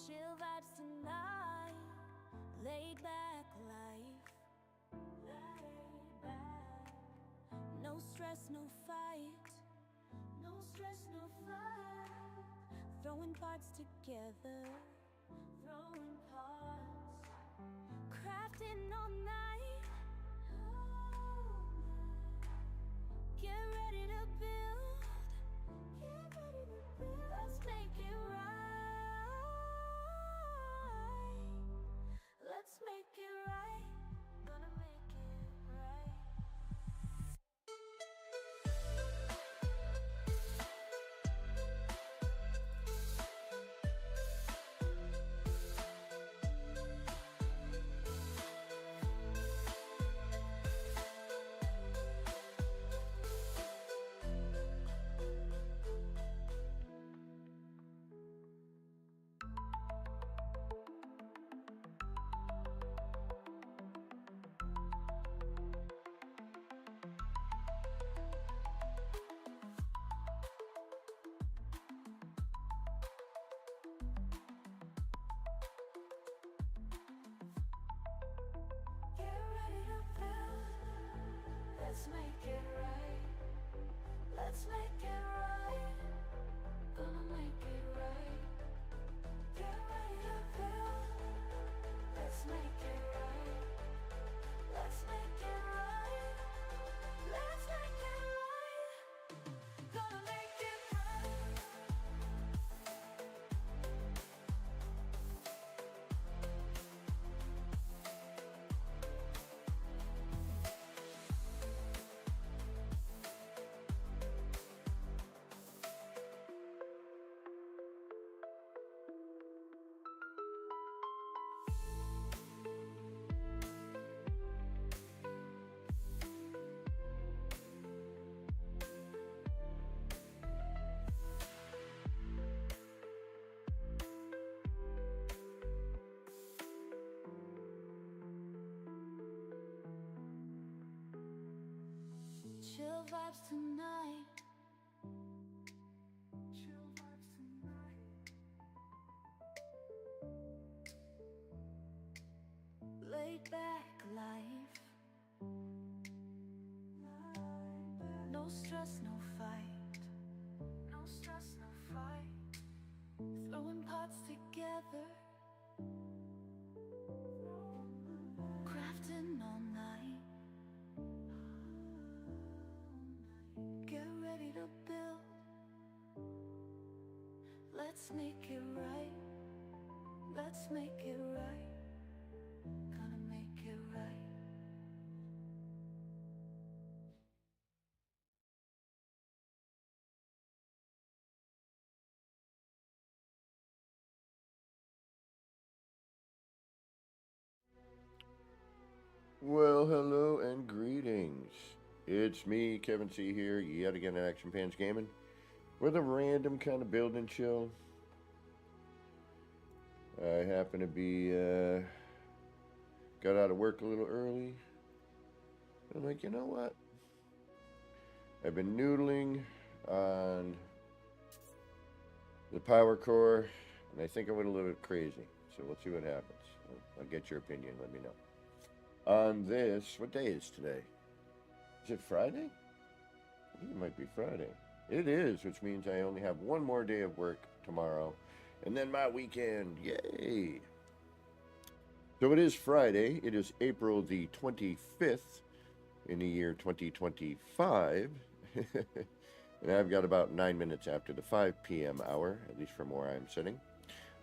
Chill vibes tonight, laid back life. Laid back. No stress, no fight. No stress, no fight. Throwing parts together. Throwing parts. Crafting all night. Get ready to build. Get ready to build. Let's make it right. Let's make it right. Gonna make it right. Get ready to build. Let's make it right. Let's make it right. Gonna make it right. Get ready to build. Let's make it right. Let's make it right. Let's make it right. Gonna make it right. Chill vibes tonight. Chill vibes tonight. Laid back life. No stress, no fight. No stress, no fight. Throwing parts together. Crafting all night. Get ready to build. Let's make it right. Let's make it right. Gonna make it right. Well, hello and greetings. It's me, Kevin C. here, yet again at Action Pants Gaming, with a random kind of build and chill. I happen to be, got out of work a little early. I'm like, you know what? I've been noodling on the power core, and I think I went a little bit crazy. So we'll see what happens. I'll get your opinion, let me know. On this, what day is today? Is it Friday? I think it might be Friday. It is, which means I only have one more day of work tomorrow, and then my weekend. Yay! So it is Friday. It is April the 25th in the year 2025. And I've got about 9 minutes after the 5 p.m. hour, at least from where I'm sitting.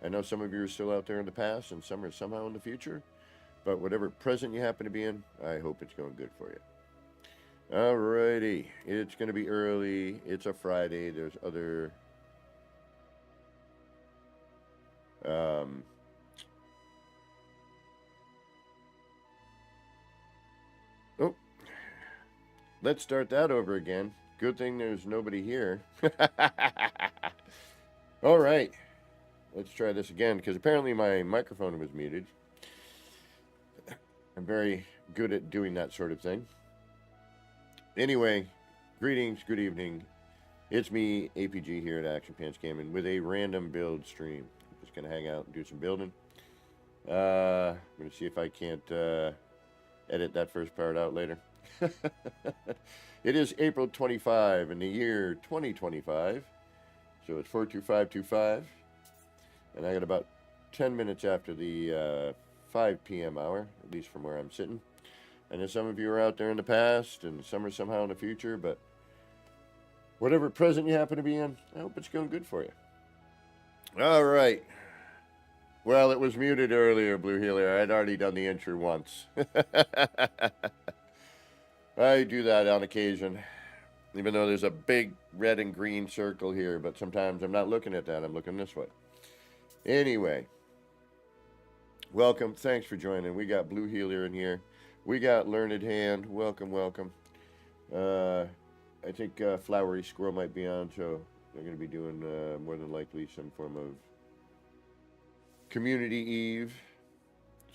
I know some of you are still out there in the past, and some are somehow in the future. But whatever present you happen to be in, I hope it's going good for you. Alrighty, it's going to be early. It's a Friday. There's other oh, let's start that over again. Good thing there's nobody here. All right, let's try this again, because apparently my microphone was muted. I'm very good at doing that sort of thing. Anyway, greetings, good evening. It's me, APG, here at Action Pants Gaming with a random build stream. Just gonna hang out and do some building. I'm gonna see if I can't edit that first part out later. It is April 25 in the year 2025, so it's 42525, and I got about 10 minutes after the 5 p.m. hour, at least from where I'm sitting. I know some of you are out there in the past, and some are somehow in the future, but whatever present you happen to be in, I hope it's going good for you. All right. Well, it was muted earlier, Blue Healer. I'd already done the intro once. I do that on occasion, even though there's a big red and green circle here, but sometimes I'm not looking at that. I'm looking this way. Anyway, welcome. Thanks for joining. We got Blue Healer in here. We got Learned Hand. Welcome, welcome. I think Flowery Squirrel might be on, so they're going to be doing more than likely some form of Community Eve.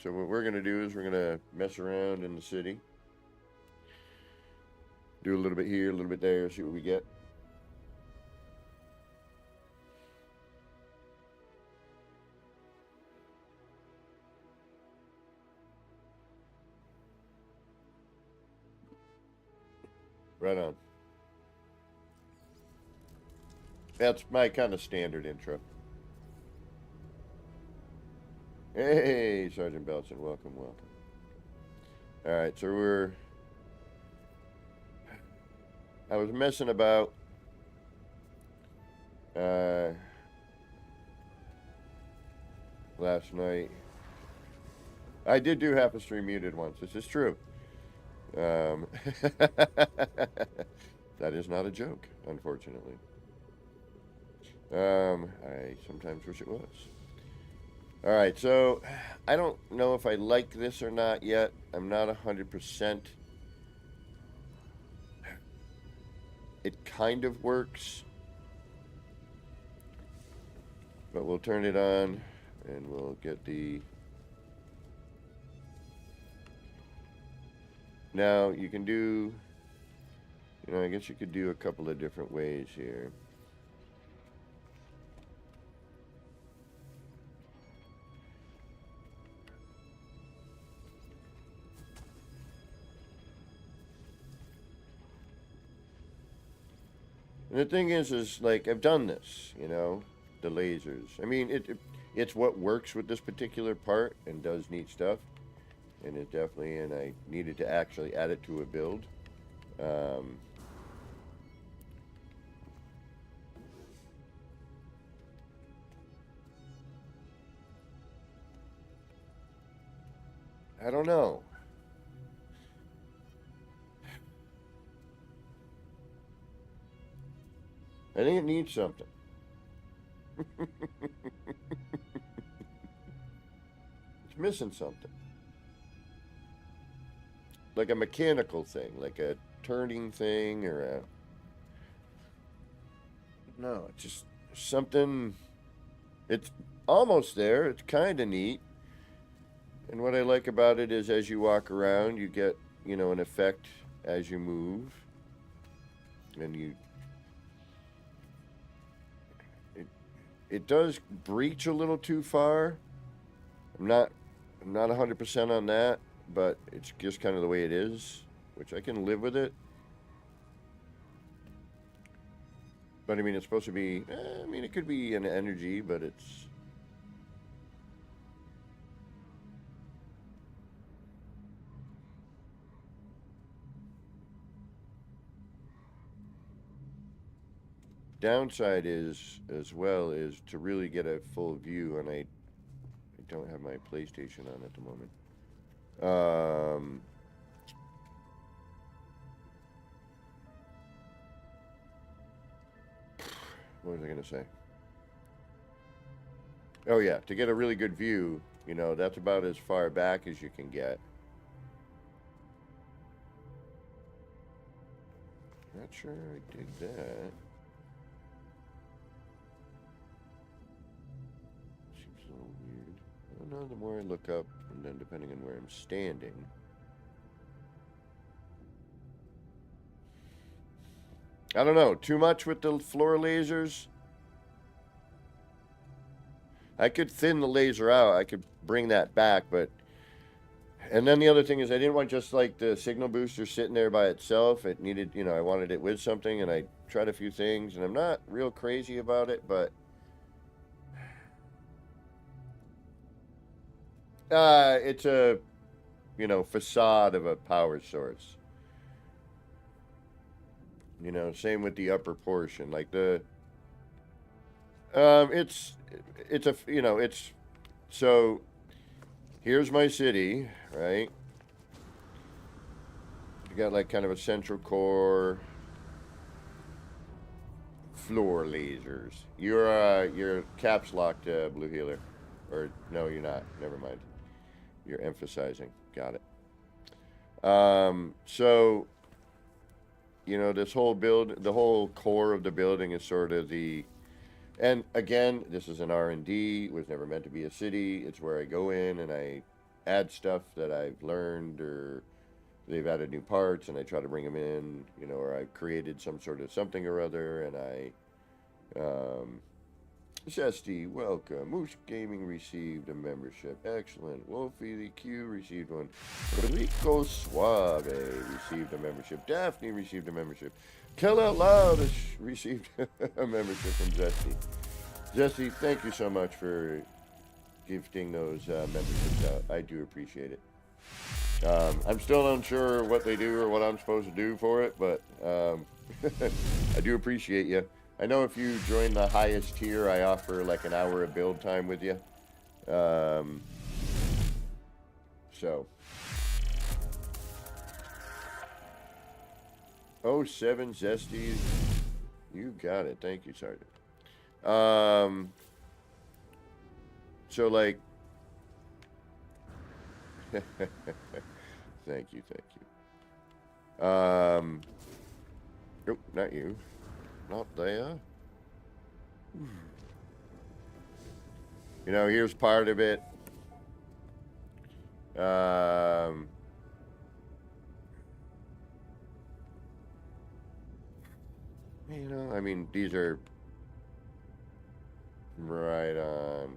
So what we're going to do is we're going to mess around in the city. Do a little bit here, a little bit there, see what we get. Right on. That's my kind of standard intro. Hey, Sergeant Belson, welcome, welcome. All right, so I was messing about. Last night. I did do half a stream muted once. This is true. That is not a joke, unfortunately. I sometimes wish it was. All right, so I don't know if I like this or not yet. I'm not 100%. It kind of works, but we'll turn it on and we'll get the... Now, you can do, I guess you could do a couple of different ways here. And the thing is like, I've done this, the lasers. I mean, it's what works with this particular part and does neat stuff. And it definitely, and I needed to actually add it to a build. I don't know. I think it needs something. It's missing something. Like a mechanical thing, like a turning thing or a... No, it's just something... It's almost there. It's kind of neat. And what I like about it is as you walk around, you get, an effect as you move. And it does breach a little too far. I'm not 100% on that, but it's just kind of the way it is, which I can live with it. But I mean, it's supposed to be, it could be an energy, but it's... Downside is, as well, is to really get a full view, and I don't have my PlayStation on at the moment. What was I going to say? Oh yeah, to get a really good view, that's about as far back as you can get. Not sure I dig that. Seems a little weird. I don't know, the more I look up, and then depending on where I'm standing. I don't know, too much with the floor lasers? I could thin the laser out. I could bring that back, but and then the other thing is I didn't want just like the signal booster sitting there by itself. It needed, I wanted it with something, and I tried a few things, and I'm not real crazy about it, but it's a, facade of a power source. Same with the upper portion, like it's a, it's so. Here's my city, right? You got like kind of a central core, floor lasers. You're caps locked, blue healer, or no, you're not. Never mind. You're emphasizing. Got it. So this whole the whole core of the building is sort of the, and again, this is an R&D. It was never meant to be a city. It's where I go in and I add stuff that I've learned, or they've added new parts, and I try to bring them in, or I've created some sort of something or other, and Zesty, welcome. Moose Gaming received a membership. Excellent. Wolfie the Q received one. Rico Suave received a membership. Daphne received a membership. Kill Out Loud received a membership from Zesty. Zesty, thank you so much for gifting those memberships out. I do appreciate it. I'm still unsure what they do or what I'm supposed to do for it, but I do appreciate you. I know if you join the highest tier, I offer like an hour of build time with you. So. 07 Zesty. You got it. Thank you, Sergeant. So like. Thank you. Nope, not you. Not there. Here's part of it. I mean, these are right on.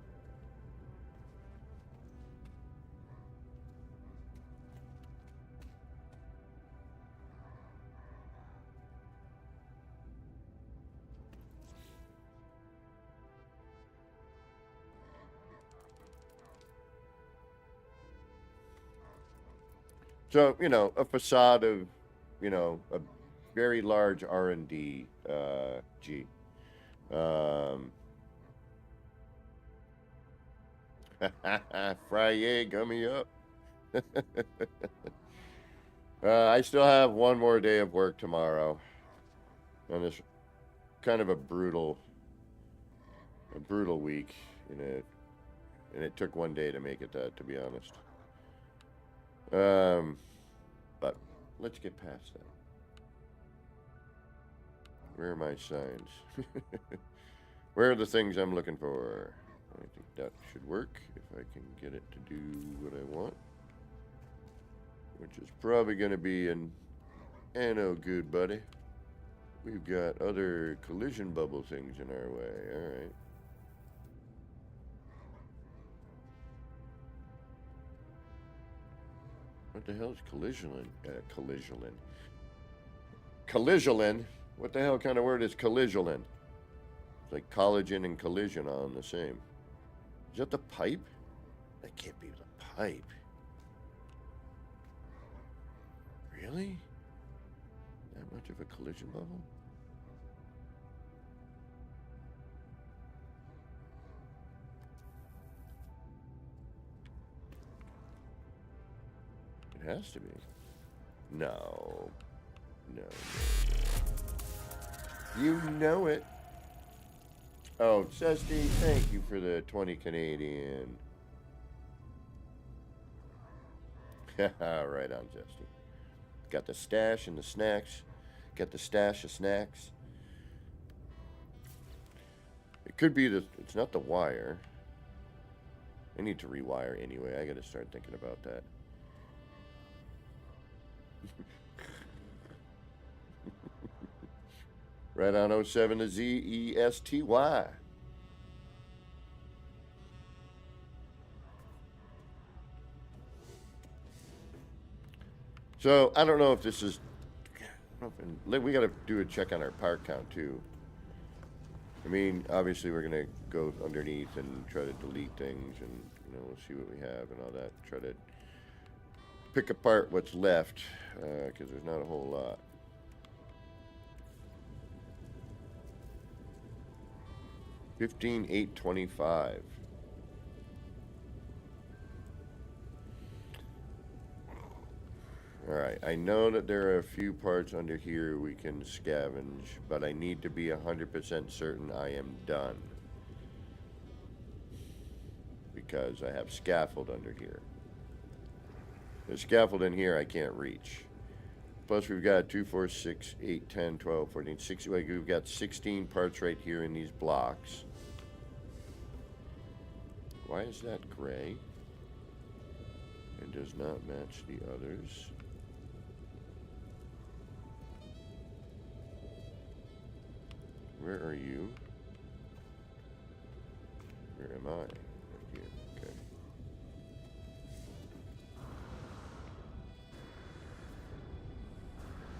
So, a facade of, a very large R&D, G. Friday, gummy up. I still have one more day of work tomorrow. And it's kind of a brutal week. And it took one day to make it that, to be honest. But let's get past that. Where are my signs? Where are the things I'm looking for? I think that should work if I can get it to do what I want. Which is probably going to be an oh good, buddy. We've got other collision bubble things in our way. Alright. What the hell is collision? Collision? What the hell kind of word is collision? It's like collagen and collision on the same. Is that the pipe? That can't be the pipe. Really? That much of a collision bubble? It has to be. No. You know it. Oh, Zesty, thank you for the 20 Canadian. Right on, Zesty. Got the stash and the snacks. Got the stash of snacks. It could be it's not the wire. I need to rewire anyway. I gotta start thinking about that. Right on 07 to ZESTY. So I don't know if this is. We got to do a check on our part count too. I mean, obviously we're gonna go underneath and try to delete things, and we'll see what we have and all that. Try to pick apart what's left, because there's not a whole lot. $15,825. Alright, I know that there are a few parts under here we can scavenge, but I need to be 100% certain I am done. Because I have scaffold under here. The scaffold in here I can't reach. Plus we've got 2, 4, 6, 8, 10, 12, 14, 16. We've got 16 parts right here in these blocks. Why is that gray? It does not match the others. Where are you? Where am I? Right here. Okay.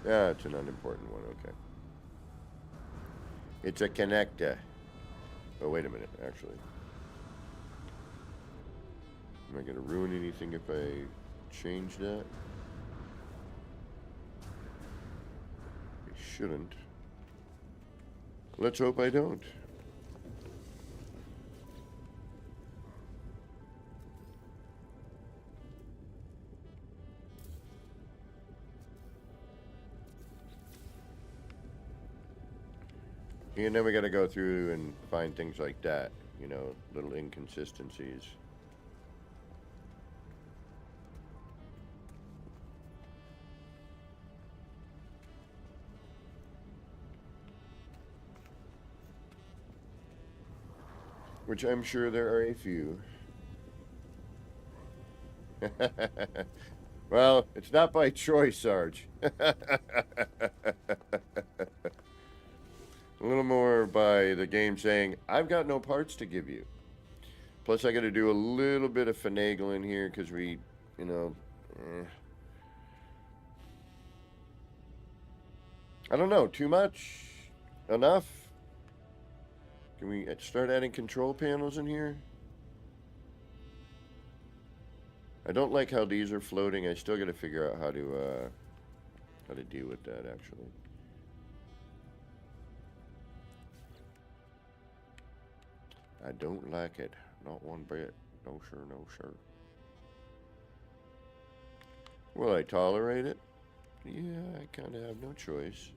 Yeah, it's an unimportant one. Okay. It's a connector. Oh, wait a minute, actually. Am I going to ruin anything if I change that? I shouldn't. Let's hope I don't. And then we got to go through and find things like that, little inconsistencies. Which I'm sure there are a few. Well, it's not by choice, Sarge. A little more by the game saying, I've got no parts to give you. Plus, I got to do a little bit of finagling here because we, I don't know, too much? Enough? Can we start adding control panels in here? I don't like how these are floating. I still got to figure out how to deal with that, actually. I don't like it. Not one bit. No, sir, no, sir. Will I tolerate it? Yeah, I kind of have no choice.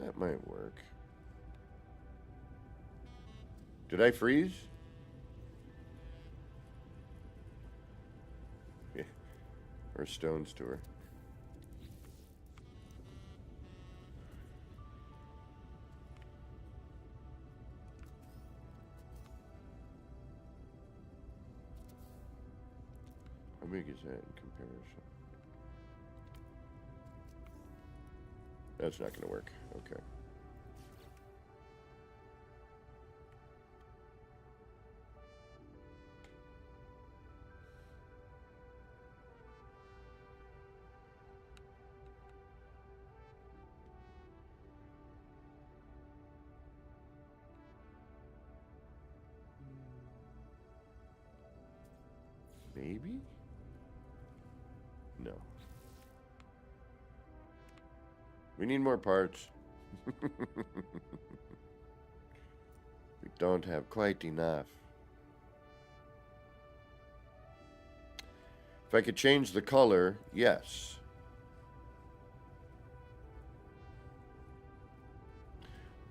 That might work. Did I freeze? Yeah. Or Stone's tour. How big is that in comparison? That's not going to work. Okay. Maybe? No. We need more parts. We don't have quite enough. If I could change the color, yes.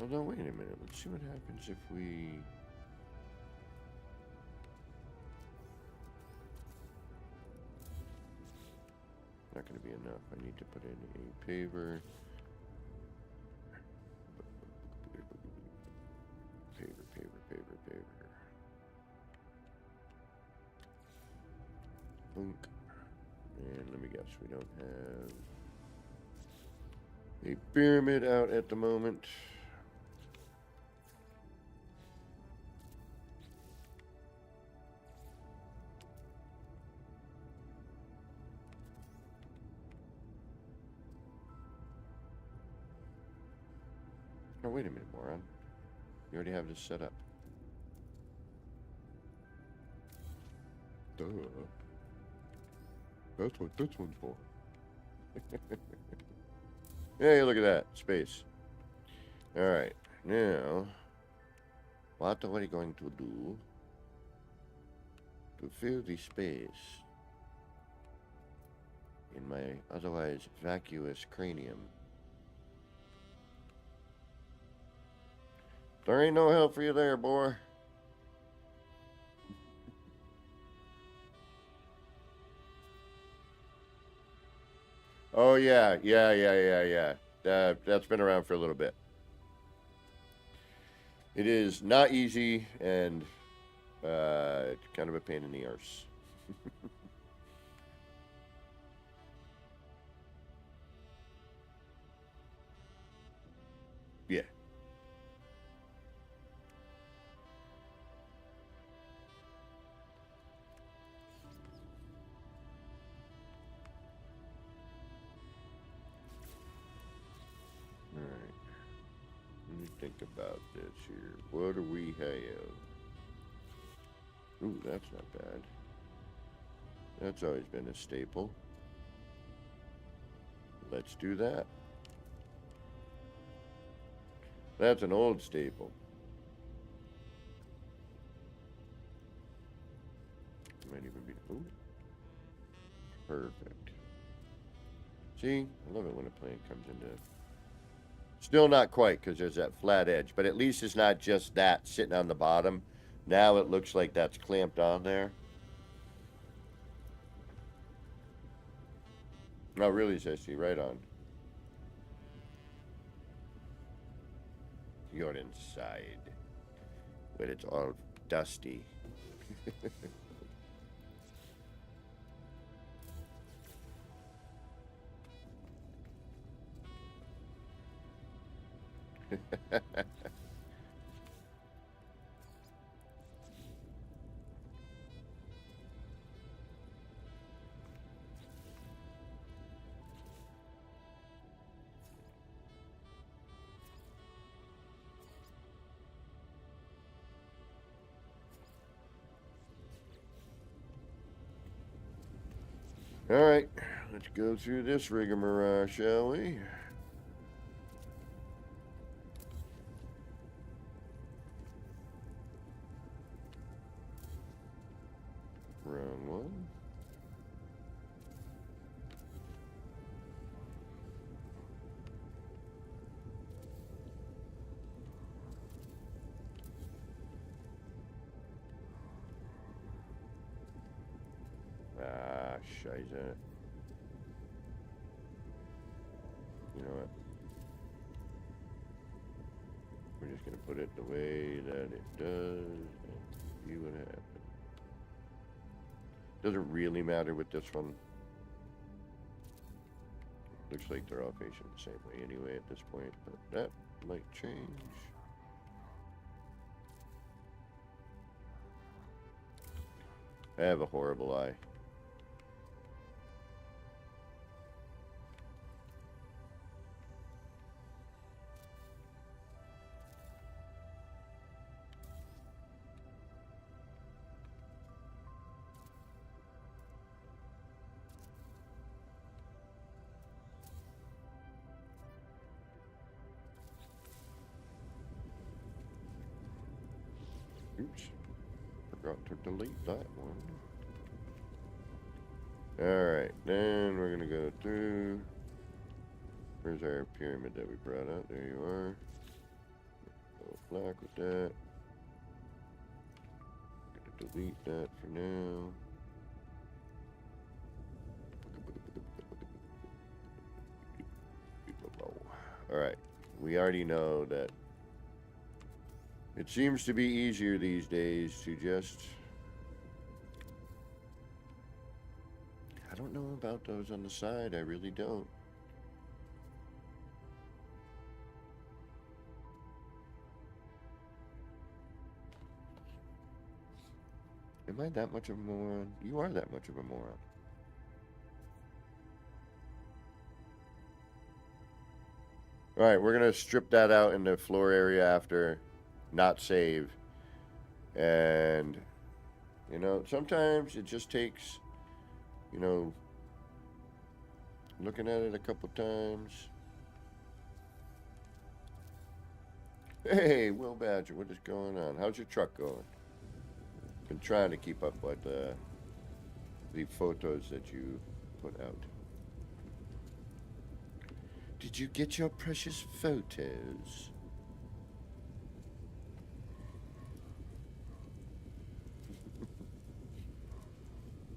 Although, wait a minute. Let's see what happens if we... Not going to be enough. I need to put in a paver. Paver. Boink. And let me guess, we don't have a pyramid out at the moment. Oh, wait a minute, moron. You already have this set up. Duh. That's what this one's for. Hey, look at that. Space. Alright. Now, what are we going to do to fill the space in my otherwise vacuous cranium? There ain't no help for you there, boy. Oh, yeah. That's been around for a little bit. It is not easy and kind of a pain in the arse. Yeah. Alright. Let me think about this here. What do we have? Ooh, that's not bad. That's always been a staple. Let's do that. That's an old staple. Might even be. Ooh. Perfect. See? I love it when a plant comes into. Still not quite, because there's that flat edge. But at least it's not just that sitting on the bottom. Now it looks like that's clamped on there. No, really, Zesty, right on. You're inside. But it's all dusty. All right, let's go through this rigmarole, shall we? Wrong one. Ah, scheiße. You know what? We're just going to put it the way that it does and see what happens. Doesn't really matter with this one. Looks like they're all facing the same way anyway at this point, but that might change. I have a horrible eye. Oops. Forgot to delete that one. Alright, then we're gonna go through. Where's our pyramid that we brought out? There you are. Go black with that. Gonna delete that for now. Alright, we already know that it seems to be easier these days to just I don't know about those on the side. I really don't. Am I that much of a moron? You are that much of a moron. Alright, we're going to strip that out in the floor area after. Not save. And, you know, sometimes it just takes, you know, looking at it a couple times. Hey, Will Badger, what is going on? How's your truck going? Been trying to keep up with the photos that you put out. Did you get your precious photos?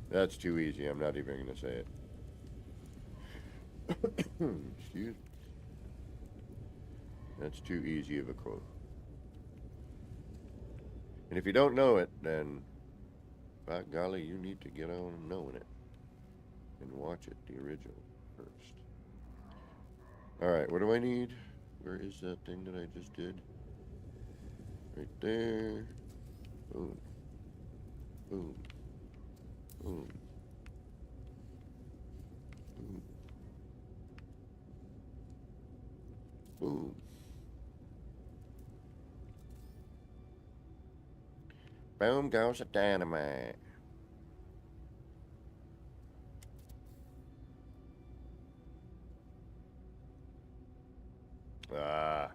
That's too easy. I'm not even going to say it. Excuse me. That's too easy of a quote. And if you don't know it, then, by golly, you need to get on knowing it. And watch it, the original, first. Alright, what do I need? Where is that thing that I just did? Right there. Boom. Boom. Boom. Boom. Boom. Boom goes the dynamite. Ah.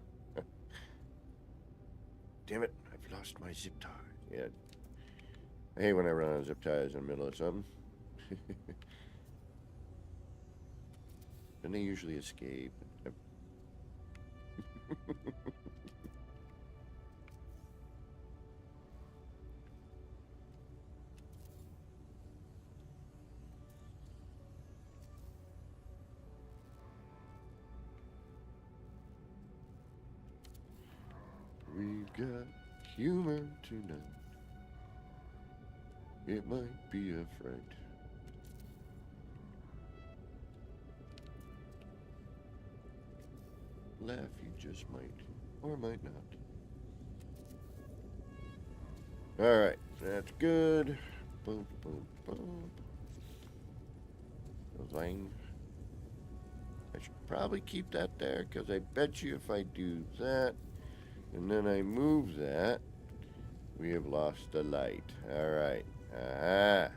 Damn it, I've lost my zip tie. Yeah. I hate when I run out of zip ties in the middle of something. Then they usually escape. We've got humor tonight. It might be a fright. Laugh you just might, or might not. Alright, that's good. Boom, boom, boom. Zing. I should probably keep that there, because I bet you if I do that, and then I move that, we have lost the light. Alright. Aha.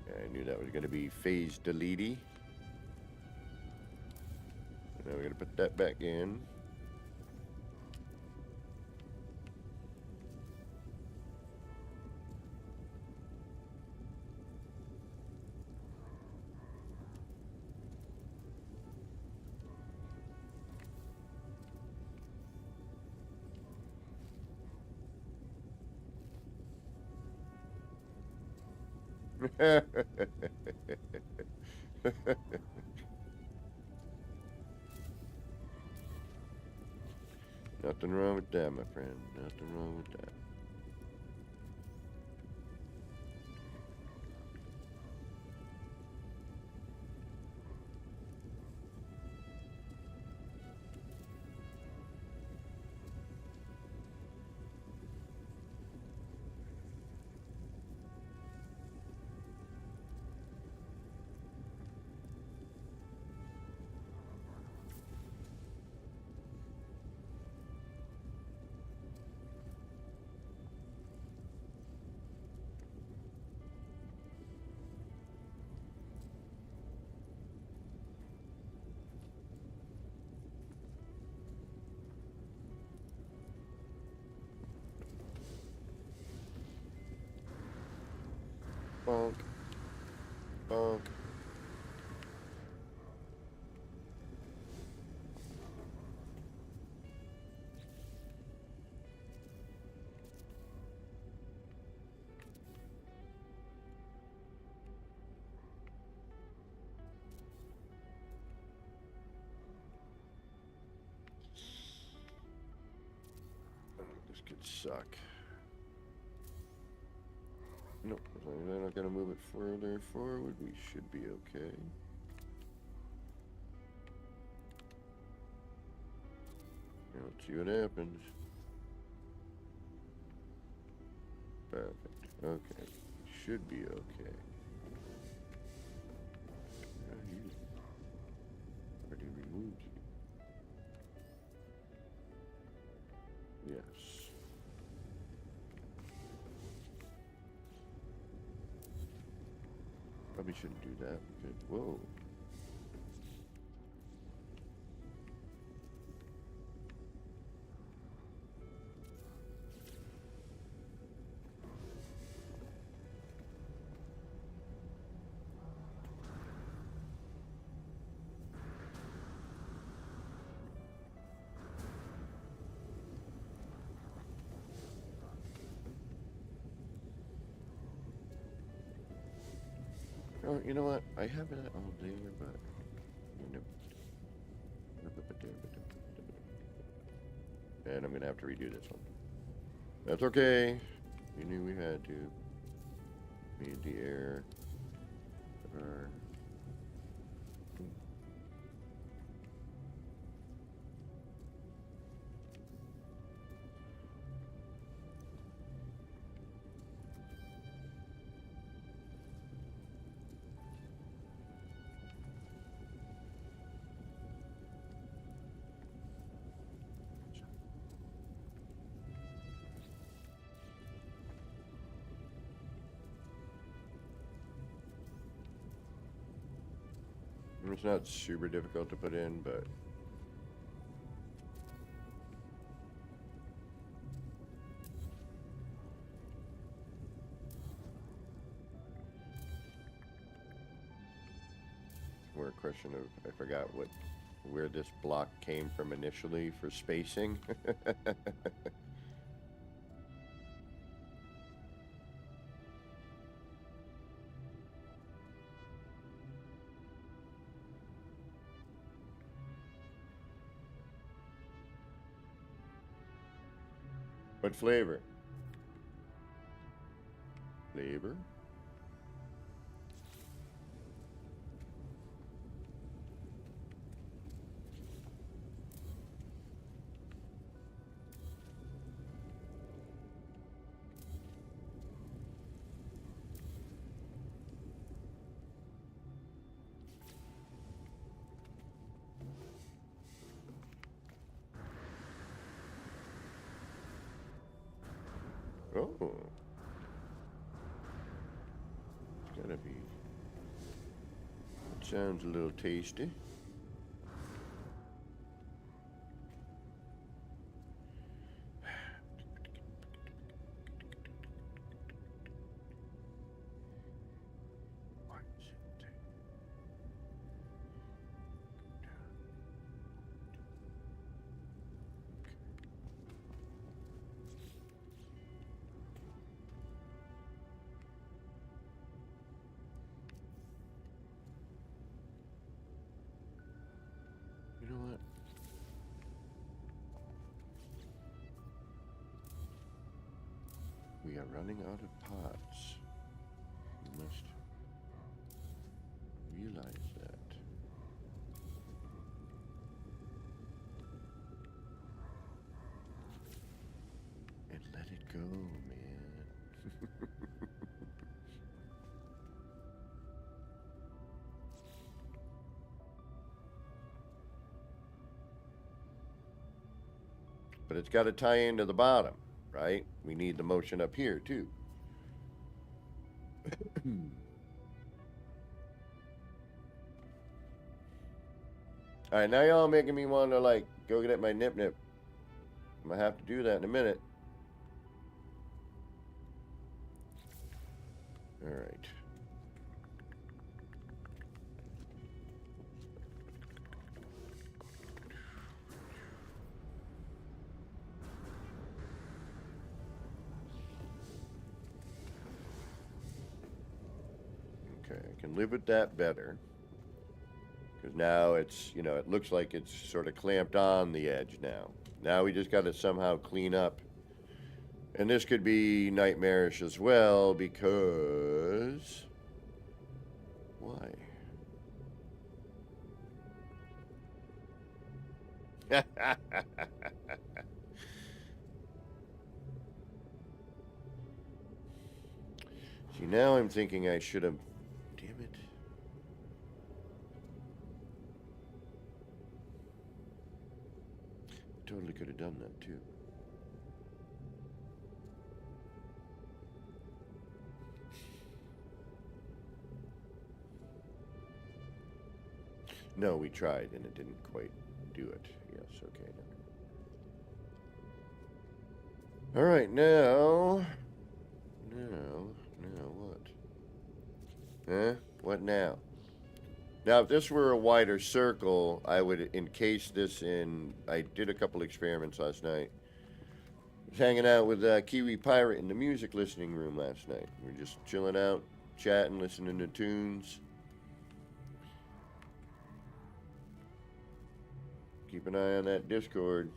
I knew that was going to be phase deletey. Now we're going to put that back in. Nothing wrong with that, my friend. Nothing wrong with that. Bonk. Bonk. Oh, this could suck. Nope, as long as they're not going to move it further forward, we should be okay. Let's see what happens. Perfect. Okay. Should be okay. Already removed you. Yes. Probably shouldn't do that because, whoa. Oh, you know what? I have it all there, but and I'm gonna have to redo this one. That's okay. You knew we had to. Need the air. It's not super difficult to put in, but more a question of I forgot where this block came from initially for spacing. What flavor? Flavor? Oh. It's gotta be. It sounds a little tasty. You know what? We are running out of pots. You must realize that. And let it go, man. But it's got to tie into the bottom, right? We need the motion up here, too. All right, now y'all making me want to, like, go get my nip-nip. I'm going to have to do that in a minute. All right. Okay, I can live with that better. Because now it's, you know, it looks like it's sort of clamped on the edge now. Now we just got to somehow clean up And this could be nightmarish as well because... Why? See, now I'm thinking I should have... Damn it. Totally could have done that too. No, we tried and it didn't quite do it. Yes, okay. All right, now what? Huh? What now? Now, if this were a wider circle, I would encase this in... I did a couple experiments last night. I was hanging out with Kiwi Pirate in the music listening room last night. We were just chilling out, chatting, listening to tunes. Keep an eye on that Discord.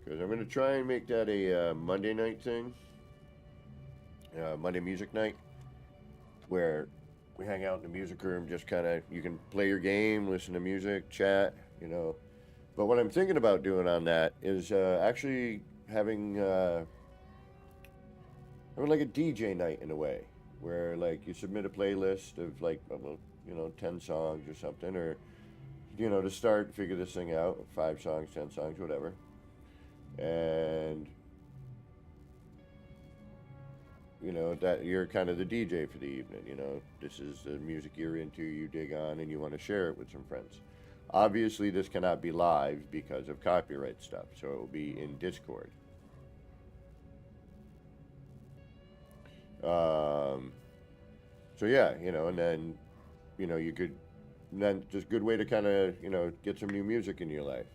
Because I'm going to try and make that a Monday night thing. Monday music night. Where we hang out in the music room, just kind of, you can play your game, listen to music, chat, you know. But what I'm thinking about doing on that is actually having like a DJ night in a way. Where like you submit a playlist of like, you know, 10 songs or something. Or, you know, to start, figure this thing out. 5 songs, 10 songs, whatever. And, you know, that you're kind of the DJ for the evening, you know. This is the music you're into, you dig on, and you want to share it with some friends. Obviously, this cannot be live because of copyright stuff, so it will be in Discord. So yeah, you know, and then, you know, you could, then just good way to kind of, you know, get some new music in your life.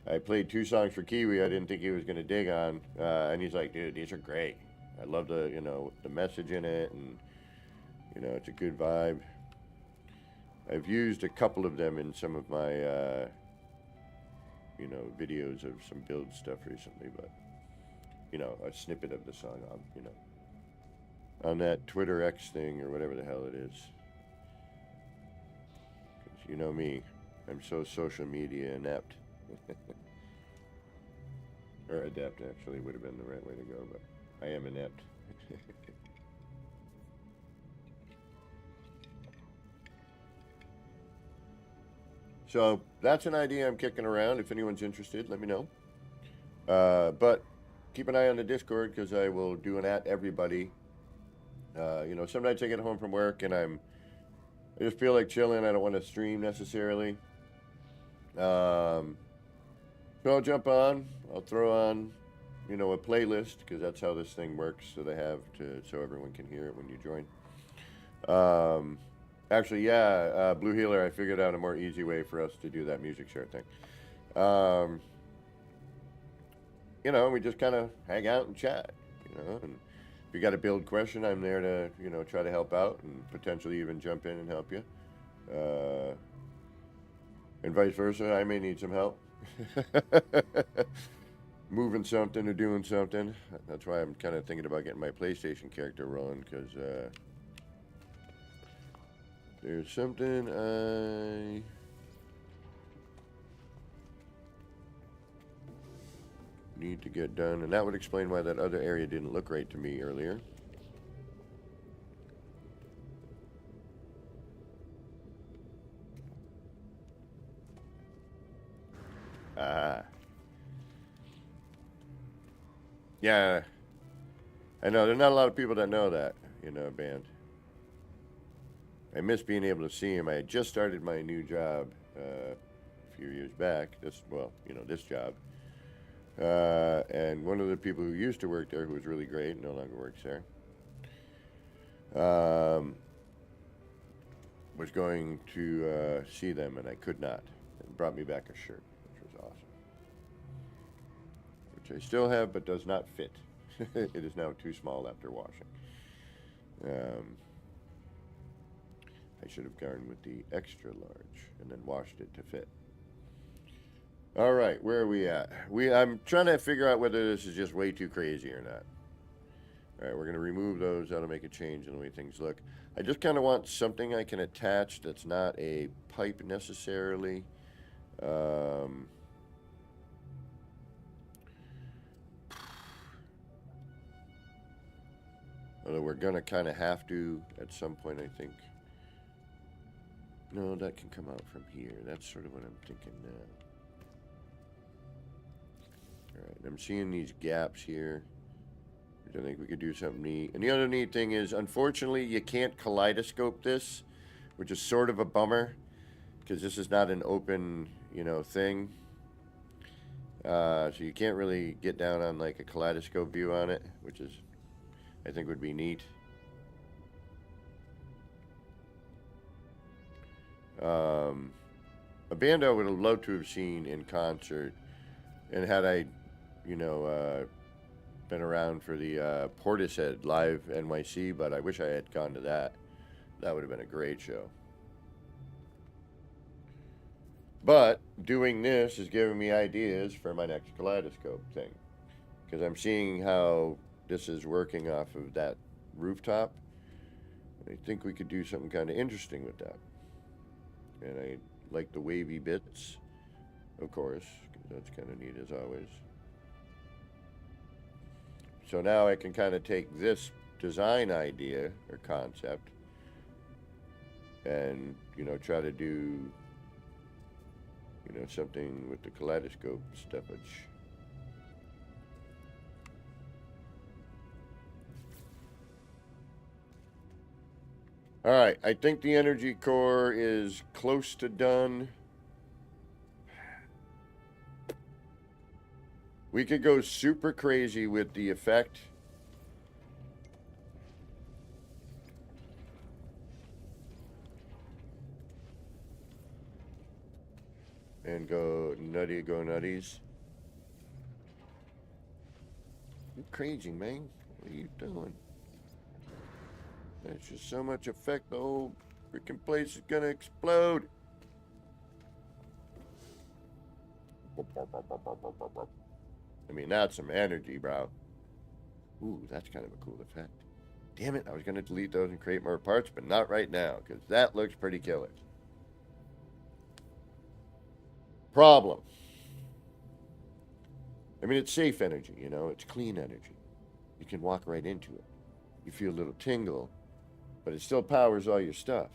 I played 2 songs for Kiwi I didn't think he was going to dig on, and he's like, dude, these are great. I love the, you know, the message in it, and, you know, it's a good vibe. I've used a couple of them in some of my, you know, videos of some build stuff recently, but, you know, a snippet of the song on, you know, on that Twitter X thing or whatever the hell it is. 'Cause you know me, I'm so social media inept. Or adept, actually, would have been the right way to go, but I am inept. So that's an idea I'm kicking around. If anyone's interested, let me know. But keep an eye on the Discord because I will do an at everybody. You know, some nights I get home from work and I just feel like chilling. I don't want to stream necessarily. So I'll jump on. I'll throw on, you know, a playlist because that's how this thing works. So they have to, so everyone can hear it when you join. Actually, yeah, Blue Healer, I figured out a more easy way for us to do that music share thing. You know, we just kind of hang out and chat, you know, and if you got a build question, I'm there to, you know, try to help out and potentially even jump in and help you. And vice versa, I may need some help. Moving something or doing something. That's why I'm kind of thinking about getting my PlayStation character rolling, because there's something I need to get done, and that would explain why that other area didn't look right to me earlier. Yeah, I know, there's not a lot of people that know that, you know, band. I miss being able to see him. I had just started my new job a few years back, well, you know, this job. And one of the people who used to work there, who was really great, no longer works there, was going to see them, and I could not. It brought me back a shirt, which was awesome. Which I still have, but does not fit. It is now too small after washing. I should have gone with the extra large and then washed it to fit. All right, where are we at? I'm trying to figure out whether this is just way too crazy or not. All right, we're going to remove those. That'll make a change in the way things look. I just kind of want something I can attach that's not a pipe necessarily. Although we're going to kind of have to at some point, I think. No, that can come out from here. That's sort of what I'm thinking now. Alright, I'm seeing these gaps here. I think we could do something neat. And the other neat thing is, unfortunately, you can't kaleidoscope this, which is sort of a bummer, because this is not an open, thing. So you can't really get down on like a kaleidoscope view on it, which is, I think, would be neat. A band I would have loved to have seen in concert, and had I, been around for the Portishead Live NYC, but I wish I had gone to that. That would have been a great show. But doing this is giving me ideas for my next kaleidoscope thing, because I'm seeing how this is working off of that rooftop. I think we could do something kind of interesting with that. And I like the wavy bits, of course, because that's kind of neat as always. So now I can kind of take this design idea or concept and, try to do, something with the kaleidoscope stuffage. All right, I think the energy core is close to done. We could go super crazy with the effect. And go nutties. You're crazy, man. What are you doing? There's just so much effect, the whole freaking place is gonna explode. I mean, that's some energy, bro. Ooh, that's kind of a cool effect. Damn it, I was gonna delete those and create more parts, but not right now, because that looks pretty killer. Problem. I mean, it's safe energy, it's clean energy. You can walk right into it. You feel a little tingle, but it still powers all your stuff.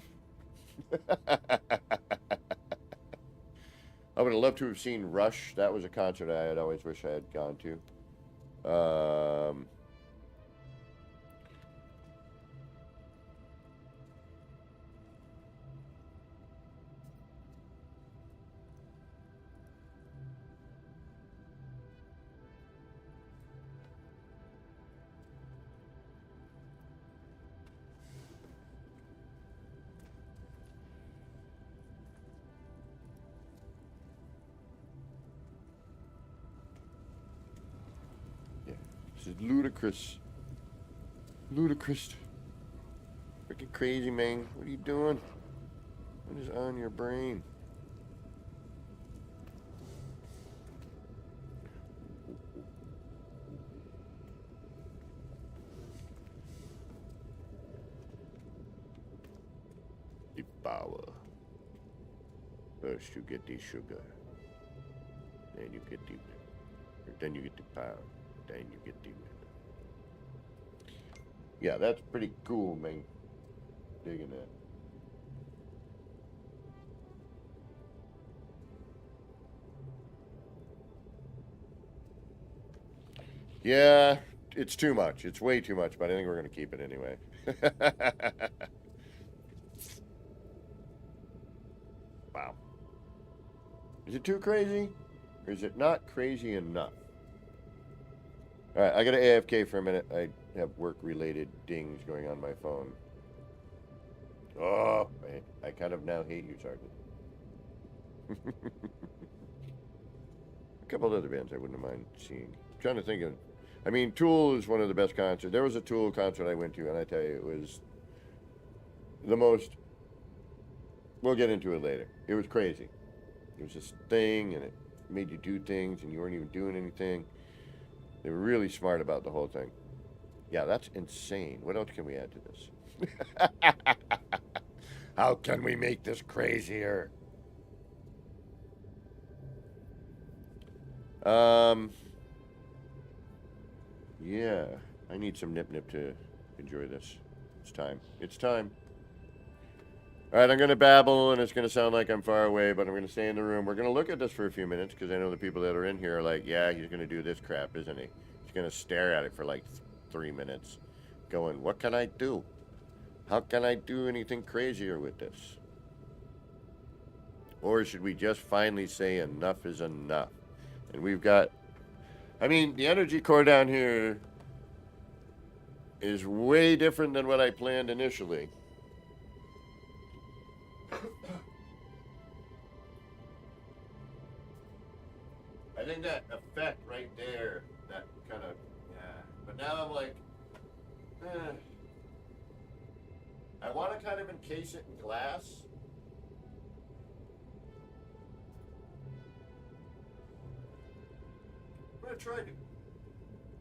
I would have loved to have seen Rush. That was a concert I had always wished I had gone to. This is ludicrous. Ludicrous. Freaking crazy, man. What are you doing? What is on your brain? The power. First you get the sugar. Then you get the power. Then you get the... Yeah, that's pretty cool, man. Digging that. Yeah, it's too much. It's way too much, but I think we're going to keep it anyway. Wow. Is it too crazy? Or is it not crazy enough? Alright, I gotta AFK for a minute. I have work-related dings going on my phone. Oh, I kind of now hate you, Sergeant. A couple other bands I wouldn't mind seeing. I'm trying to think of... I mean, Tool is one of the best concerts. There was a Tool concert I went to, and I tell you, it was the most... We'll get into it later. It was crazy. It was this thing, and it made you do things and you weren't even doing anything. They were really smart about the whole thing. Yeah, that's insane. What else can we add to this? How can we make this crazier? Yeah, I need some nip nip to enjoy this. It's time. It's time. All right, I'm going to babble, and it's going to sound like I'm far away, but I'm going to stay in the room. We're going to look at this for a few minutes, because I know the people that are in here are like, yeah, he's going to do this crap, isn't he? He's going to stare at it for like 3 minutes, going, what can I do? How can I do anything crazier with this? Or should we just finally say enough is enough? And we've got, I mean, the energy core down here is way different than what I planned initially. I think that effect right there, that kind of, yeah. But now I'm like, I want to kind of encase it in glass. I'm going to try to.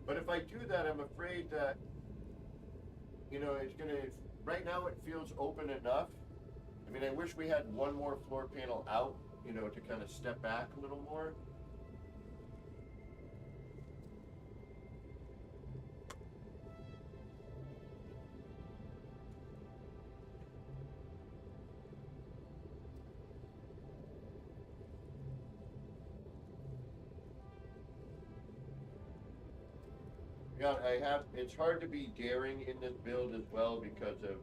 But if I do that, I'm afraid that, you know, it's going to, right now it feels open enough. I mean, I wish we had one more floor panel out, you know, to kind of step back a little more. Yeah, it's hard to be daring in this build as well because of,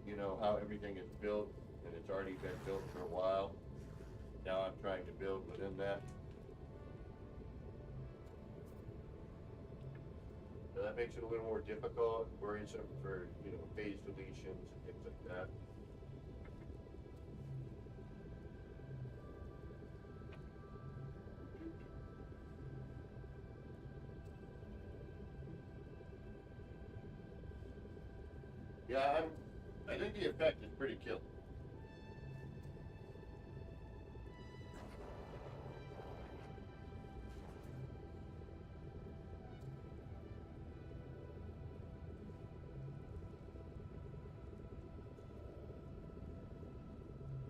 you know, how everything is built, and it's already been built for a while. Now I'm trying to build within that. So that makes it a little more difficult, worrisome for, you know, phase deletions and things like that. Yeah, I think the effect is pretty killer.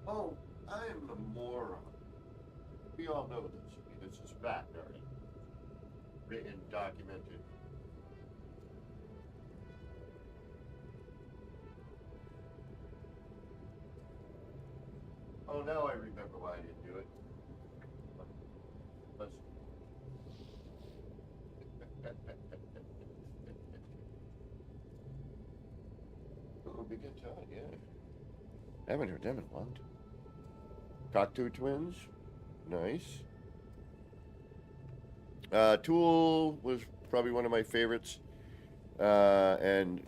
Oh, I'm a moron. We all know this. I mean, this is fact already. Written, documented. Oh, now I remember why I didn't do it. Let's... Ooh, big guitar, yeah. I haven't heard them in a long time. Cockatoo Twins, nice. Tool was probably one of my favorites. And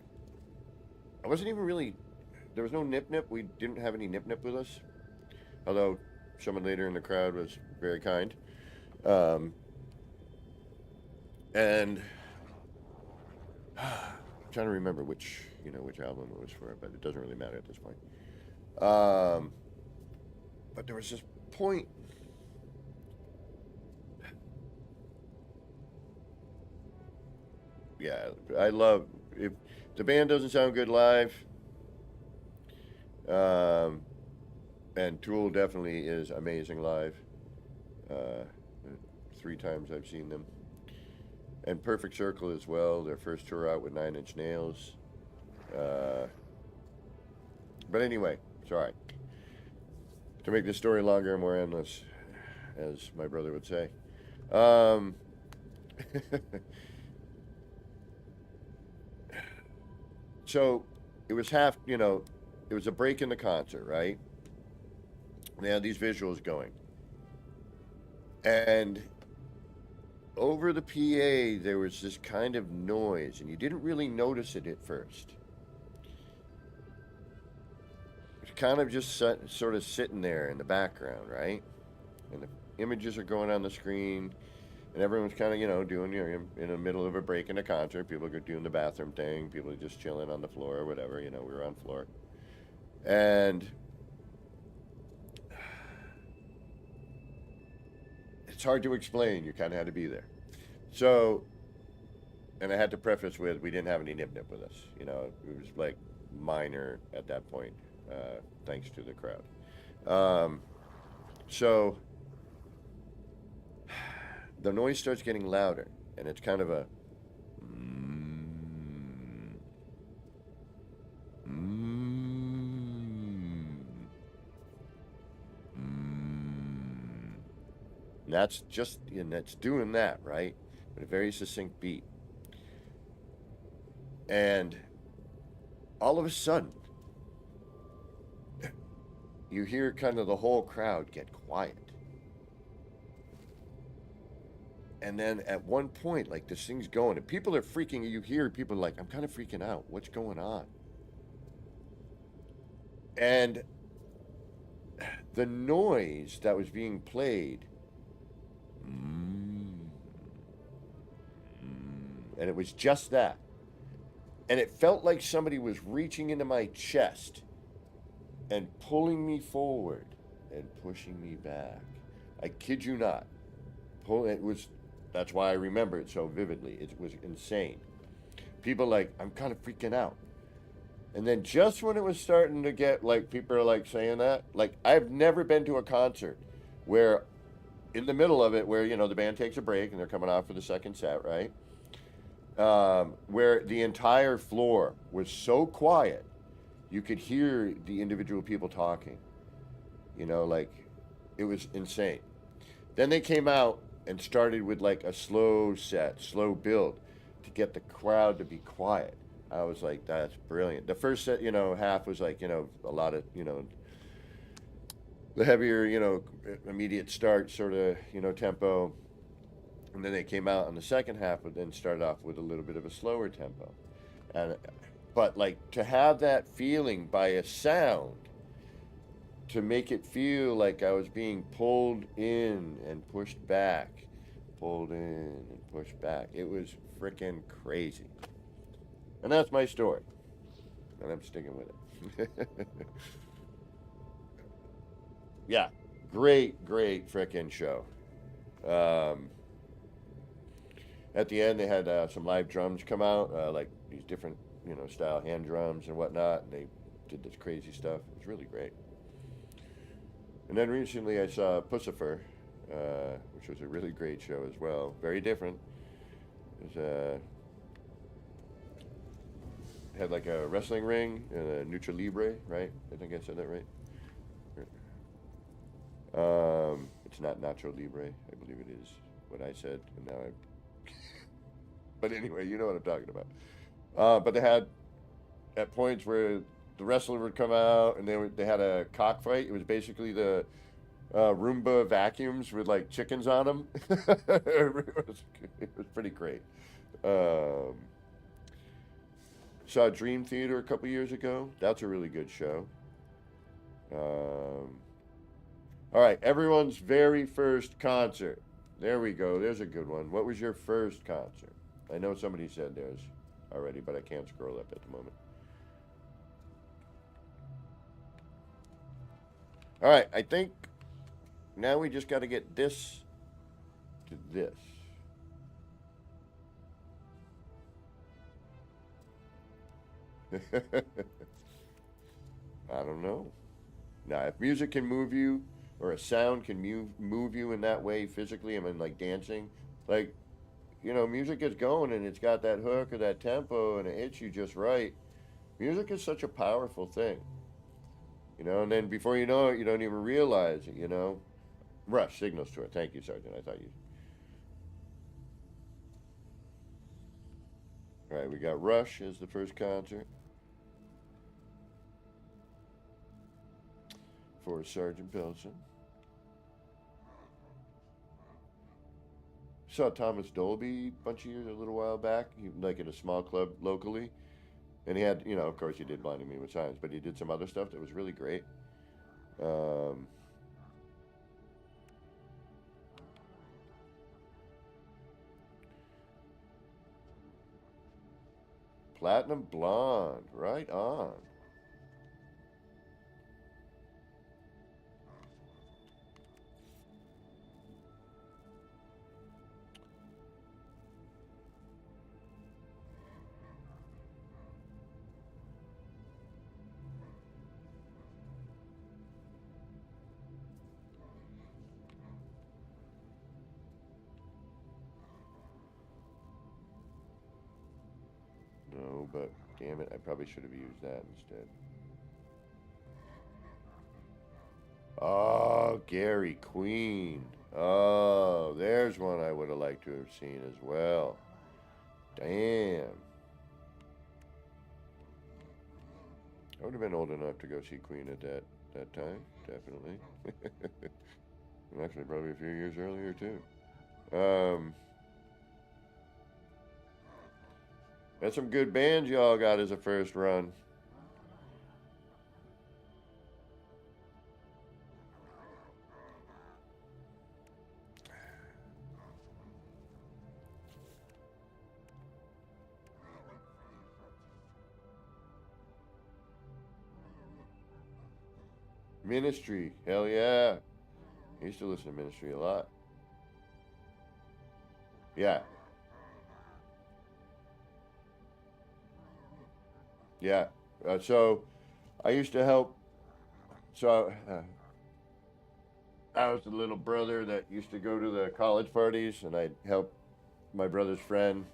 I wasn't even really, there was no Nip Nip. We didn't have any Nip Nip with us. Although someone later in the crowd was very kind. And I'm trying to remember which album it was for, but it doesn't really matter at this point. But there was this point. Yeah, I love, if the band doesn't sound good live, and Tool definitely is amazing live. 3 times I've seen them. And Perfect Circle as well, their first tour out with 9 Inch Nails. But anyway, sorry. To make this story longer and more endless, as my brother would say. So, it was it was a break in the concert, right? They had these visuals going. And over the PA, there was this kind of noise, and you didn't really notice it at first. It's kind of just sort of sitting there in the background, right? And the images are going on the screen, and everyone's kind of, doing, in the middle of a break in a concert. People are doing the bathroom thing. People are just chilling on the floor or whatever. We were on floor. And it's hard to explain. You kind of had to be there. So, and I had to preface with, we didn't have any nip nip with us. You know, it was like minor at that point, thanks to the crowd. So the noise starts getting louder, and it's kind of a and that's just, and that's doing that, right? But a very succinct beat. And all of a sudden, you hear kind of the whole crowd get quiet. And then at one point, like, this thing's going, and people are freaking. You hear people like, I'm kind of freaking out. What's going on? And the noise that was being played, and it was just that. And it felt like somebody was reaching into my chest and pulling me forward and pushing me back. I kid you not. That's why I remember it so vividly. It was insane. People like, I'm kind of freaking out. And then just when it was starting to get, like, people are like saying that, like, I've never been to a concert where in the middle of it, where, you know, the band takes a break and they're coming off for the second set, right? Where the entire floor was so quiet, you could hear the individual people talking. You know, like, it was insane. Then they came out and started with like a slow build to get the crowd to be quiet. I was like, that's brilliant. The first set, you know, half was like, you know, a lot of, you know, the heavier, you know, immediate start sort of, you know, tempo. And then they came out on the second half, but then started off with a little bit of a slower tempo. But like, to have that feeling by a sound, to make it feel like I was being pulled in and pushed back, pulled in and pushed back. It was freaking crazy. And that's my story. And I'm sticking with it. Yeah, great freaking show. At the end, they had some live drums come out, like these different, you know, style hand drums and whatnot. And they did this crazy stuff. It was really great. And then recently I saw Pussifer, which was a really great show as well. Very different. It was, had like a wrestling ring and a lucha libre, right? I think I said that right. It's not Nacho Libre. I believe it is what I said, and now I. But anyway, you know what I'm talking about. But they had at points where the wrestler would come out, and they had a cockfight. It was basically the Roomba vacuums with like chickens on them. It was pretty great. Saw Dream Theater a couple years ago. That's a really good show. All right, everyone's very first concert. There we go. There's a good one. What was your first concert? I know somebody said theirs already, but I can't scroll up at the moment. All right, I think now we just got to get this to this. I don't know. Now, if music can move you, or a sound can move you in that way physically, I mean, like dancing, like, you know, music gets going and it's got that hook or that tempo and it hits you just right. Music is such a powerful thing, you know, and then before you know it, you don't even realize it, you know. Rush, Signals Tour. Thank you, Sergeant. I thought you. All right, we got Rush as the first concert for Sergeant Belson. Saw Thomas Dolby a bunch of years, a little while back, like in a small club locally. And he had, you know, of course he did Blinding Me with Science, but he did some other stuff that was really great. Platinum Blonde, right on. but damn it, I probably should have used that instead. Oh, Gary Queen. Oh, there's one I would have liked to have seen as well. Damn. I would have been old enough to go see Queen at that time, definitely. And actually, probably a few years earlier, too. That's some good bands y'all got as a first run. Ministry, hell yeah. I used to listen to Ministry a lot. Yeah. Yeah. So I used to help. So I was the little brother that used to go to the college parties, and I'd help my brother's friend,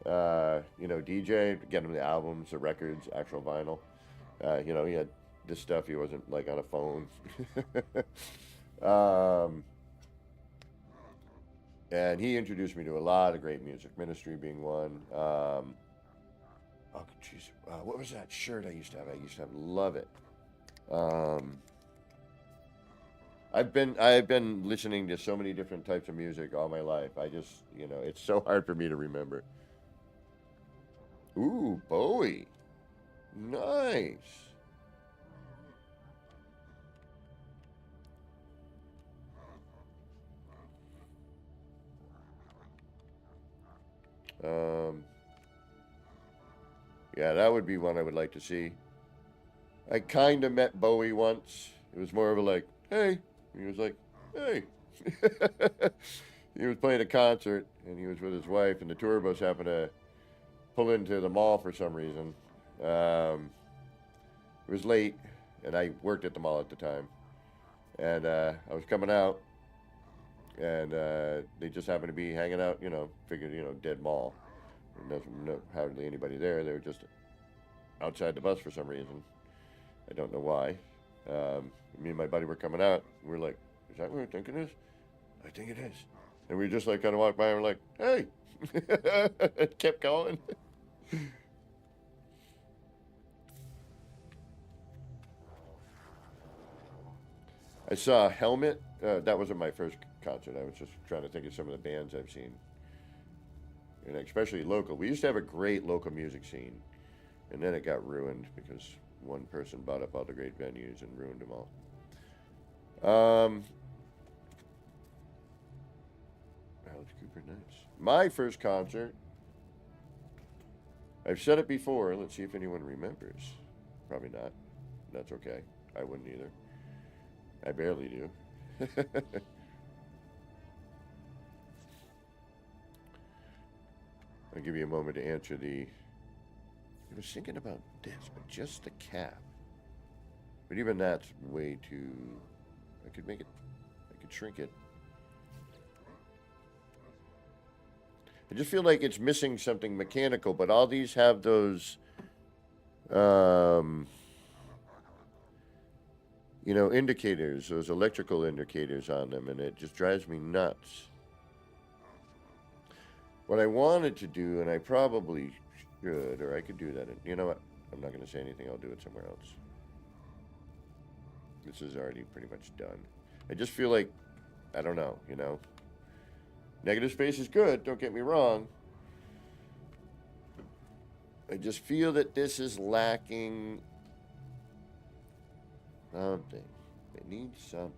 DJ, get him the albums, the records, actual vinyl. He had this stuff. He wasn't like on a phone. And he introduced me to a lot of great music, Ministry being one. Oh, jeez. What was that shirt I used to have? Love it. I've been listening to so many different types of music all my life. I just, it's so hard for me to remember. Ooh, Bowie. Nice. Yeah, that would be one I would like to see. I kind of met Bowie once. It was more of a like, hey. He was like, hey. He was playing a concert, and he was with his wife, and the tour bus happened to pull into the mall for some reason. It was late, and I worked at the mall at the time. And I was coming out, and they just happened to be hanging out, figured, dead mall. No, hardly anybody there. They were just outside the bus for some reason. I don't know why. Me and my buddy were coming out. We were like, is that what I think it is? I think it is. And we just like kind of walked by and were like, hey. It kept going. I saw Helmet. That wasn't my first concert. I was just trying to think of some of the bands I've seen. And especially local. We used to have a great local music scene. And then it got ruined because one person bought up all the great venues and ruined them all. Alice Cooper, nice. My first concert. I've said it before. Let's see if anyone remembers. Probably not. That's okay. I wouldn't either. I barely do. I'll give you a moment to answer the... I was thinking about this, but just the cap. But even that's way too... I could shrink it. I just feel like it's missing something mechanical, but all these have those... indicators, those electrical indicators on them, and it just drives me nuts. What I wanted to do, and I probably should, or I could do that. You know what? I'm not going to say anything. I'll do it somewhere else. This is already pretty much done. I just feel like, I don't know, Negative space is good, don't get me wrong. I just feel that this is lacking something. It needs something.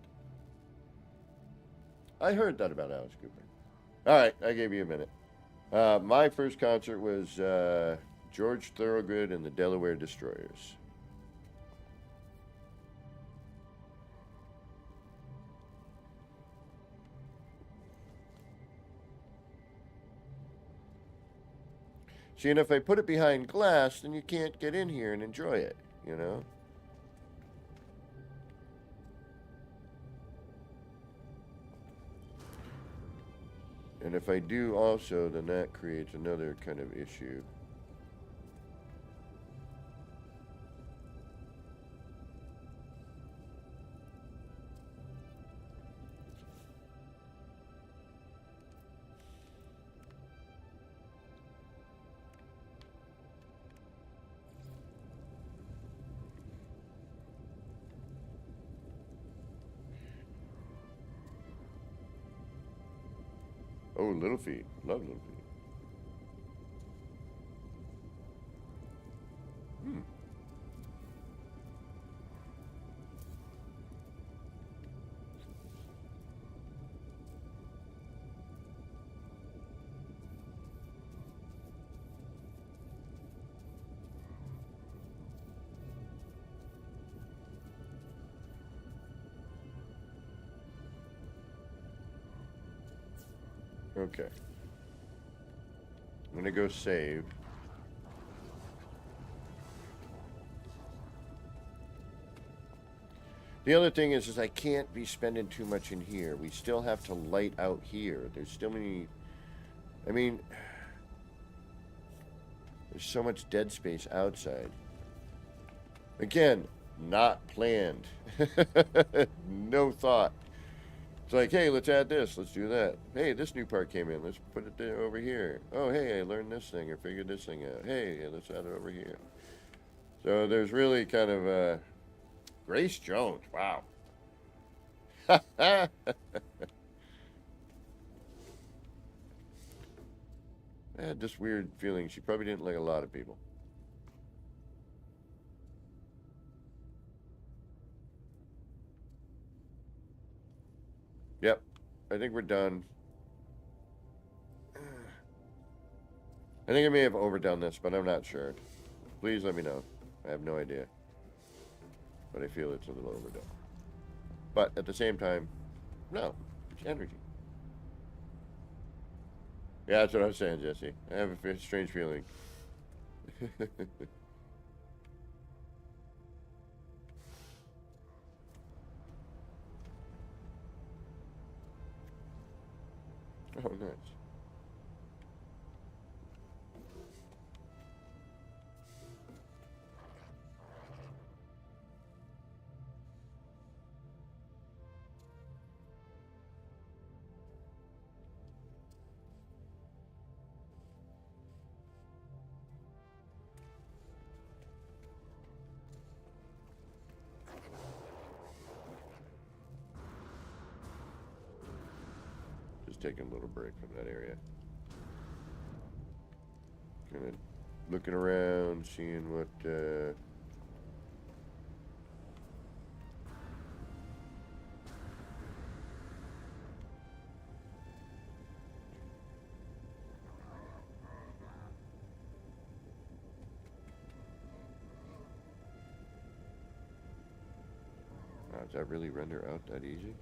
I heard that about Alice Cooper. All right, I gave you a minute. My first concert was George Thorogood and the Delaware Destroyers. See, and if I put it behind glass, then you can't get in here and enjoy it, And if I do also, then that creates another kind of issue. Oh, little feet. Love little feet. Hmm. Okay. I'm gonna go save. The other thing is I can't be spending too much in here. We still have to light out here. There's still many... I mean... There's so much dead space outside. Again, not planned. No thought. It's like, hey, let's add this. Let's do that. Hey, this new part came in. Let's put it there over here. Oh, hey, I learned this thing or figured this thing out. Hey, let's add it over here. So there's really kind of... Grace Jones. Wow. I had this weird feeling she probably didn't like a lot of people. Yep. I think we're done. I think I may have overdone this, but I'm not sure. Please let me know. I have no idea. But I feel it's a little overdone. But at the same time, no. It's energy. Yeah, that's what I was saying, Jesse. I have a strange feeling. Oh, nice. Just taking a little break from that area. Kind of looking around, seeing what, wow, does that really render out that easy?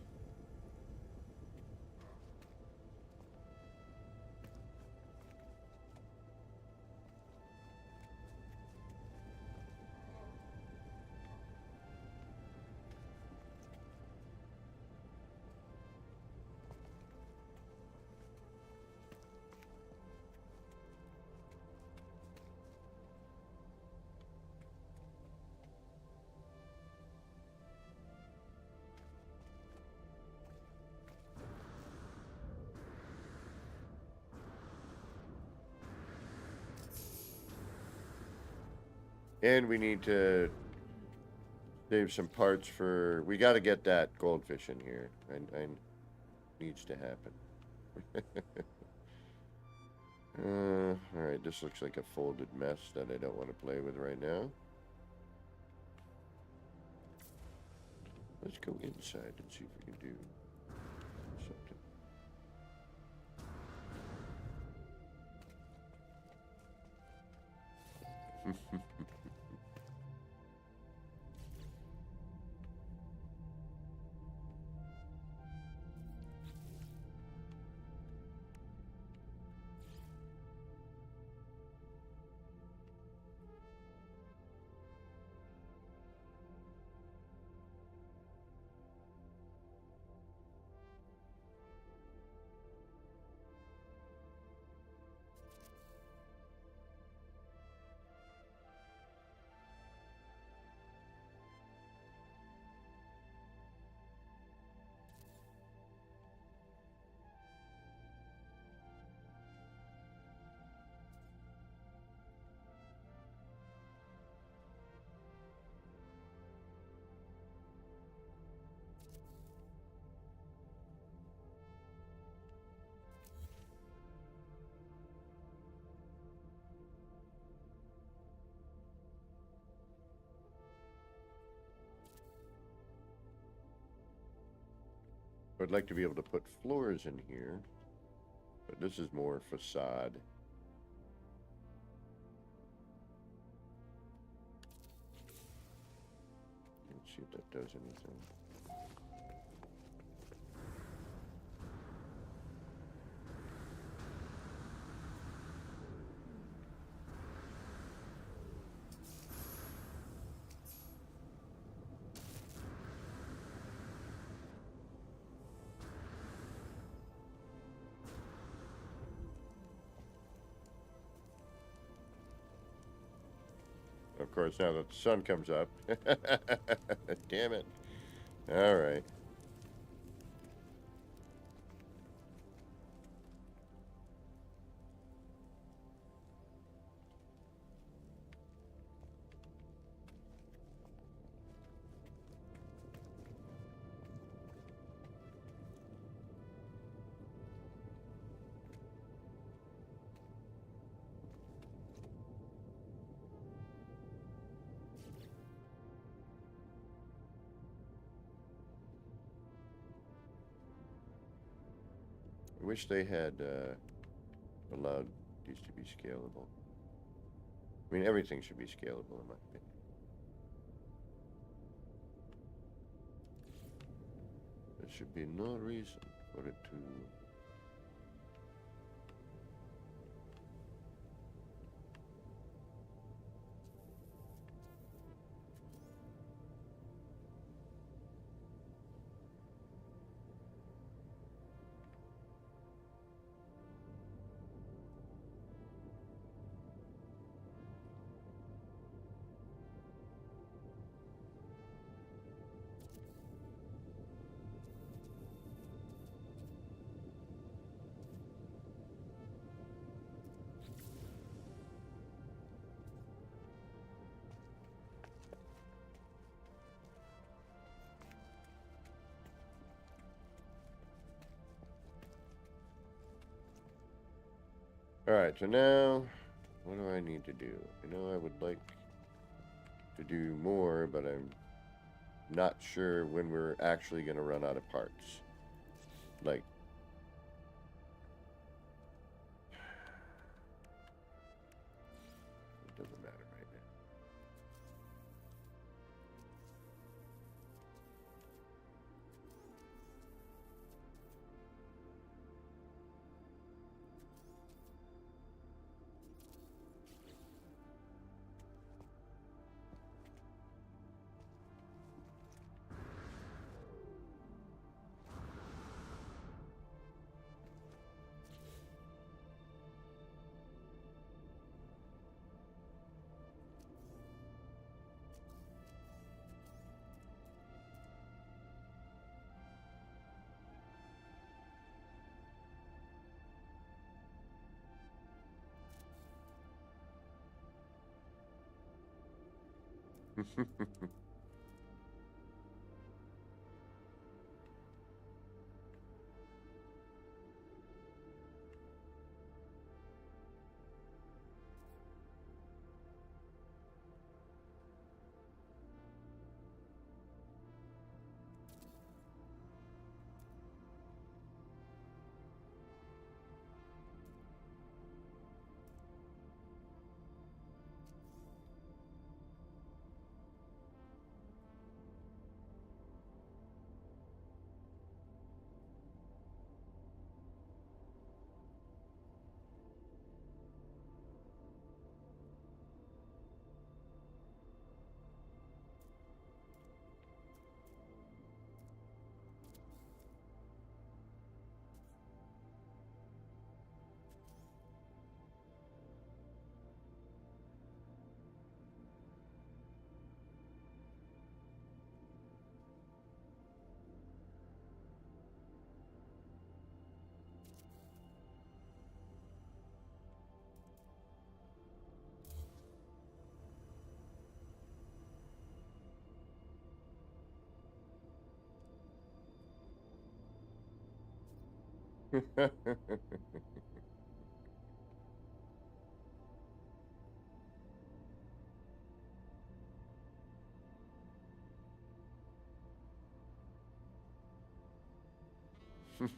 And we need to save some parts for... We got to get that goldfish in here. And needs to happen. Alright, this looks like a folded mess that I don't want to play with right now. Let's go inside and see if we can do something. would like to be able to put floors in here, but this is more facade. Let's see if that does anything. Of course, now that the sun comes up. Damn it. All right. I wish they had allowed these to be scalable. I mean, everything should be scalable, in my opinion. There should be no reason for it to. Alright, so now, what do I need to do? I know I would like to do more, but I'm not sure when we're actually going to run out of parts. Like, it doesn't matter right now. If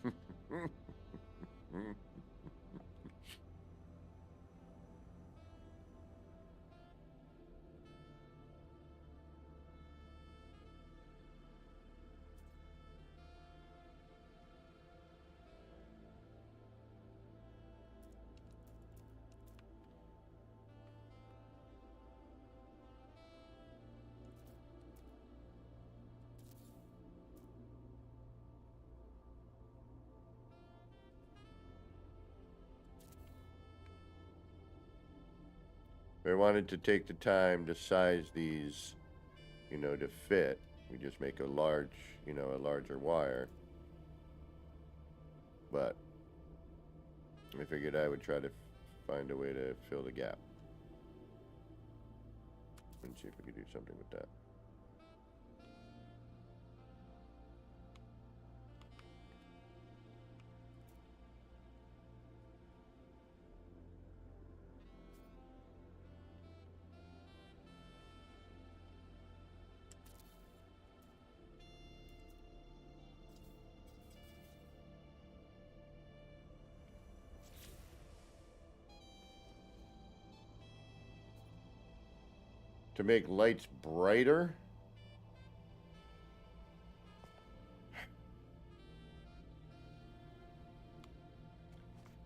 I wanted to take the time to size these, to fit, we just make a larger wire. But I figured I would try to find a way to fill the gap. And see if we could do something with that. To make lights brighter.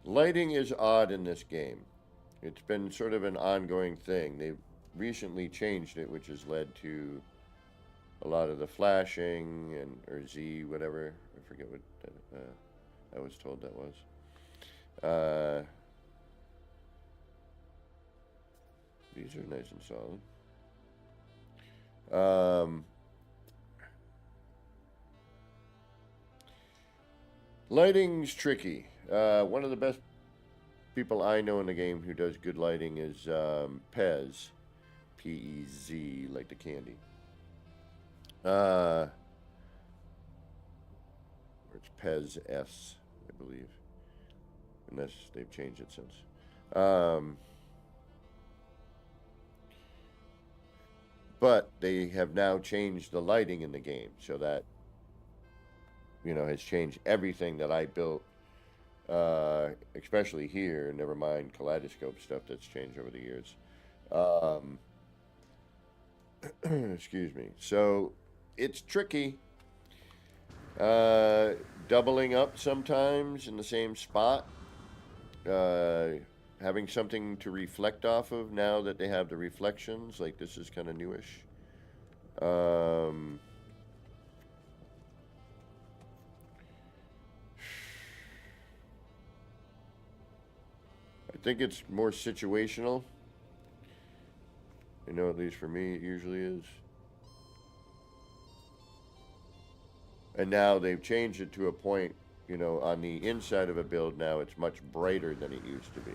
Lighting is odd in this game. It's been sort of an ongoing thing. They've recently changed it, which has led to a lot of the flashing or Z, whatever. I forget what I was told that was. These are nice and solid. Lighting's tricky. One of the best people I know in the game who does good lighting is Pez. P-E-Z, like the candy. It's Pez S, I believe. Unless they've changed it since. But they have now changed the lighting in the game, so that, has changed everything that I built, especially here, never mind kaleidoscope stuff that's changed over the years. Excuse me. So, it's tricky. Doubling up sometimes in the same spot. Having something to reflect off of now that they have the reflections, like this is kind of newish. I think it's more situational. At least for me, it usually is. And now they've changed it to a point, on the inside of a build now, it's much brighter than it used to be.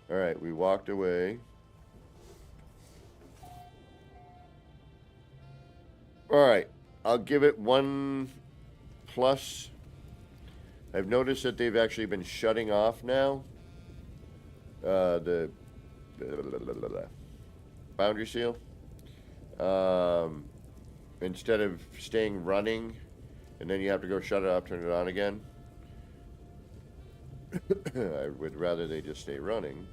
All right, we walked away. All right, I'll give it 1+. I've noticed that they've actually been shutting off now. The boundary seal. Instead of staying running, and then you have to go shut it off, turn it on again. I would rather they just stay running.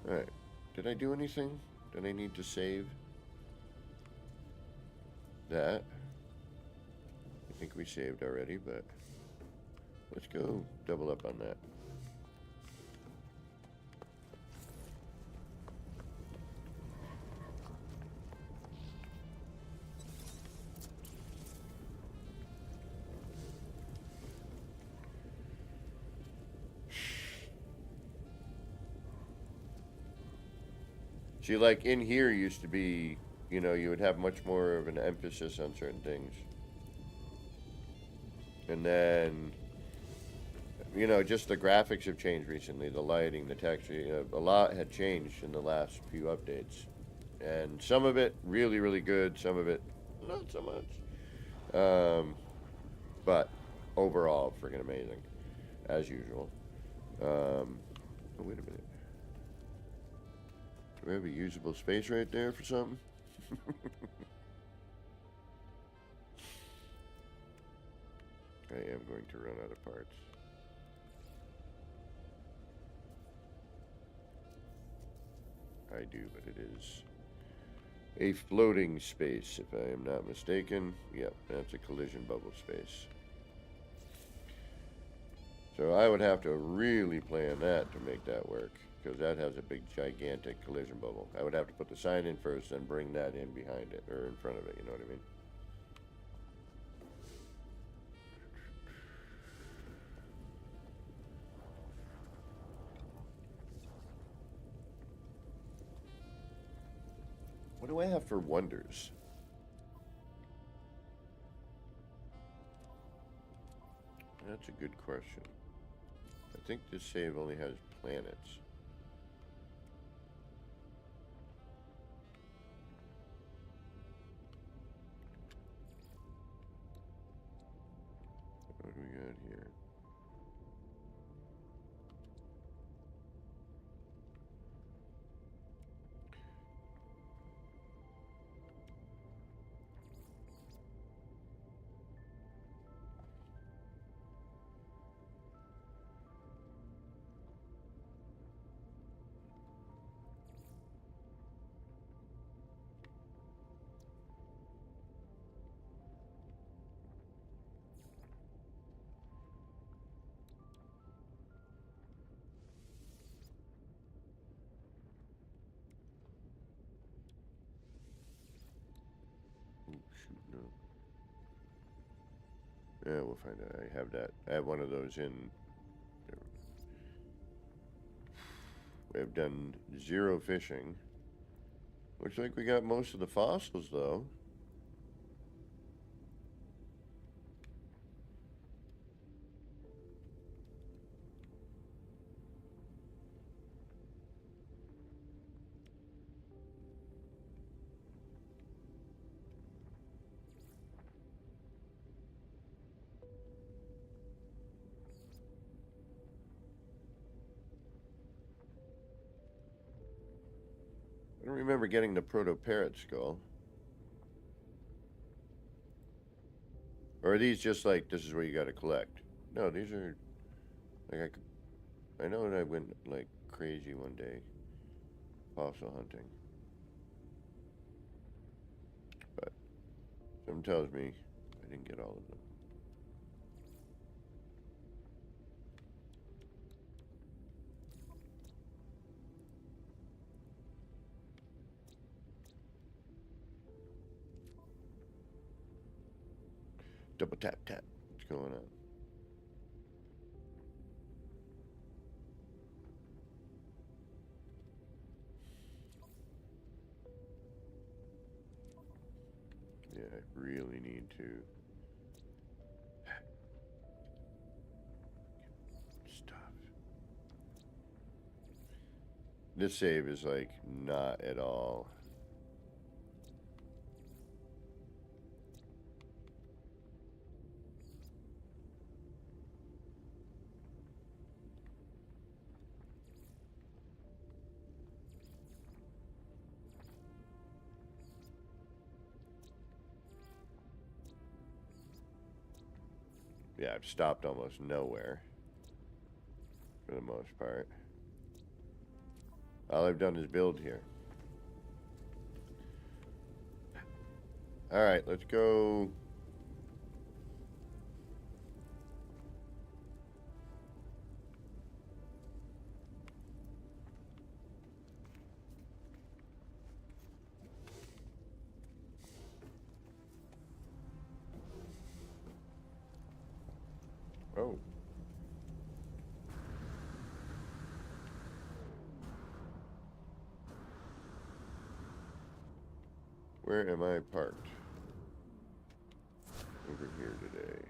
Alright, did I do anything? Did I need to save that? I think we saved already, but let's go double up on that. See, like in here used to be, you would have much more of an emphasis on certain things. And then, you know, just the graphics have changed recently. The lighting, the texture, a lot had changed in the last few updates. And some of it really, really good. Some of it not so much. But overall, freaking amazing, as usual. Oh, wait a minute. Do we have a usable space right there for something? I am going to run out of parts. I do, but it is a floating space, if I am not mistaken. Yep, that's a collision bubble space. So I would have to really plan that to make that work, because that has a big, gigantic collision bubble. I would have to put the sign in first, and bring that in behind it, or in front of it, you know what I mean? What do I have for wonders? That's a good question. I think this save only has planets. What do we got here? Oh, shoot, no. Yeah, we'll find out. I have that. I have one of those in. I've done 0 fishing. Looks like we got most of the fossils, though. I don't remember getting the proto-parrot skull. Or are these just like, this is what you gotta collect? No, these are, like, I know that I went, like, crazy one day fossil hunting. But something tells me I didn't get all of them. Double tap tap. What's going on? Yeah, I really need to stuff. This save is like not at all. Yeah, I've stopped almost nowhere for the most part. All I've done is build here. Alright, let's go. Oh. Where am I parked? Over here today.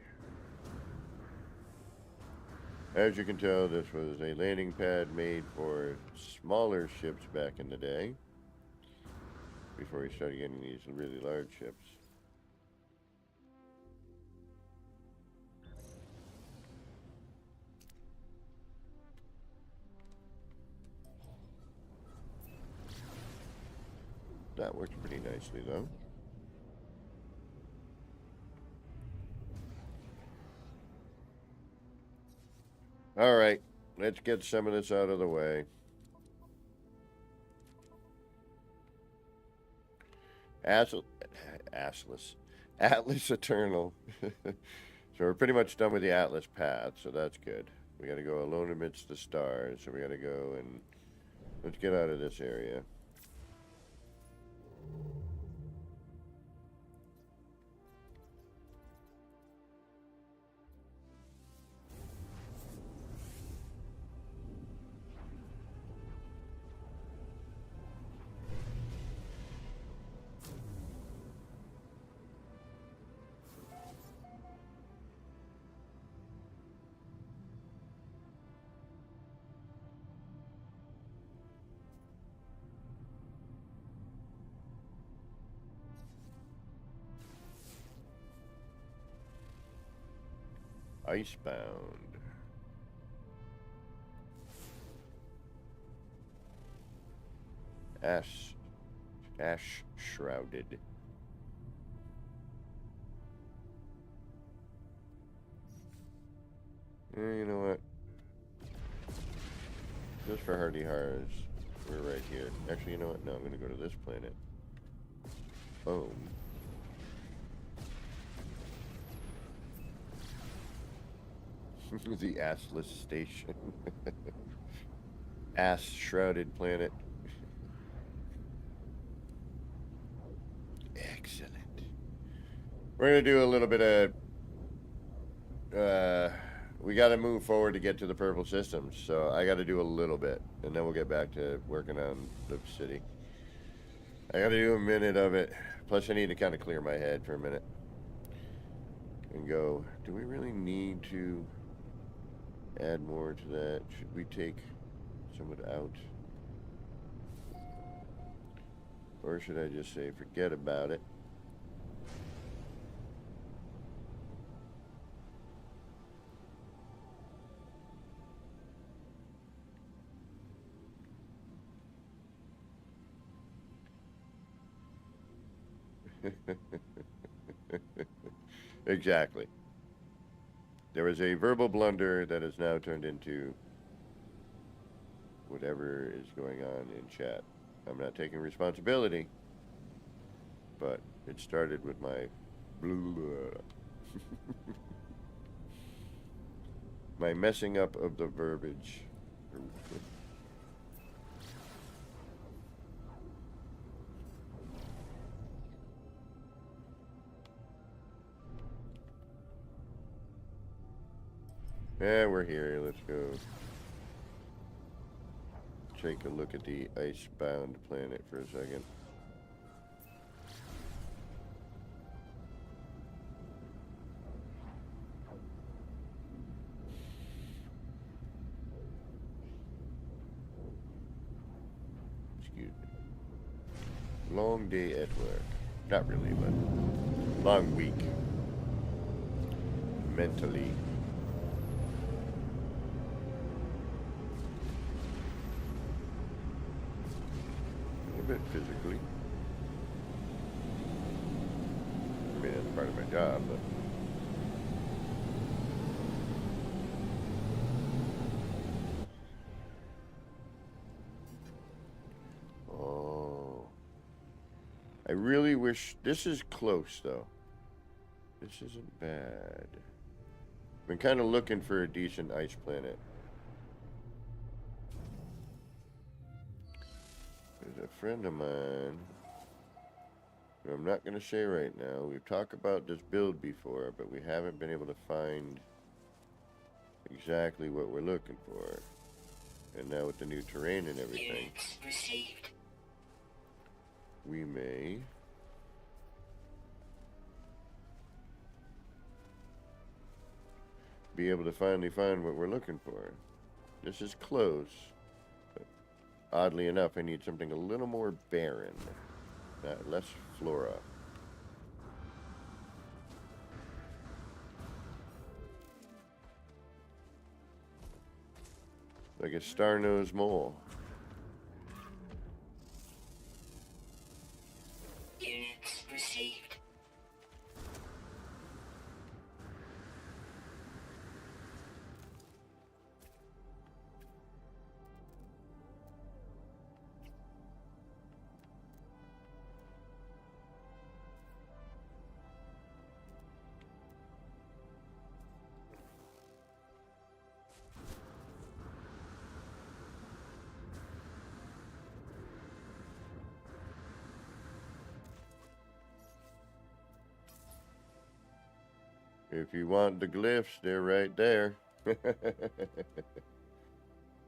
As you can tell, this was a landing pad made for smaller ships back in the day, before we started getting these really large ships. That works pretty nicely, though. Alright, let's get some of this out of the way. Atlas Eternal. So we're pretty much done with the Atlas path, so that's good. We gotta go alone amidst the stars, so we gotta go and let's get out of this area. Icebound. Ash shrouded. You know what? Just for hardy hars, we're right here. Actually, you know what? No, I'm gonna go to this planet. Boom. The assless station. Ass-shrouded planet. Excellent. We're gonna do a little bit of we got to move forward to get to the purple systems, so I got to do a little bit, and then we'll get back to working on the city. I got to do a minute of it, plus I need to kind of clear my head for a minute and go, do we really need to add more to that? Should we take some of it out? Or should I just say forget about it? Exactly. There was a verbal blunder that has now turned into whatever is going on in chat. I'm not taking responsibility, but it started with my my messing up of the verbiage. Yeah, we're here. Let's go take a look at the icebound planet for a second. Excuse me. Long day at work. Not really, but long week. Mentally. A bit physically. I mean, that's part of my job, but oh, I really wish this is close though. This isn't bad. Been kind of looking for a decent ice planet. There's a friend of mine who I'm not going to say right now. We've talked about this build before, but we haven't been able to find exactly what we're looking for. And now with the new terrain and everything, we may be able to finally find what we're looking for. This is close. But oddly enough, I need something a little more barren. Less flora. Like a star-nosed mole. Units received. If you want the glyphs, they're right there. You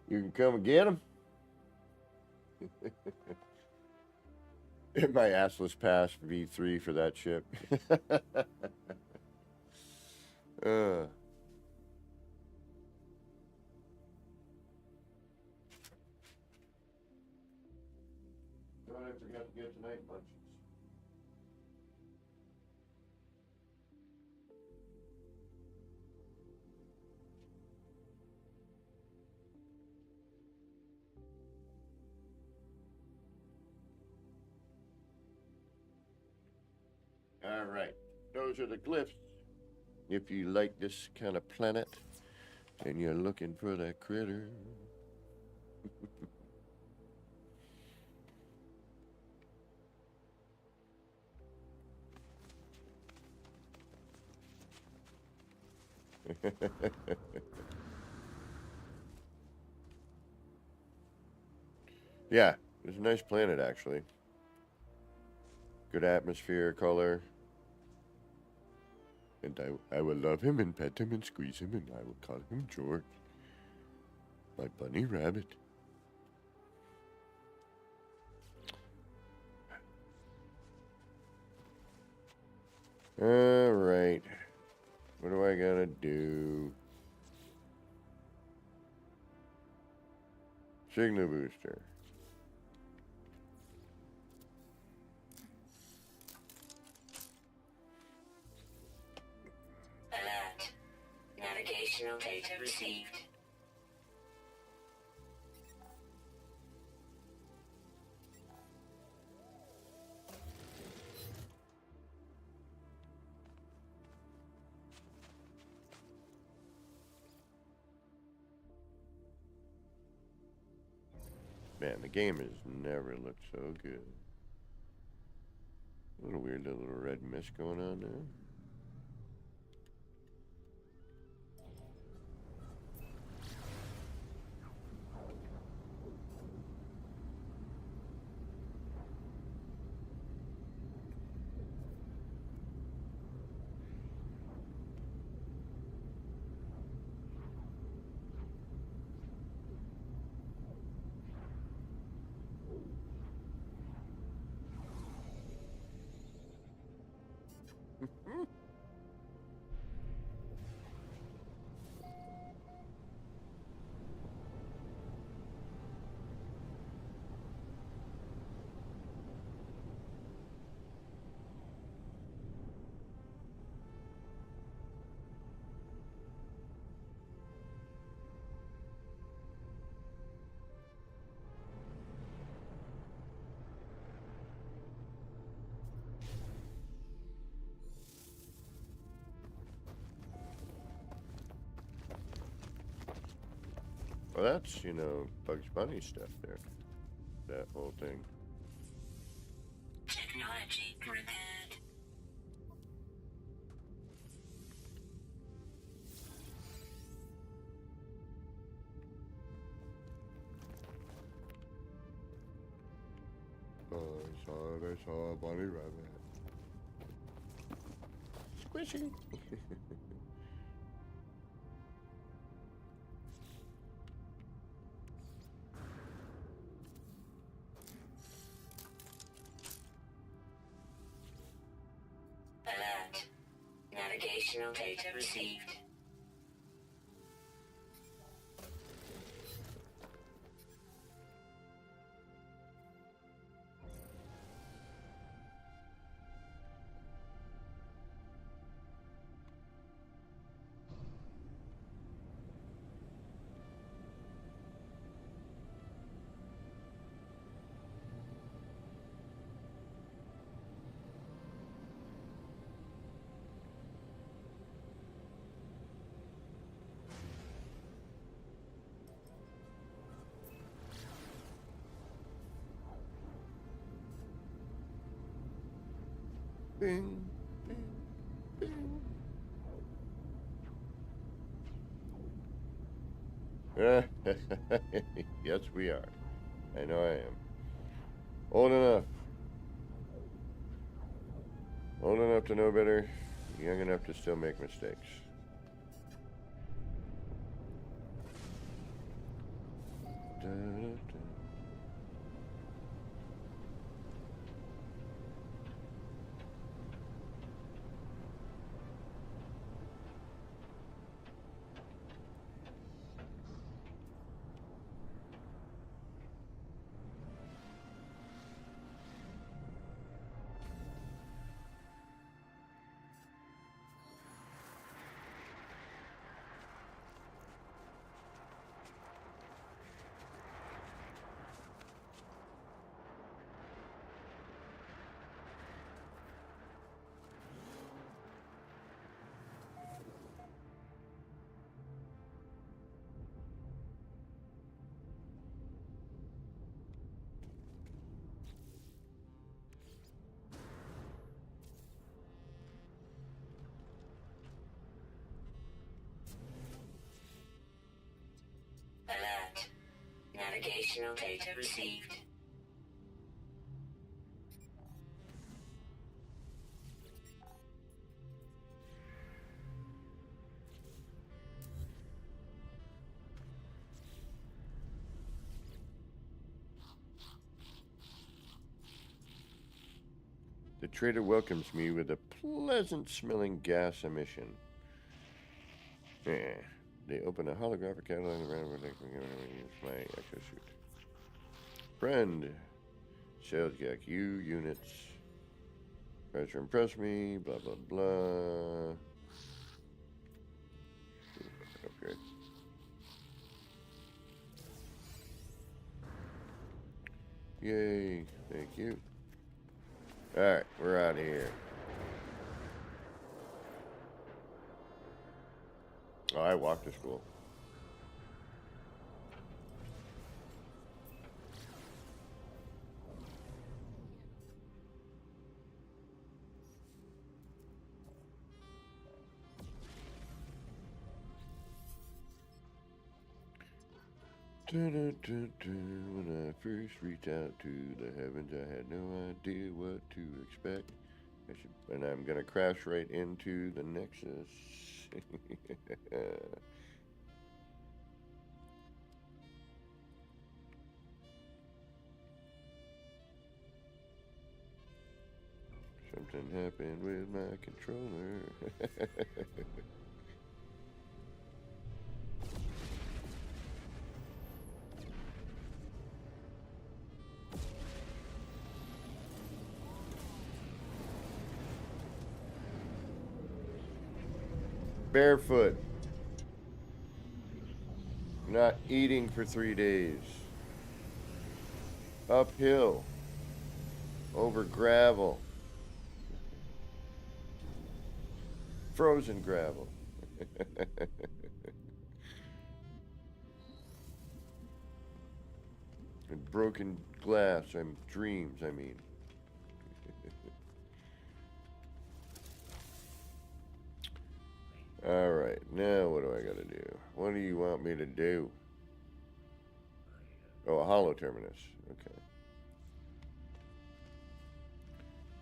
can come and get them. My assless pass V3 for that ship. Oh, I forgot to get tonight lunches. All right, those are the glyphs. If you like this kind of planet and you're looking for that critter. Yeah, it's a nice planet actually. Good atmosphere, color. And I will love him and pet him and squeeze him, and I will call him George. My bunny rabbit. Alright. What do I gotta do? Signal booster. Alert. Navigational data received. Man, the game has never looked so good. A little weird, little red mist going on there. Well, that's, you know, Bugs Bunny stuff there. That whole thing. Technology prepared. I saw a bunny rabbit. Squishy. Alert. Navigational data received. Bing, bing, bing. Yes, we are. I know I am. Old enough. Old enough to know better. Young enough to still make mistakes. Da, da, da. Alert. Navigational data received. The trader welcomes me with a pleasant-smelling gas emission. They open a holographic catalog and random my exosuit. Friend. Sales gag. You units. Tries to impress me. Blah, blah, blah. Upgrade. Yay. Thank you. Alright, we're out of here. Oh, I walked to school. When I first reached out to the heavens, I had no idea what to expect. And I'm gonna crash right into the Nexus. Something happened with my controller. Barefoot. Not eating for 3 days. Uphill. Over gravel. Frozen gravel. And broken glass. Dreams, I mean. Alright, now what do I gotta do? What do you want me to do? Oh, a hollow terminus. Okay.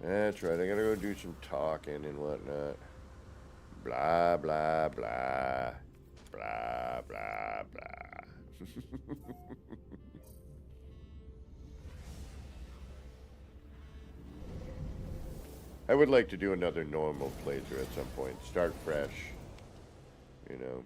That's right, I gotta go do some talking and whatnot. Blah, blah, blah. Blah, blah, blah. I would like to do another normal playthrough at some point. Start fresh. You know.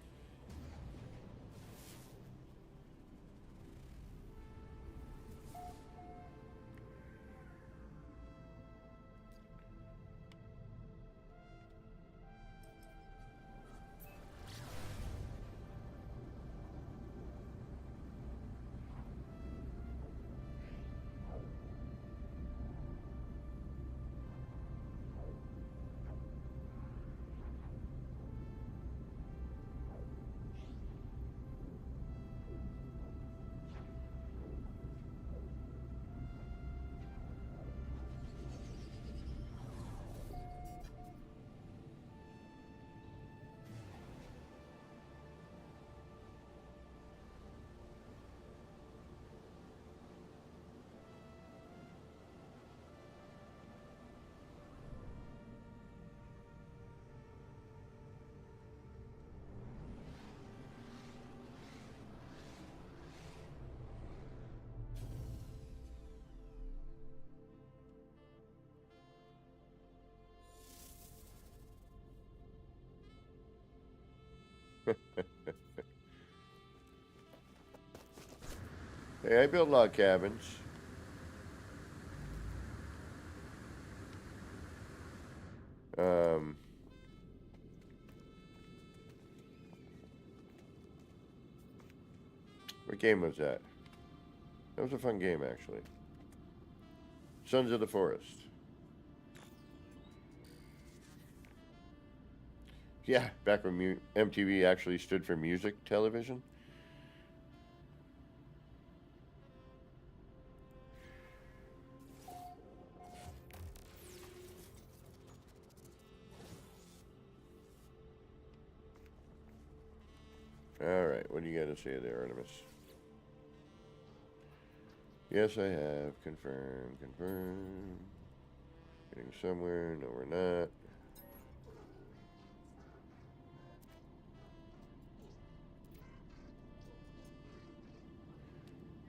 Hey, I built log cabins. What game was that? That was a fun game, actually. Sons of the Forest. Yeah, back when MTV actually stood for music television. Alright, what do you got to say there, Artemis? Yes, I have. Confirm, confirm. Getting somewhere. No, we're not.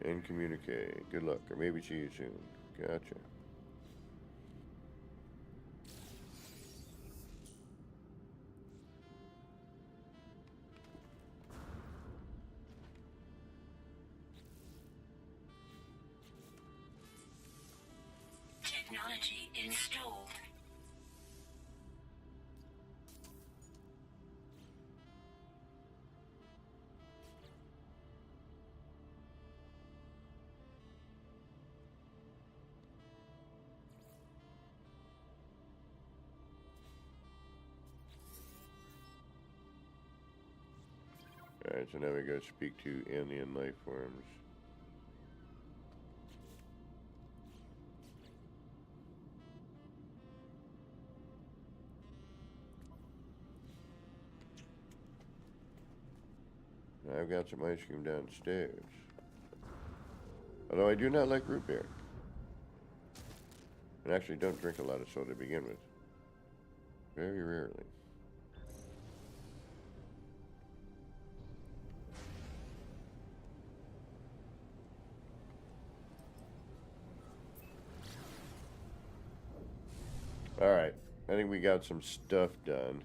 And communicate. Good luck, or maybe see you soon. Gotcha. Technology installed. Alright, so now we go speak to alien life forms. I've got some ice cream downstairs. Although I do not like root beer. And actually don't drink a lot of soda to begin with. Very rarely. Alright, I think we got some stuff done.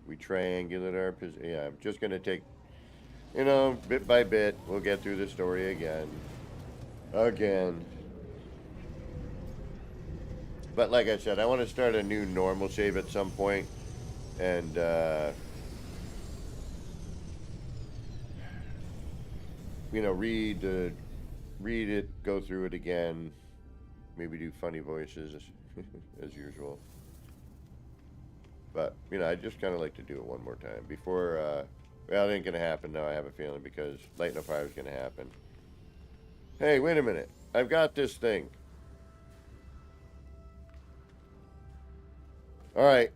We triangulate our position. Yeah, I'm just going to take, you know, bit by bit, we'll get through the story again. But like I said, I want to start a new normal save at some point. And, you know, read it, go through it again. Maybe do funny voices as usual. But, you know, I just kind of like to do it one more time before, well, it ain't going to happen now, I have a feeling, because Lighting a Fire is going to happen. Hey, wait a minute. I've got this thing. Alright.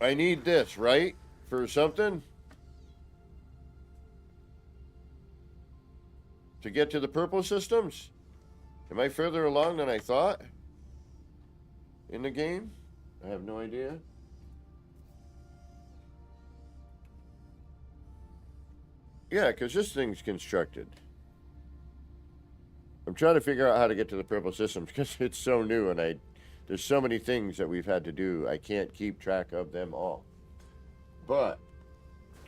I need this, right? For something? To get to the purple systems? Am I further along than I thought? In the game? I have no idea. Yeah, because this thing's constructed. I'm trying to figure out how to get to the purple systems because it's so new and there's so many things that we've had to do. I can't keep track of them all. But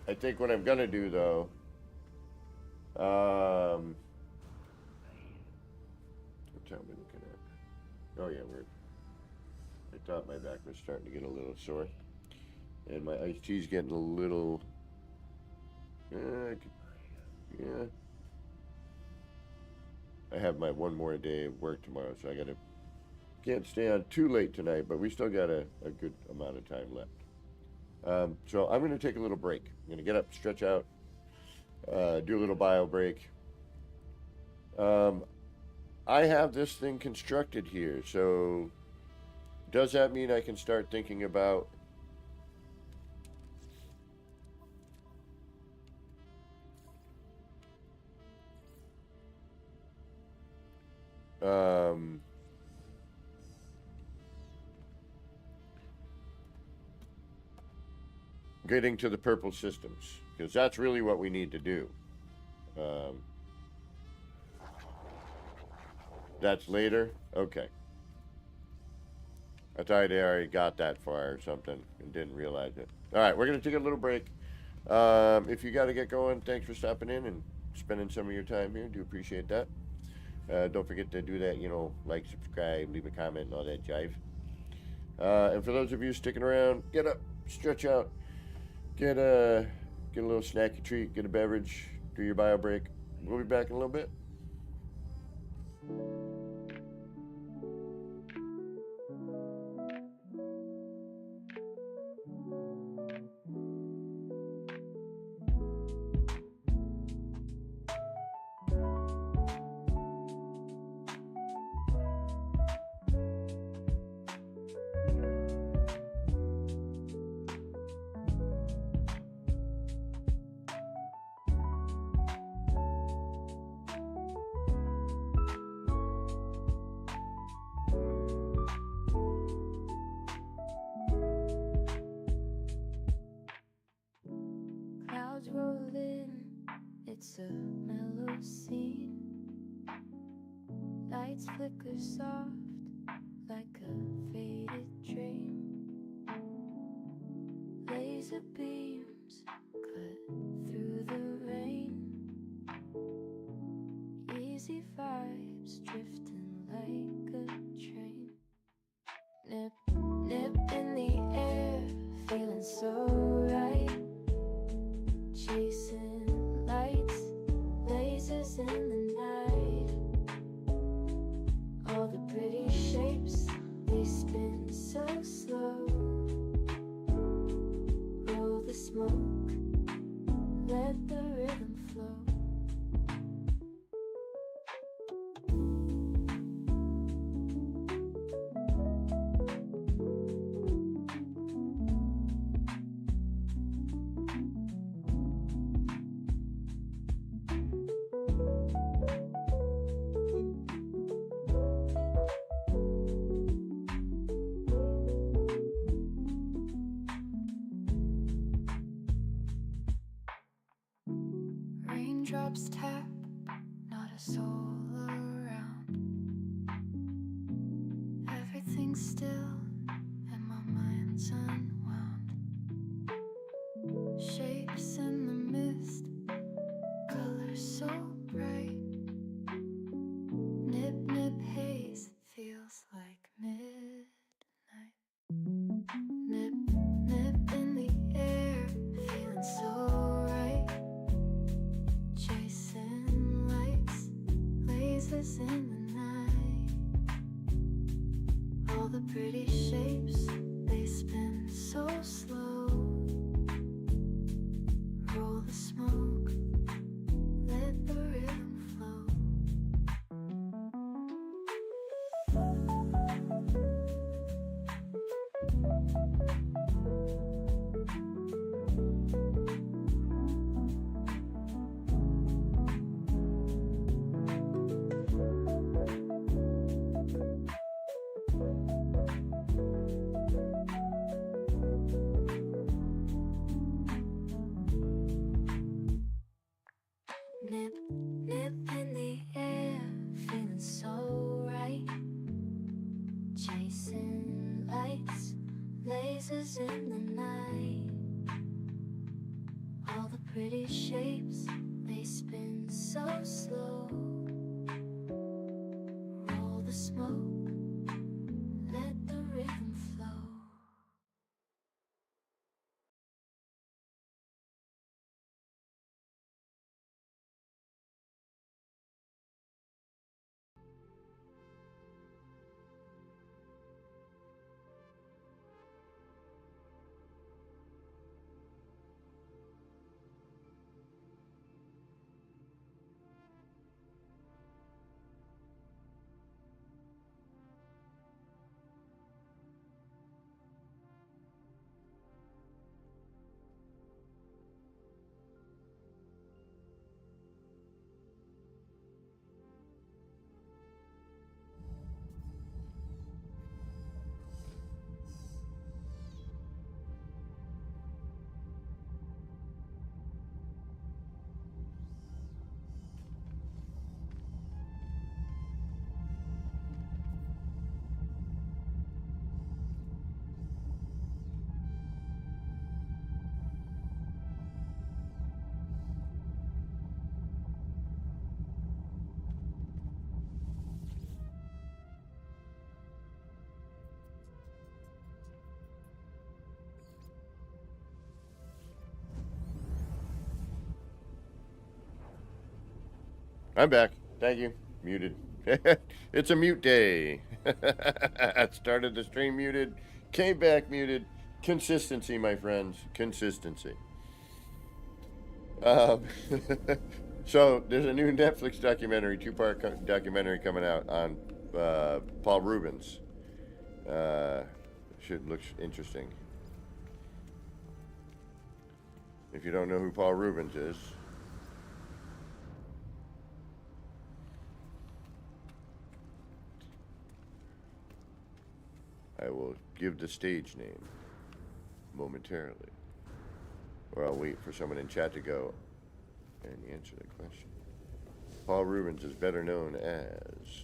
I think what I'm going to do, though, what time are we looking at? Oh, yeah, I thought my back was starting to get a little sore. And my iced tea's getting a little... yeah. I have my one more day of work tomorrow, so can't stay on too late tonight, but we still got a good amount of time left. So I'm going to take a little break. I'm going to get up, stretch out, do a little bio break. I have this thing constructed here, so does that mean I can start thinking about getting to the purple systems? Because that's really what we need to do. That's later? Okay. I thought I already got that far or something and didn't realize it. Alright, we're going to take a little break. If you got to get going, thanks for stopping in and spending some of your time here. Do appreciate that. Don't forget to do that, you know, like, subscribe, leave a comment, and all that jive. And for those of you sticking around, get up, stretch out, get a little snacky treat, get a beverage, do your bio break. We'll be back in a little bit. Clouds roll in, it's a mellow scene. Lights flicker soft like a faded dream. Laser beams cut through the rain. Easy vibes drifting like a train. Nip, nip in the air, feeling so right. Chasing lights, lasers in the night. All the pretty shapes, they spin so slow. Roll the smoke, let the rhythm flow. Raindrops tap, not a soul around. Everything's still and my mind's unwound. Shapes in the mist, colors so bright. Nip, nip haze, feels like midnight. Nip, nip in the air, feeling so right. Chasing lights, lasers in the night. All the pretty shapes, they spin so slow. Roll the smoke, let the rhythm flow. Nip, nip in the air, feeling so right. Chasing lights, lasers in the night. All the pretty shapes, they spin so slow. Roll the smoke, let the rhythm flow. I'm back. Thank you. Muted. It's a mute day. I started the stream muted, came back muted. Consistency, my friends. Consistency. So there's a new Netflix documentary, two-part documentary coming out on Paul Rubens. Looks interesting. If you don't know who Paul Rubens is, I will give the stage name momentarily. Or I'll wait for someone in chat to go and answer the question. Paul Rubens is better known as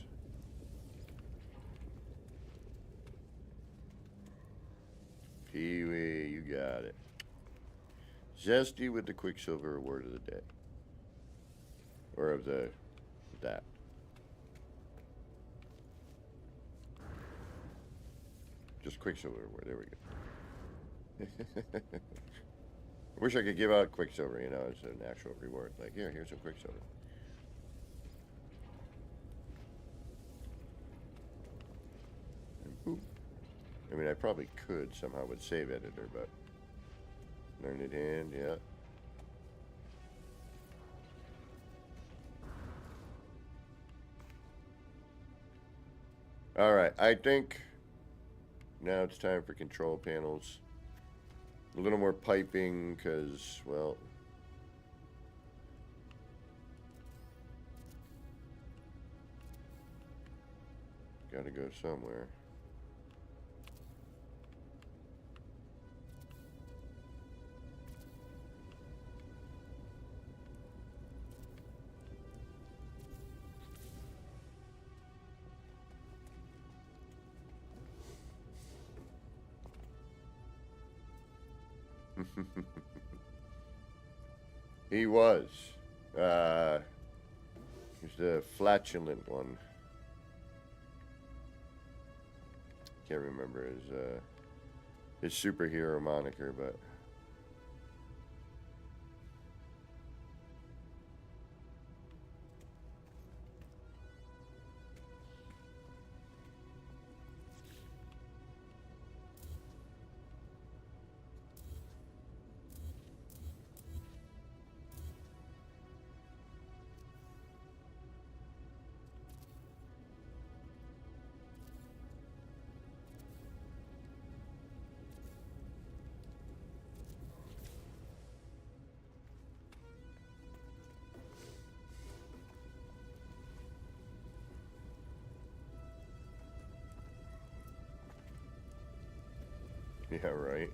Pee-wee, you got it. Zesty with the Quicksilver Award of the day. Or of that. Just Quicksilver Award, there we go. I wish I could give out Quicksilver, you know, as an actual reward. Like, here's some Quicksilver. And boop. I mean, I probably could somehow with Save Editor, but Learned Hand, yeah. All right, I think now it's time for control panels. A little more piping, because, well, gotta go somewhere. He was. He's the flatulent one. Can't remember his superhero moniker, but yeah, right.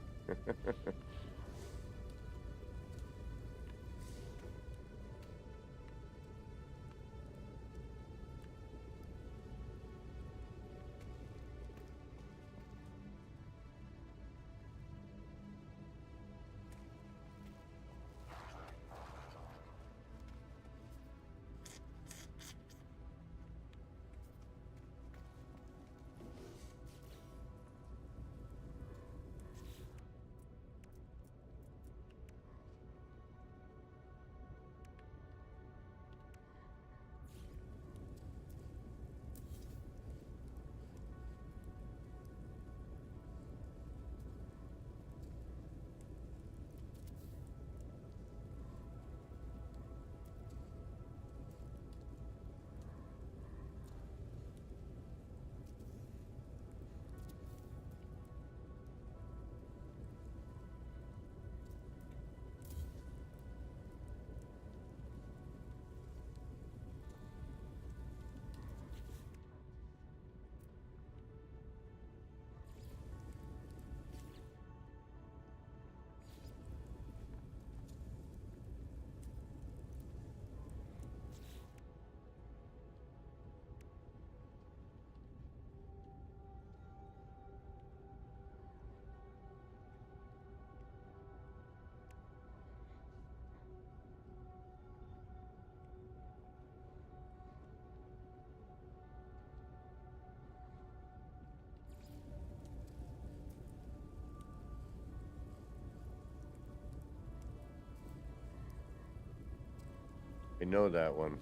I know that one.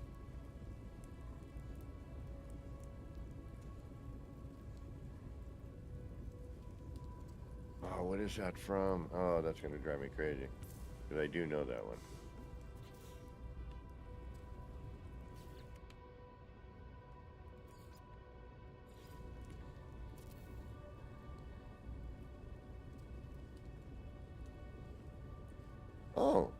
what is that from? Oh, that's gonna drive me crazy. Because I do know that one. Oh.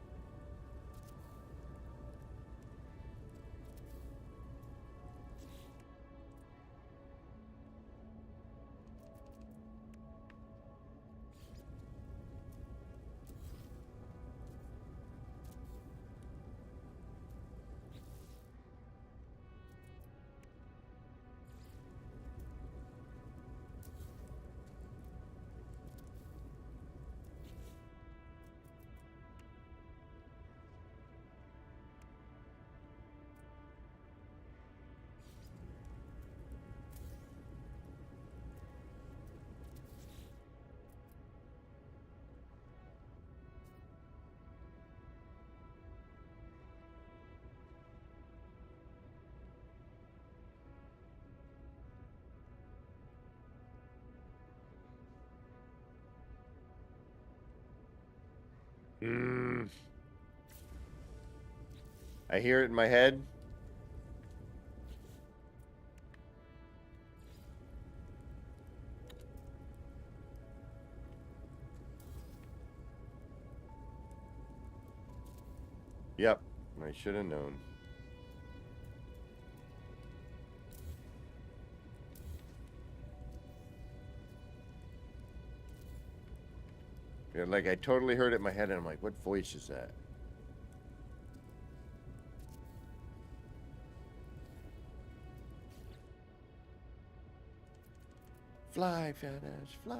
I hear it in my head. Yep, I should have known. Yeah, like I totally heard it in my head, and I'm like, what voice is that? Fly, feathers, fly.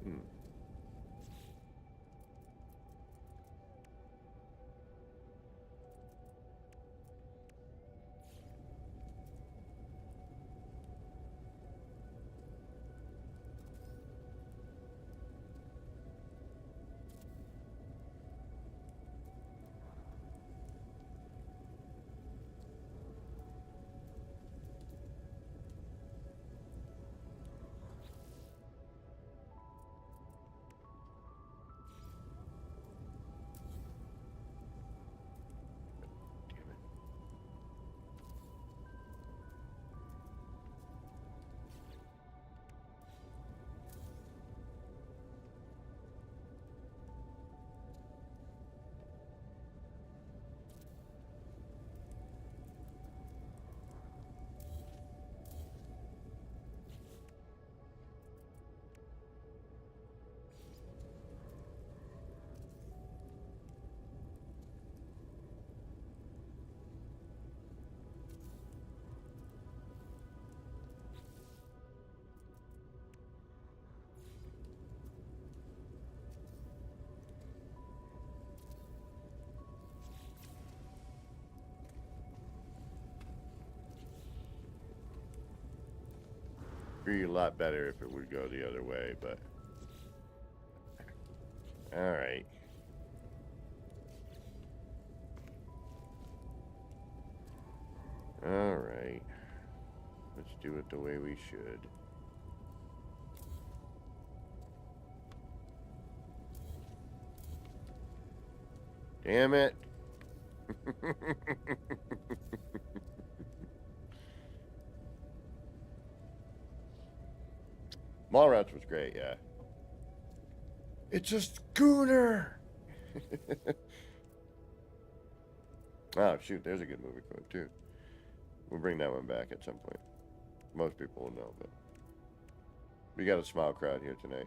Hmm. Be a lot better if it would go the other way, but all right. All right. Let's do it the way we should. Damn it. Mallrats was great, yeah. It's a schooner! Oh, shoot, there's a good movie quote, too. We'll bring that one back at some point. Most people will know, but we got a smile crowd here tonight.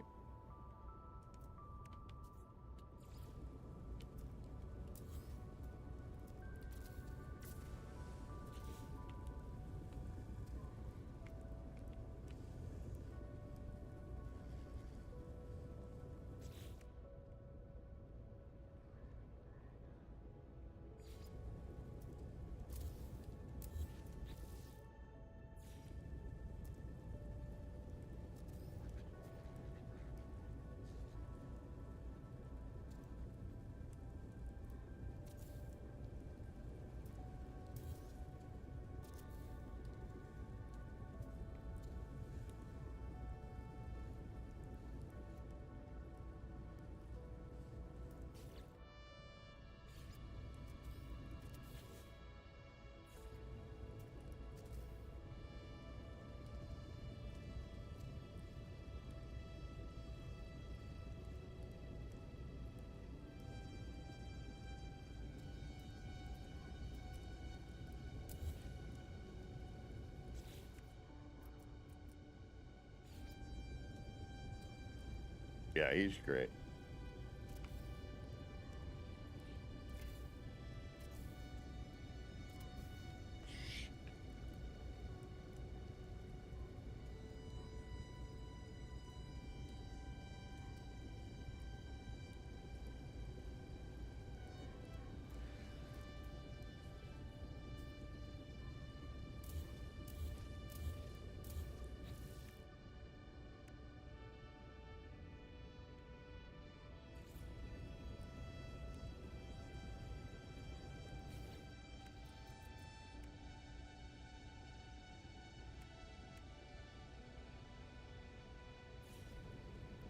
Yeah, he's great.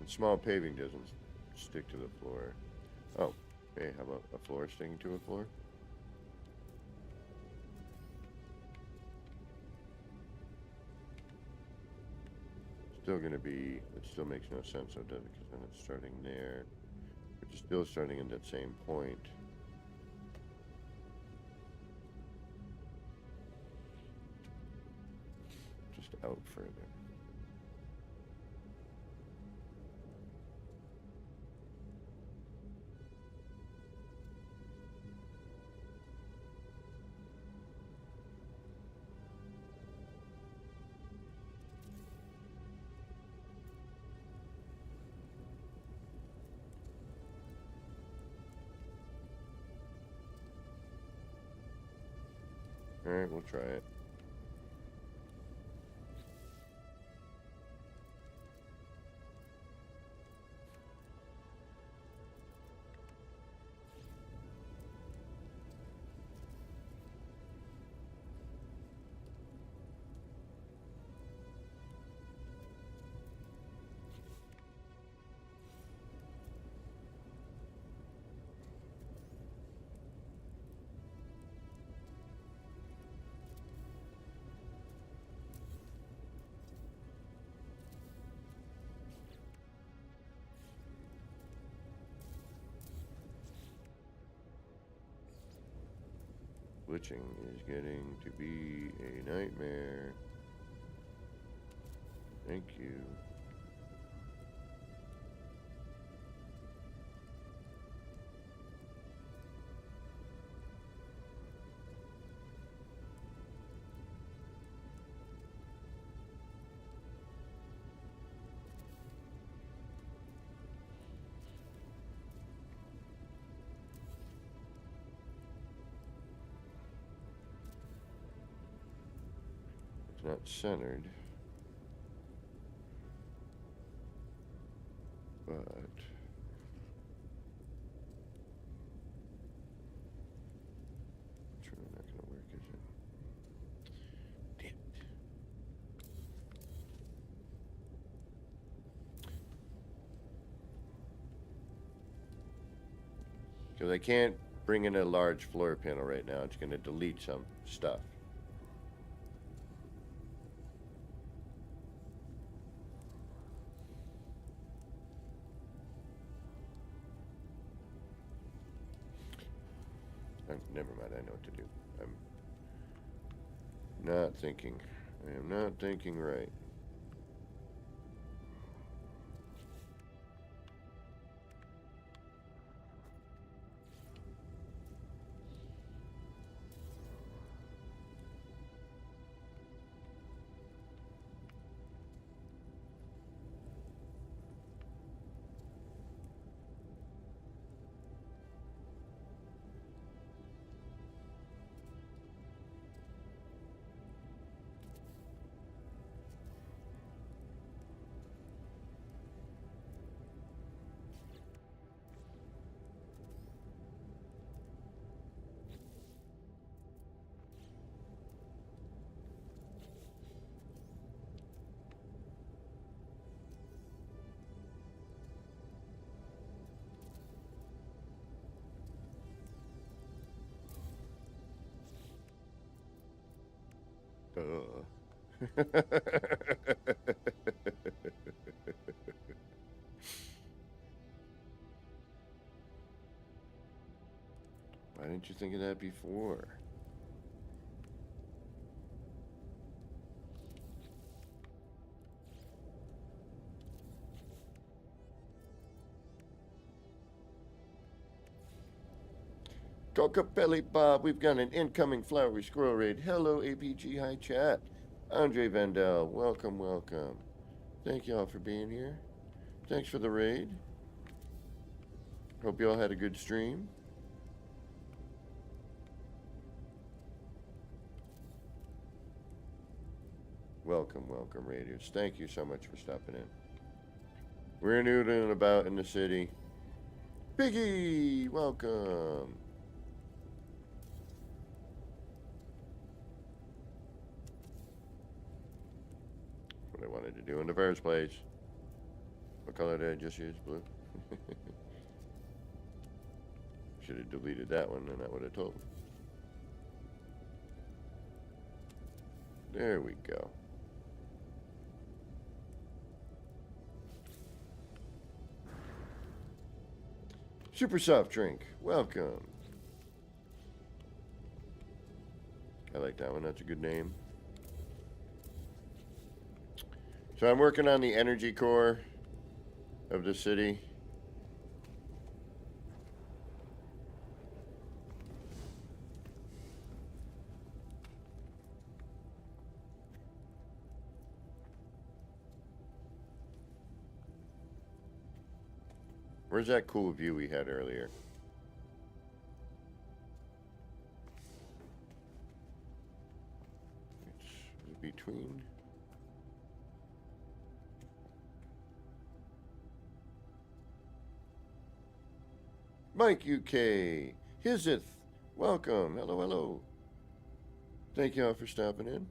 And small paving doesn't stick to the floor. Oh, hey, how about a floor sticking to a floor? Still gonna be, it still makes no sense, though, does it? Because then it's starting there, which is still starting at that same point. Just out further. Alright, we'll try it. Glitching is getting to be a nightmare. Thank you. It's not centered, but it's really not gonna work, is it? Damn it. Because I can't bring in a large floor panel right now. It's going to delete some stuff. Never mind, I know what to do. I'm not thinking. I am not thinking right. Why didn't you think of that before? Cocapelli Bob, we've got an incoming flowery squirrel raid. Hello, APG, hi chat. Andre Vandell, welcome, welcome. Thank y'all for being here. Thanks for the raid. Hope y'all had a good stream. Welcome, welcome, raiders. Thank you so much for stopping in. We're noodling about in the city. Biggie, welcome. What I wanted to do in the first place. What color did I just use? Blue. Should have deleted that one, and that would have told me. There we go. Super soft drink. Welcome. I like that one. That's a good name. So I'm working on the energy core of the city. Where's that cool view we had earlier? It's between. Mike UK, Hizith, welcome. Hello, hello. Thank y'all for stopping in.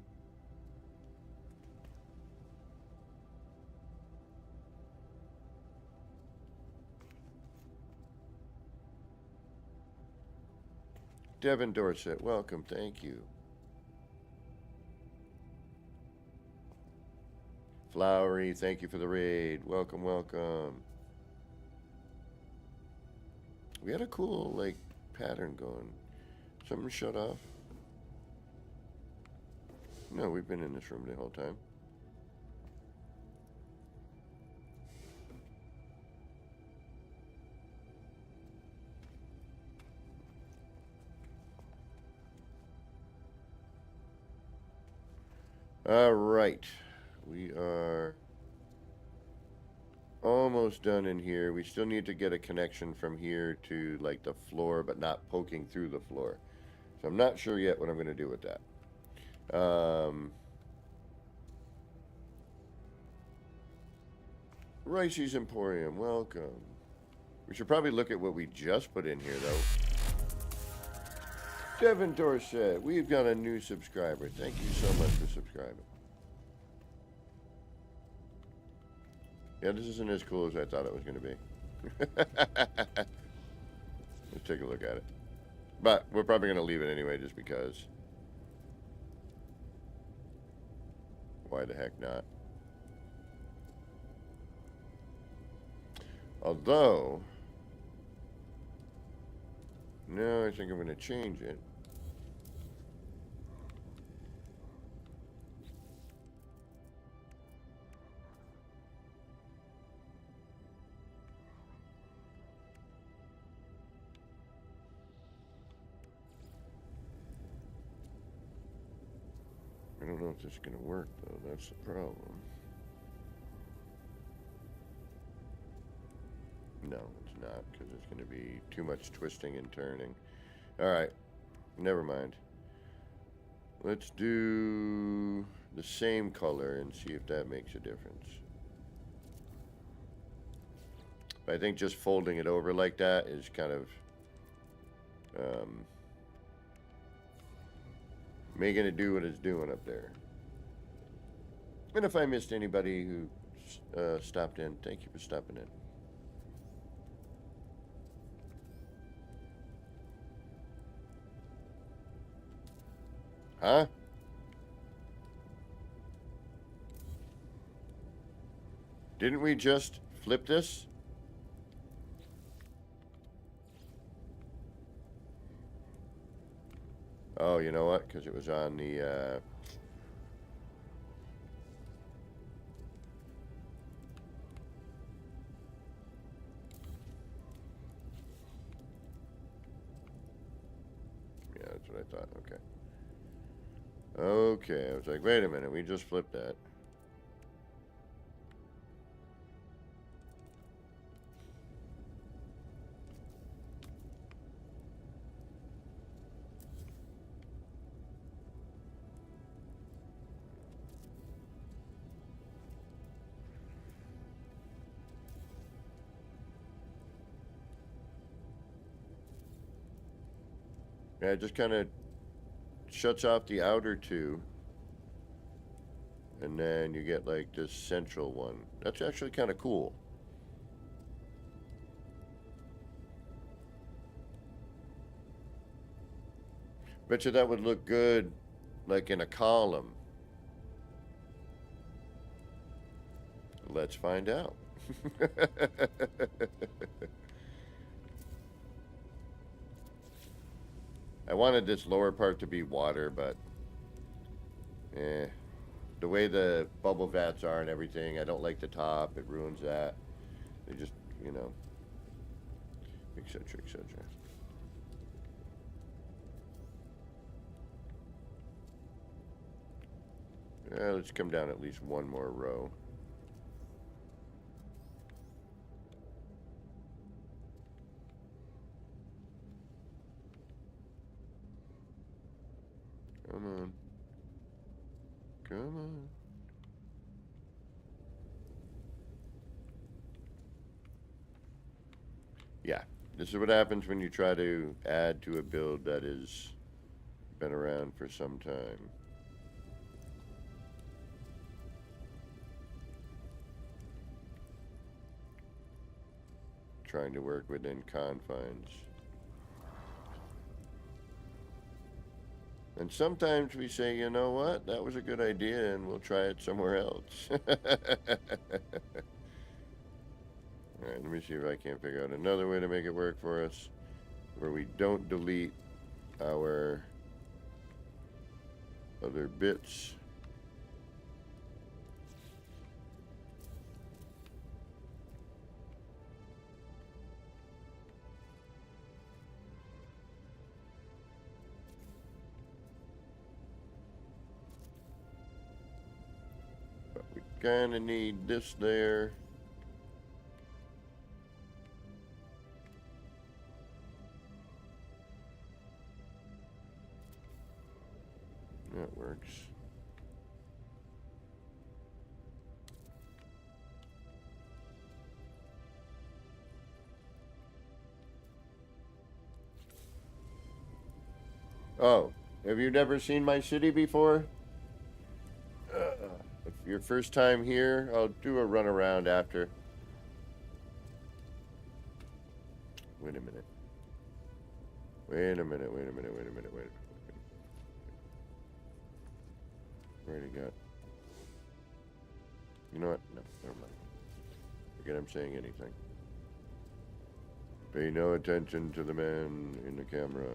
Devin Dorset, welcome. Thank you. Flowery, thank you for the raid. Welcome, welcome. We had a cool, like, pattern going. Something shut off. No, we've been in this room the whole time. All right. We are almost done in here. We still need to get a connection from here to like the floor, but not poking through the floor. So I'm not sure yet what I'm going to do with that. Ricey's Emporium, welcome. We should probably look at what we just put in here, though. Devin Dorset, we've got a new subscriber. Thank you so much for subscribing. Yeah, this isn't as cool as I thought it was going to be. Let's take a look at it. But we're probably going to leave it anyway just because. Why the heck not? Although, no, I think I'm going to change it. I don't know if this is going to work, though. That's the problem. No, it's not, because it's going to be too much twisting and turning. Alright, never mind. Let's do the same color and see if that makes a difference. But I think just folding it over like that is kind of making it do what it's doing up there. And if I missed anybody who stopped in, thank you for stopping in. Huh? Didn't we just flip this? Oh, you know what? Because it was on the, yeah, that's what I thought. Okay. Okay, I was like, wait a minute, we just flipped that. Yeah, it just kind of shuts off the outer two. And then you get like this central one. That's actually kind of cool. Bet you that would look good like in a column. Let's find out. I wanted this lower part to be water, but the way the bubble vats are and everything, I don't like the top. It ruins that. They just, you know, etc., etc. Let's come down at least one more row. Come on. Come on. Yeah, this is what happens when you try to add to a build that has been around for some time. Trying to work within confines. And sometimes we say, you know what, that was a good idea and we'll try it somewhere else. Alright, let me see if I can't figure out another way to make it work for us where we don't delete our other bits. Kinda need this there. That works. Oh, have you never seen my city before? If your first time here, I'll do a run around after. Wait a minute. Wait a minute. Already got. You know what? No, never mind. Forget I'm saying anything. Pay no attention to the man in the camera.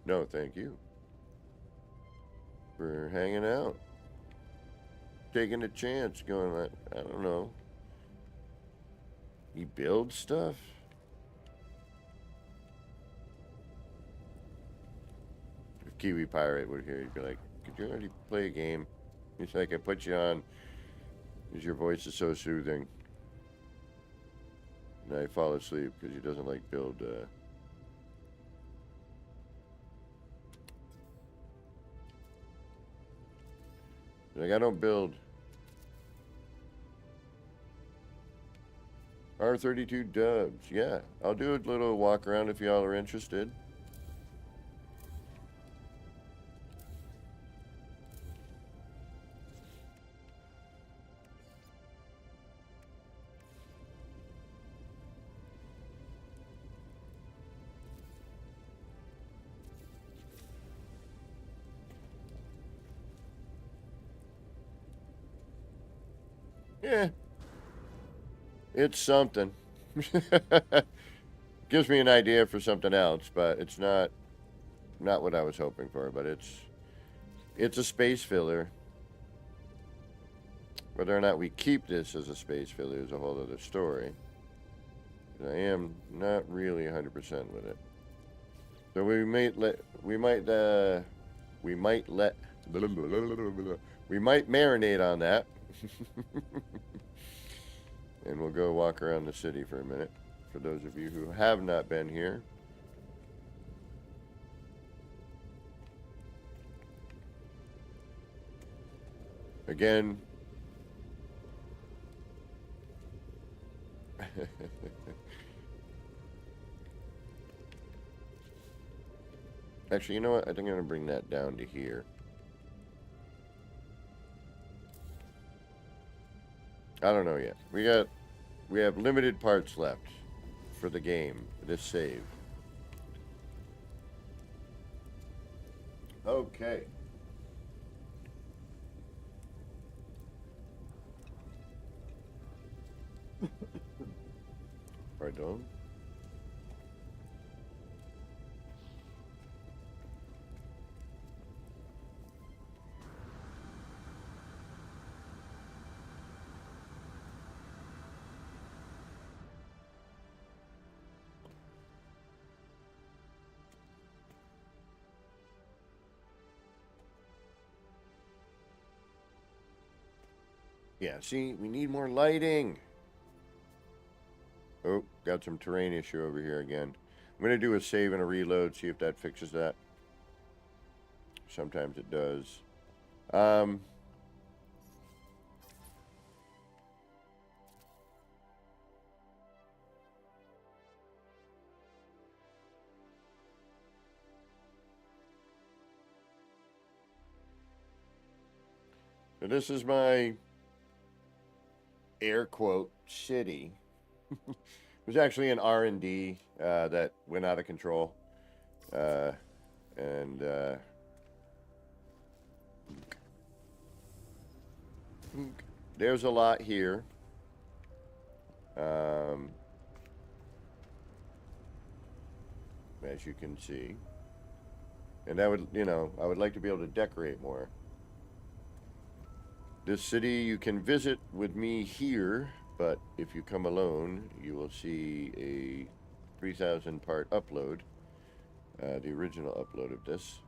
No, thank you for hanging out, taking a chance, going, I don't know. He builds stuff? If Kiwi Pirate were here, he'd be like, could you already play a game? He's like, I put you on because your voice is so soothing. And I fall asleep because he doesn't like build, like, I don't build. R32 dubs. Yeah, I'll do a little walk around if y'all are interested. Yeah. It's something. Gives me an idea for something else, but it's not what I was hoping for, but it's a space filler. Whether or not we keep this as a space filler is a whole other story. I am not really 100% with it. So we might marinate on that. And we'll go walk around the city for a minute. For those of you who have not been here. Again. Actually, you know what? I think I'm going to bring that down to here. I don't know yet. We have limited parts left for the game, this save. Okay. Pardon? Yeah, see, we need more lighting. Oh, got some terrain issue over here again. I'm going to do a save and a reload, see if that fixes that. Sometimes it does. So this is my air quote city. It was actually an R&D that went out of control. There's a lot here. As you can see. And I would, I would like to be able to decorate more. This city you can visit with me here, but if you come alone, you will see a 3,000 part upload. The original upload of this,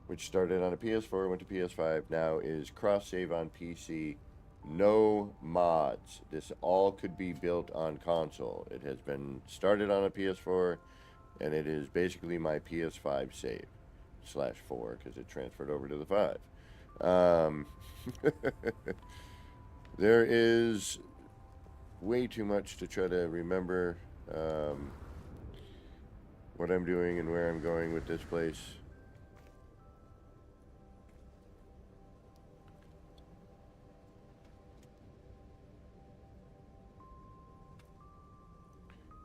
which started on a PS4, went to PS5, now is cross-save on PC. No mods. This all could be built on console. It has been started on a PS4, and it is basically my PS5 save. /4, because it transferred over to the 5. There is way too much to try to remember. what I'm doing and where I'm going with this place.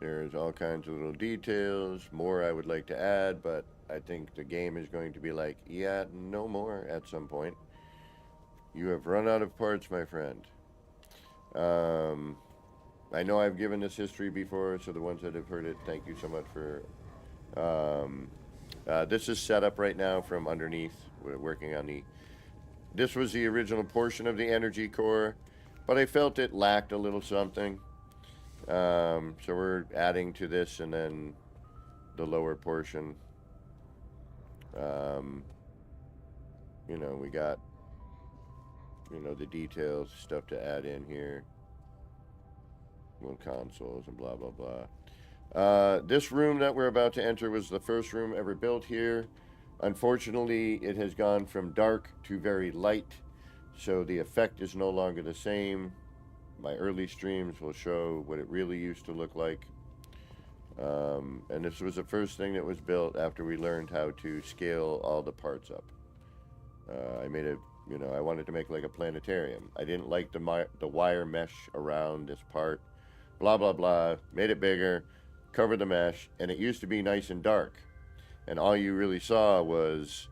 There's all kinds of little details, more I would like to add, but I think the game is going to be like, yeah, no more at some point. You have run out of parts, my friend. I know I've given this history before, so the ones that have heard it, thank you so much for... this is set up right now from underneath. We're working on the... This was the original portion of the energy core, but I felt it lacked a little something. So we're adding to this and then the lower portion. You know, we got, you know, the details, stuff to add in here. Little consoles and blah, blah, blah. This room that we're about to enter was the first room ever built here. Unfortunately, it has gone from dark to very light, so the effect is no longer the same. My early streams will show what it really used to look like. And this was the first thing that was built after we learned how to scale all the parts up. I made a, you know, I wanted to make like a planetarium. I didn't like the wire mesh around this part. Blah, blah, blah. Made it bigger, covered the mesh, and it used to be nice and dark. And all you really saw was,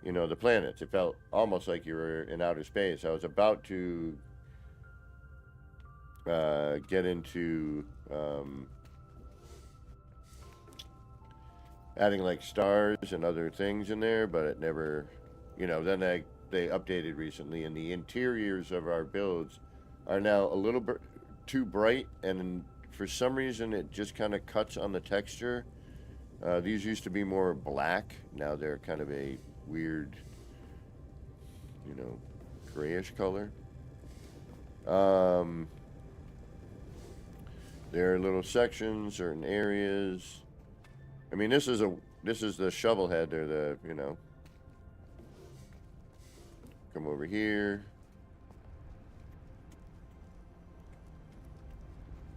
you know, the planets. It felt almost like you were in outer space. I was about to get into adding like stars and other things in there, but it never, you know, then they updated recently, and the interiors of our builds are now a little bit too bright, and for some reason it just kind of cuts on the texture. These used to be more black. Now they're kind of a weird, you know, grayish color. There are little sections, certain areas. I mean, this is the shovel head, or the, you know. Come over here.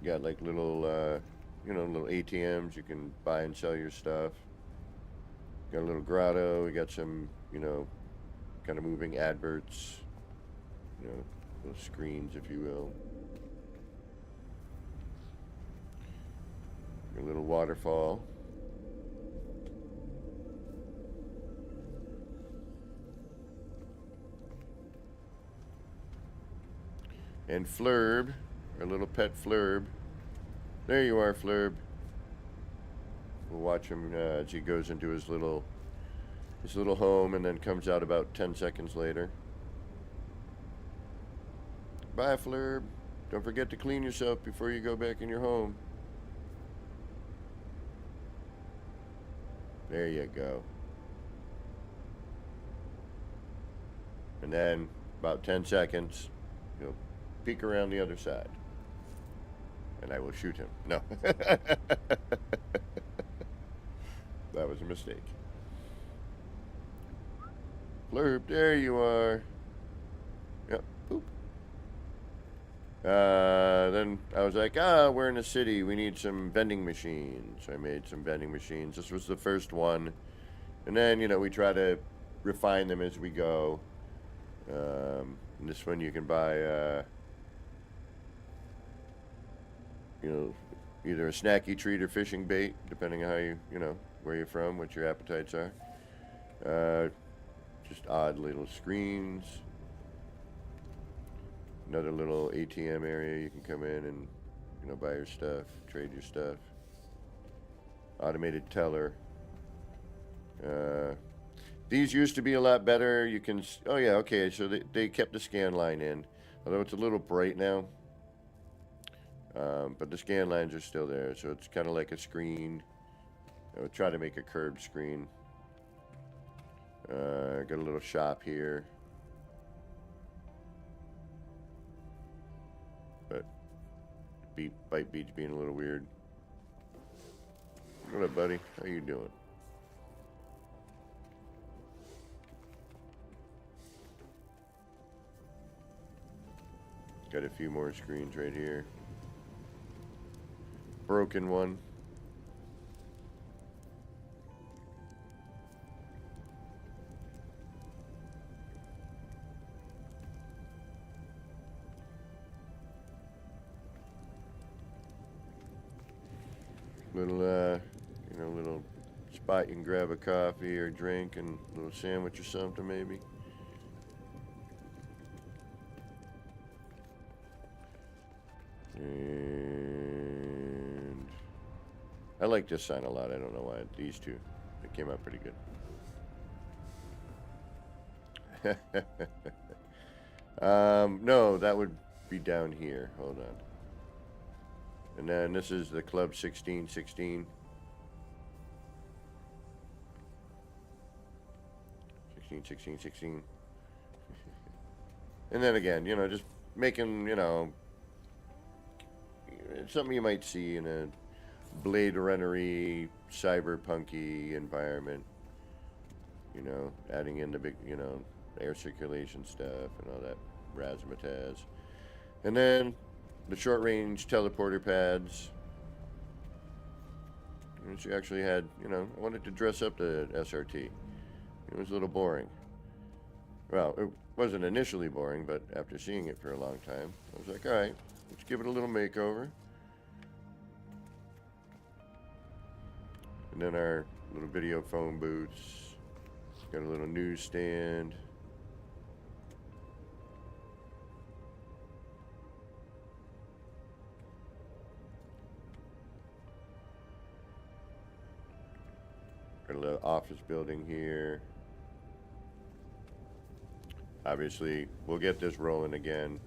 You got like little, you know, little ATMs. You can buy and sell your stuff. Got a little grotto. We got some, you know, kind of moving adverts. You know, little screens, if you will. A little waterfall. And Flurb, our little pet Flurb. There you are, Flurb. We'll watch him as he goes into his little home and then comes out about 10 seconds later. Bye, Flurb. Don't forget to clean yourself before you go back in your home. There you go. And then about 10 seconds, he'll peek around the other side. And I will shoot him. No. That was a mistake. Flurb, there you are. Yep, poop. Then I was like, we're in a city. We need some vending machines. So I made some vending machines. This was the first one. And then, you know, we try to refine them as we go. This one you can buy, you know, either a snacky treat or fishing bait, depending on how you know, where you're from, what your appetites are. Just odd little screens. Another little ATM area you can come in and, you know, buy your stuff, trade your stuff. Automated teller. These used to be a lot better. You can, oh yeah, okay, so they kept the scan line in, although it's a little bright now. But the scan lines are still there, so it's kind of like a screen. I would try to make a curved screen. Got a little shop here. But Bite Beach being a little weird. What up, buddy? How you doing? Got a few more screens right here. Broken one. Little, little spot you can grab a coffee or drink and a little sandwich or something maybe. And I like this sign a lot. I don't know why. These two, they came out pretty good. No, that would be down here. Hold on. And then this is the Club 1616. 16. And then again, just making, something you might see in a Blade Runner-y, cyberpunky environment. Adding in the big, air circulation stuff and all that razzmatazz. And then the short-range teleporter pads. And she actually had, I wanted to dress up the SRT. It was a little boring. Well, it wasn't initially boring, but after seeing it for a long time, I was like, all right, let's give it a little makeover. And then our little video phone booths. Got a little newsstand. Got a little office building here. Obviously, we'll get this rolling again,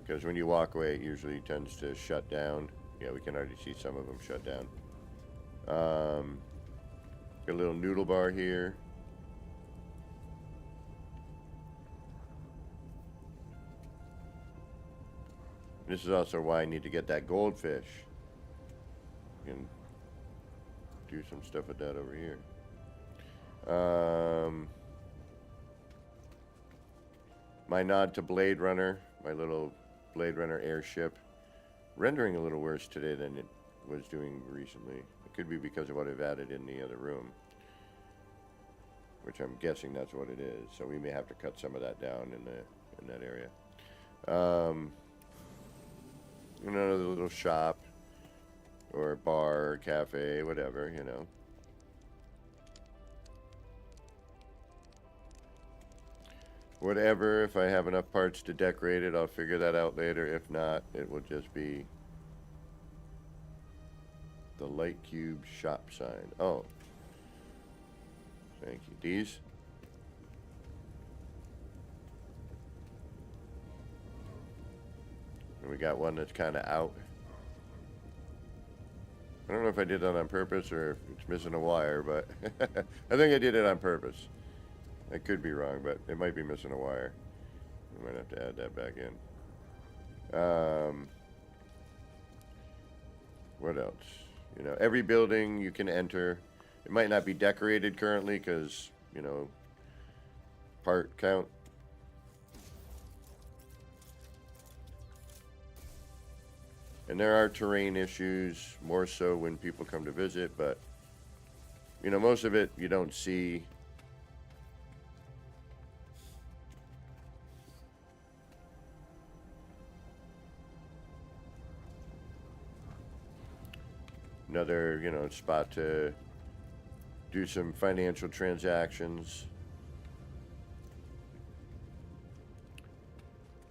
because when you walk away, it usually tends to shut down. Yeah, we can already see some of them shut down. Got a little noodle bar here. This is also why I need to get that goldfish. And do some stuff with that over here. My nod to Blade Runner, my little Blade Runner airship, rendering a little worse today than it was doing recently. It could be because of what I've added in the other room, which I'm guessing that's what it is. So we may have to cut some of that down in that area. Another little shop or bar or cafe, whatever, Whatever, if I have enough parts to decorate it, I'll figure that out later. If not, it will just be the Light Cube shop sign. Oh. Thank you. These? And we got one that's kind of out. I don't know if I did that on purpose or if it's missing a wire, but I think I did it on purpose. I could be wrong, but it might be missing a wire. I might have to add that back in. What else? Every building you can enter. It might not be decorated currently because, part count. And there are terrain issues, more so when people come to visit, but, most of it you don't see. Another, spot to do some financial transactions.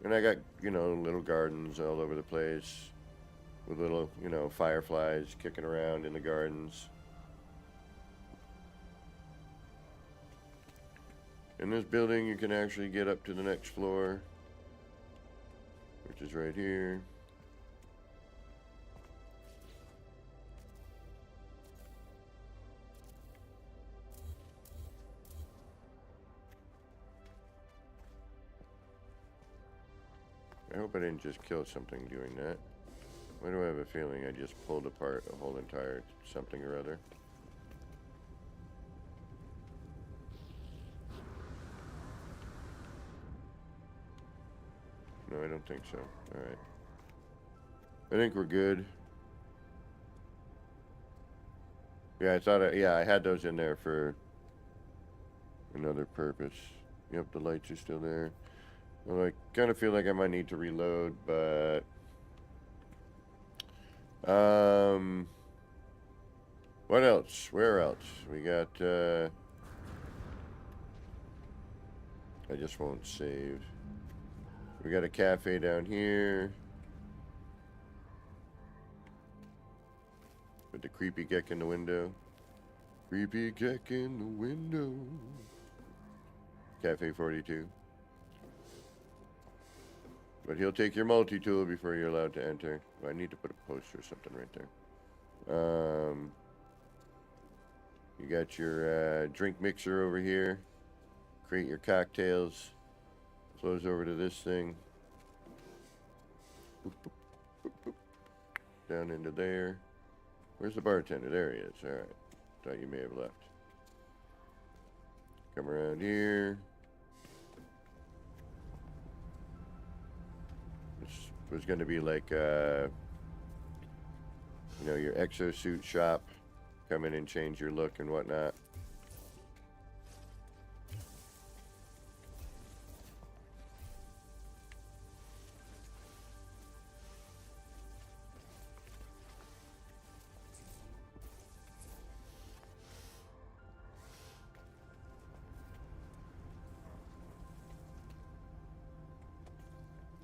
And I got, little gardens all over the place with little, fireflies kicking around in the gardens. In this building, you can actually get up to the next floor, which is right here. I hope I didn't just kill something doing that. Why do I have a feeling I just pulled apart a whole entire something or other? No, I don't think so. Alright. I think we're good. Yeah, I had those in there for another purpose. Yep, the lights are still there. Well, I kind of feel like I might need to reload, but What else? Where else? We got, I just won't save. We got a cafe down here. With the creepy geck in the window. Creepy geck in the window. Cafe 42. But he'll take your multi-tool before you're allowed to enter. Well, I need to put a poster or something right there. You got your drink mixer over here. Create your cocktails. Flows over to this thing. Boop, boop, boop, boop. Down into there. Where's the bartender? There he is. Alright. Thought you may have left. Come around here. This was going to be like, you know, your exosuit shop. Come in and change your look and whatnot.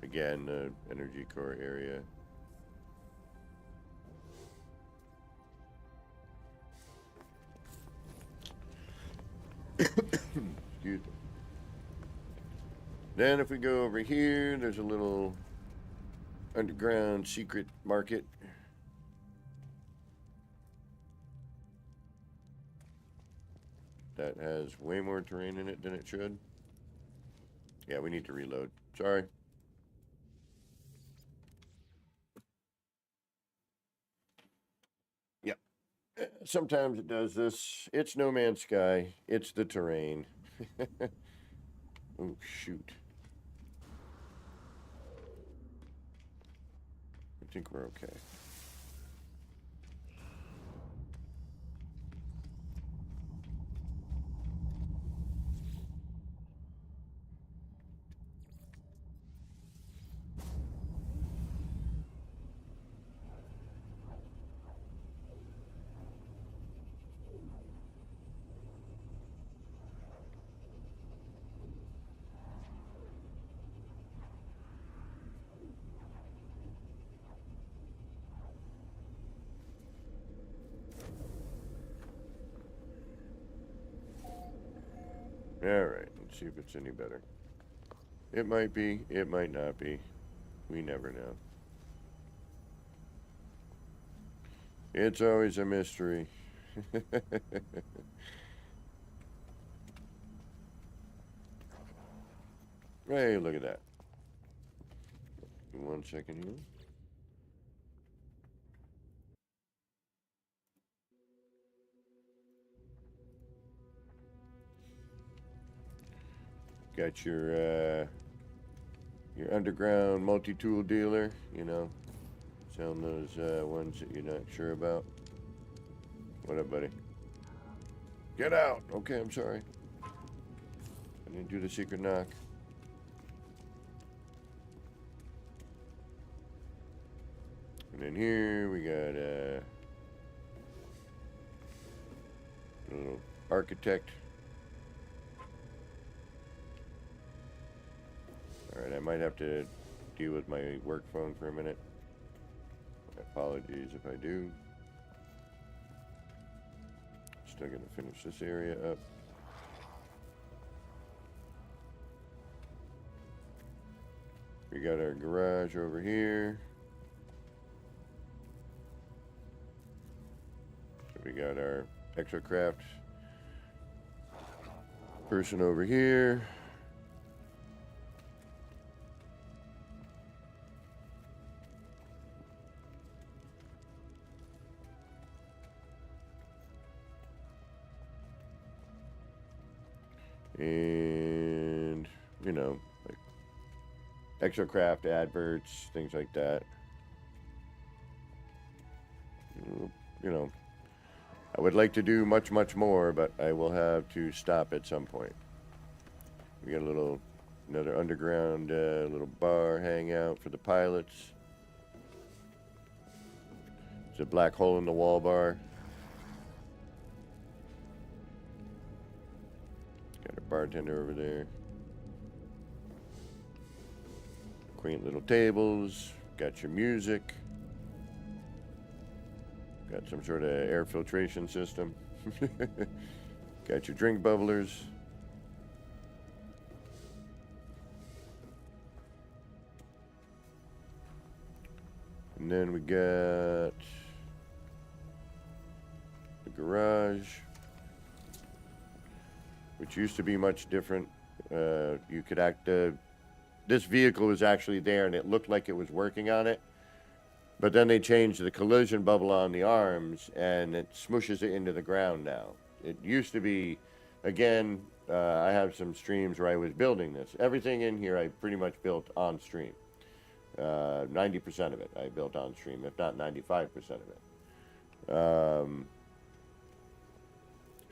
Again, the energy core area. Excuse me. Then if we go over here, there's a little underground secret market. That has way more terrain in it than it should. Yeah, we need to reload. Sorry. Yep. Sometimes it does this. It's No Man's Sky. It's the terrain. Oh, shoot. I think we're okay. Alright, let's see if it's any better. It might be, it might not be. We never know. It's always a mystery. Hey, look at that. 1 second here. Got your underground multi-tool dealer, you know, selling those ones that you're not sure about. What up, buddy? Get out! Okay, I'm sorry. I didn't do the secret knock. And then here we got a little architect. Alright, I might have to deal with my work phone for a minute. Apologies if I do. Still gonna finish this area up. We got our garage over here. So we got our exocraft person over here. And, you know, like exocraft adverts, things like that. You know, I would like to do much, much more, but I will have to stop at some point. We got another underground little bar hangout for the pilots. It's a black hole in the wall bar. bartender over there. Quaint little tables. Got your music. Got some sort of air filtration system. Got your drink bubblers. And then we got the garage, which used to be much different. You could this vehicle was actually there and it looked like it was working on it. But then they changed the collision bubble on the arms and it smooshes it into the ground now. It used to be, again, I have some streams where I was building this. Everything in here I pretty much built on stream. 90% of it I built on stream, if not 95% of it.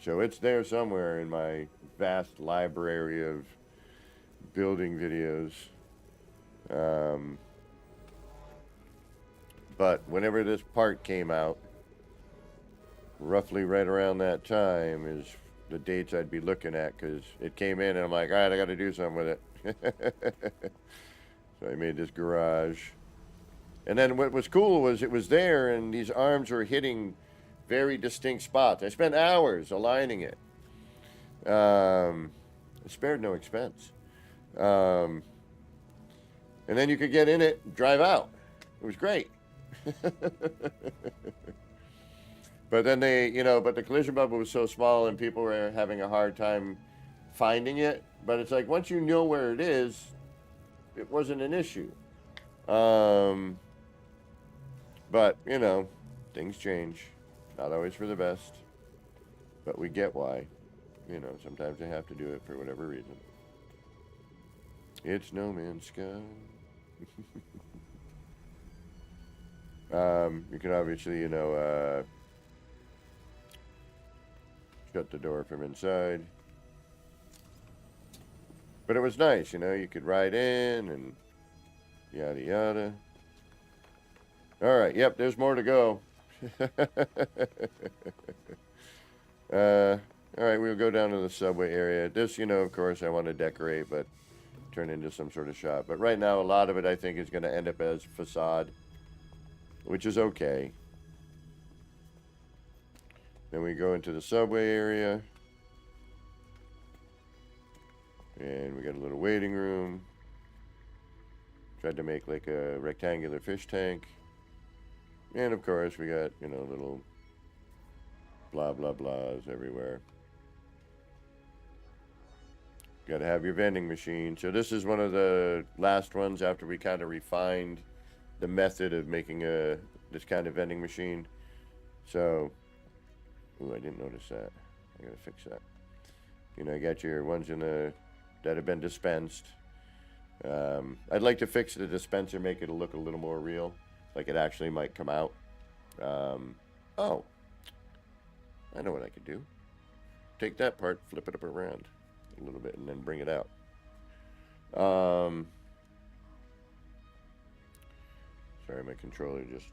So it's there somewhere in my vast library of building videos. But whenever this part came out, roughly right around that time is the dates I'd be looking at, because it came in and I'm like, all right, I got to do something with it. So I made this garage. And then what was cool was it was there and these arms were hitting very distinct spots. I spent hours aligning it. It spared no expense. And then you could get in it, drive out. It was great. But then but the collision bubble was so small and people were having a hard time finding it. But it's like, once you know where it is, it wasn't an issue. But, things change. Not always for the best. But we get why. Sometimes they have to do it for whatever reason. It's No Man's Sky. You can obviously, shut the door from inside. But it was nice, you could ride in and yada yada. All right, yep, there's more to go. All right, we'll go down to the subway area. This, of course, I want to decorate, but turn into some sort of shop. But right now, a lot of it, I think, is going to end up as facade, which is okay. Then we go into the subway area. And we got a little waiting room. Tried to make like a rectangular fish tank. And of course, we got, little blah, blah, blahs everywhere. Got to have your vending machine. So this is one of the last ones after we kind of refined the method of making this kind of vending machine. So, I didn't notice that. I got to fix that. You got your ones that have been dispensed. I'd like to fix the dispenser, make it look a little more real, like it actually might come out. Oh, I know what I could do. Take that part, flip it up around a little bit, and then bring it out. Sorry, my controller just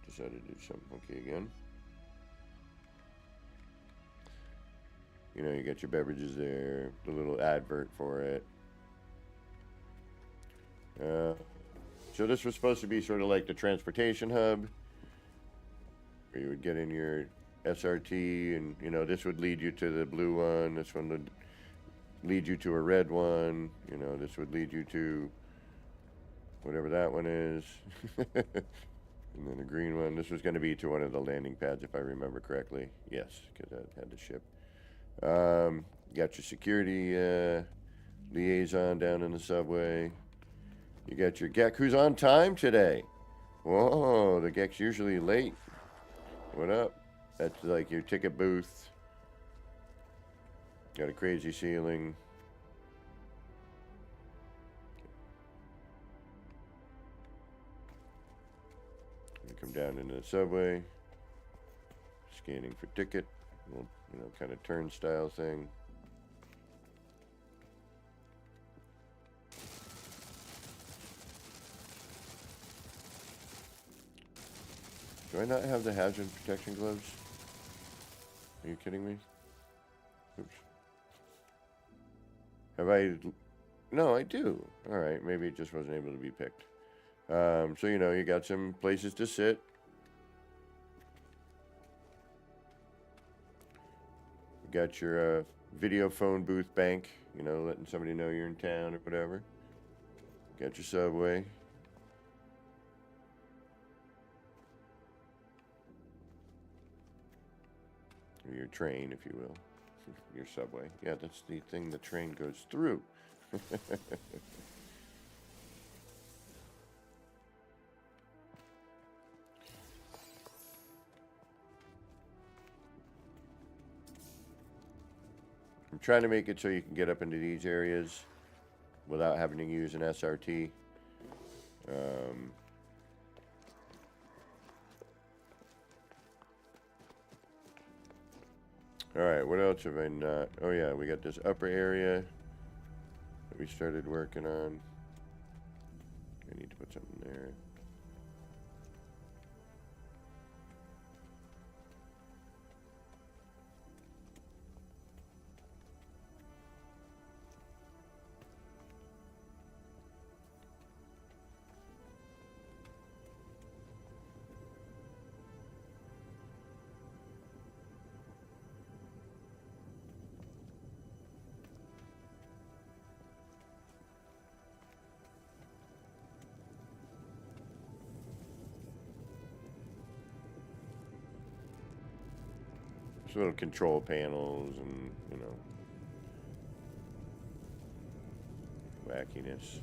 decided to do something funky again. You got your beverages there, the little advert for it. So this was supposed to be sort of like the transportation hub, where you would get in your SRT, and this would lead you to the blue one. This one would lead you to a red one. This would lead you to whatever that one is. And then a green one. This was going to be to one of the landing pads, if I remember correctly. Yes, because I had to ship. Got your security liaison down in the subway. You got your GEC, who's on time today. Whoa, the GEC's usually late. What up? That's like your ticket booth. Got a crazy ceiling. Come down into the subway. Scanning for ticket. Little, kind of turnstile thing. Do I not have the hazard protection gloves? Are you kidding me? Oops. Have I? No, I do. All right, maybe it just wasn't able to be picked. So you know, you got some places to sit. You got your video phone booth bank. You know, letting somebody know you're in town or whatever. Got your subway. Or your train, if you will. Your subway. Yeah, that's the thing the train goes through. I'm trying to make it so you can get up into these areas without having to use an SRT. Alright, what else have I not? Oh yeah, we got this upper area that we started working on. I need to put something there. Just little control panels and, you know, wackiness.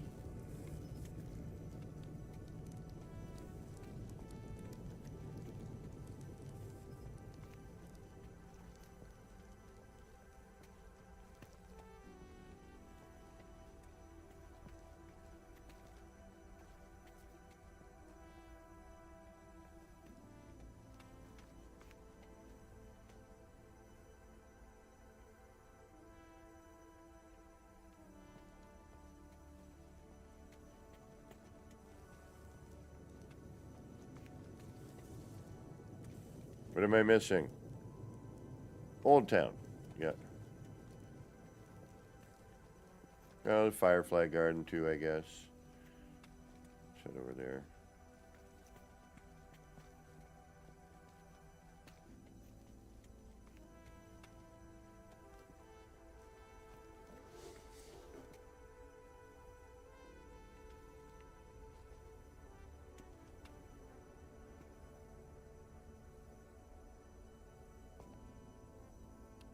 What am I missing? Old Town. Yeah. Oh, the Firefly Garden too, I guess. Set over there.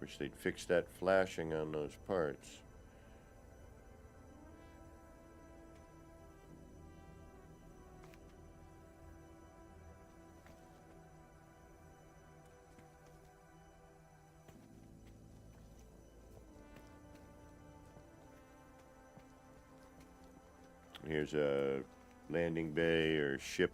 Wish they'd fix that flashing on those parts. Here's a landing bay or ship.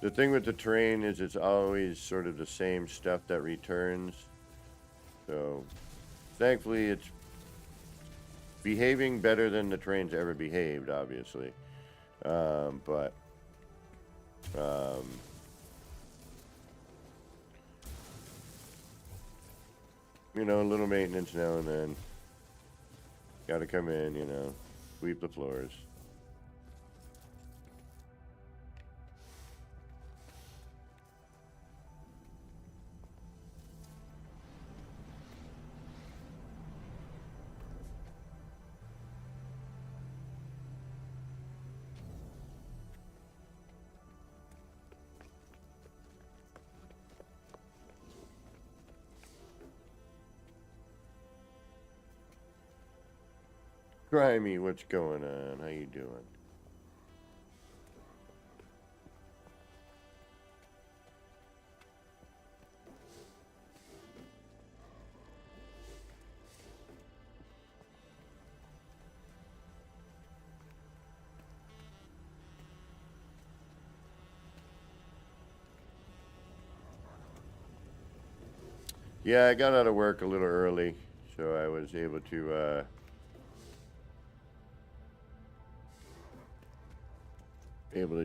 The thing with the terrain is it's always sort of the same stuff that returns. So, thankfully, it's behaving better than the train's ever behaved, obviously. But you know, a little maintenance now and then. Gotta come in, you know, sweep the floors. Grimy, what's going on? How you doing? Yeah, I got out of work a little early, so I was able to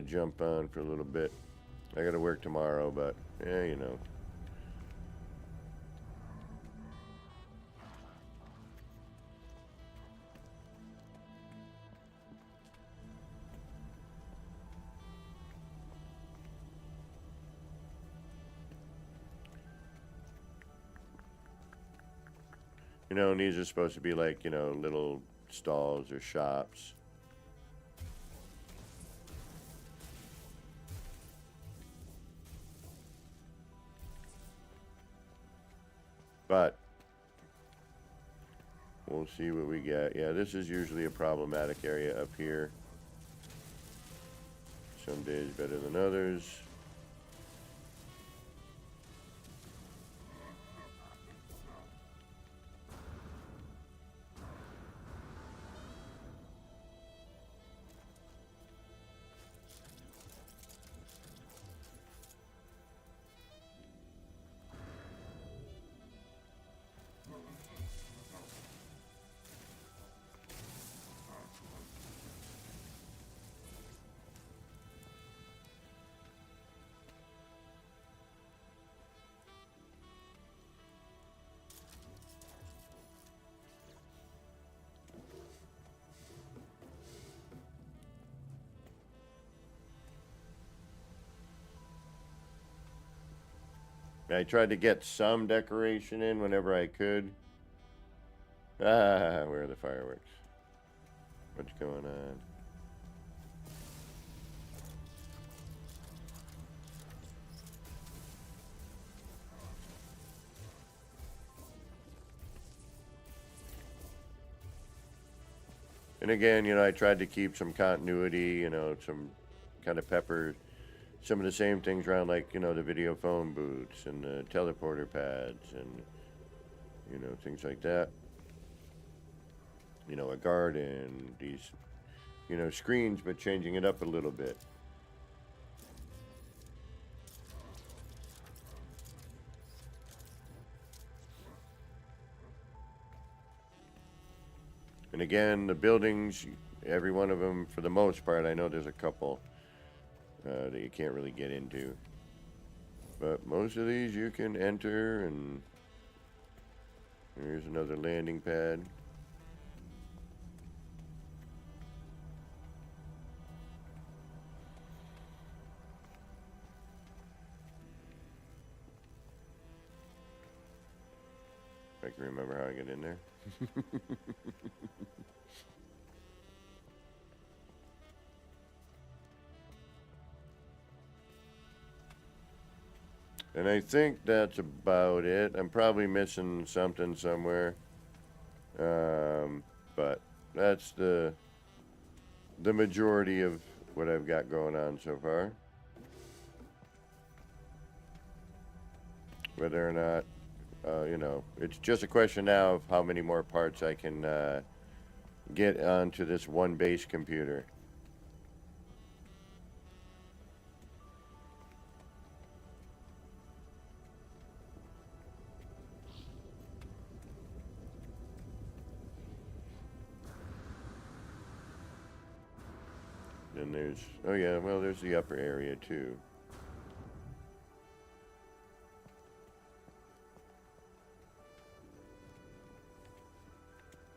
jump on for a little bit. I got to work tomorrow, but yeah, you know. You know, and these are supposed to be like, you know, little stalls or shops. But we'll see what we get. Yeah, this is usually a problematic area up here. Some days better than others. I tried to get some decoration in whenever I could. Ah, where are the fireworks? What's going on? And again, you know, I tried to keep some continuity, you know, some kind of pepper some of the same things around, like, you know, the video phone booths and the teleporter pads and, you know, things like that. You know, a garden, these, you know, screens, but changing it up a little bit. And again, the buildings, every one of them, for the most part, I know there's a couple that you can't really get into. But most of these you can enter, and here's another landing pad. If I can remember how I get in there. And I think that's about it. I'm probably missing something somewhere. But that's the majority of what I've got going on so far. Whether or not, you know, it's just a question now of how many more parts I can get onto this one base computer. And there's, oh yeah, well, there's the upper area too.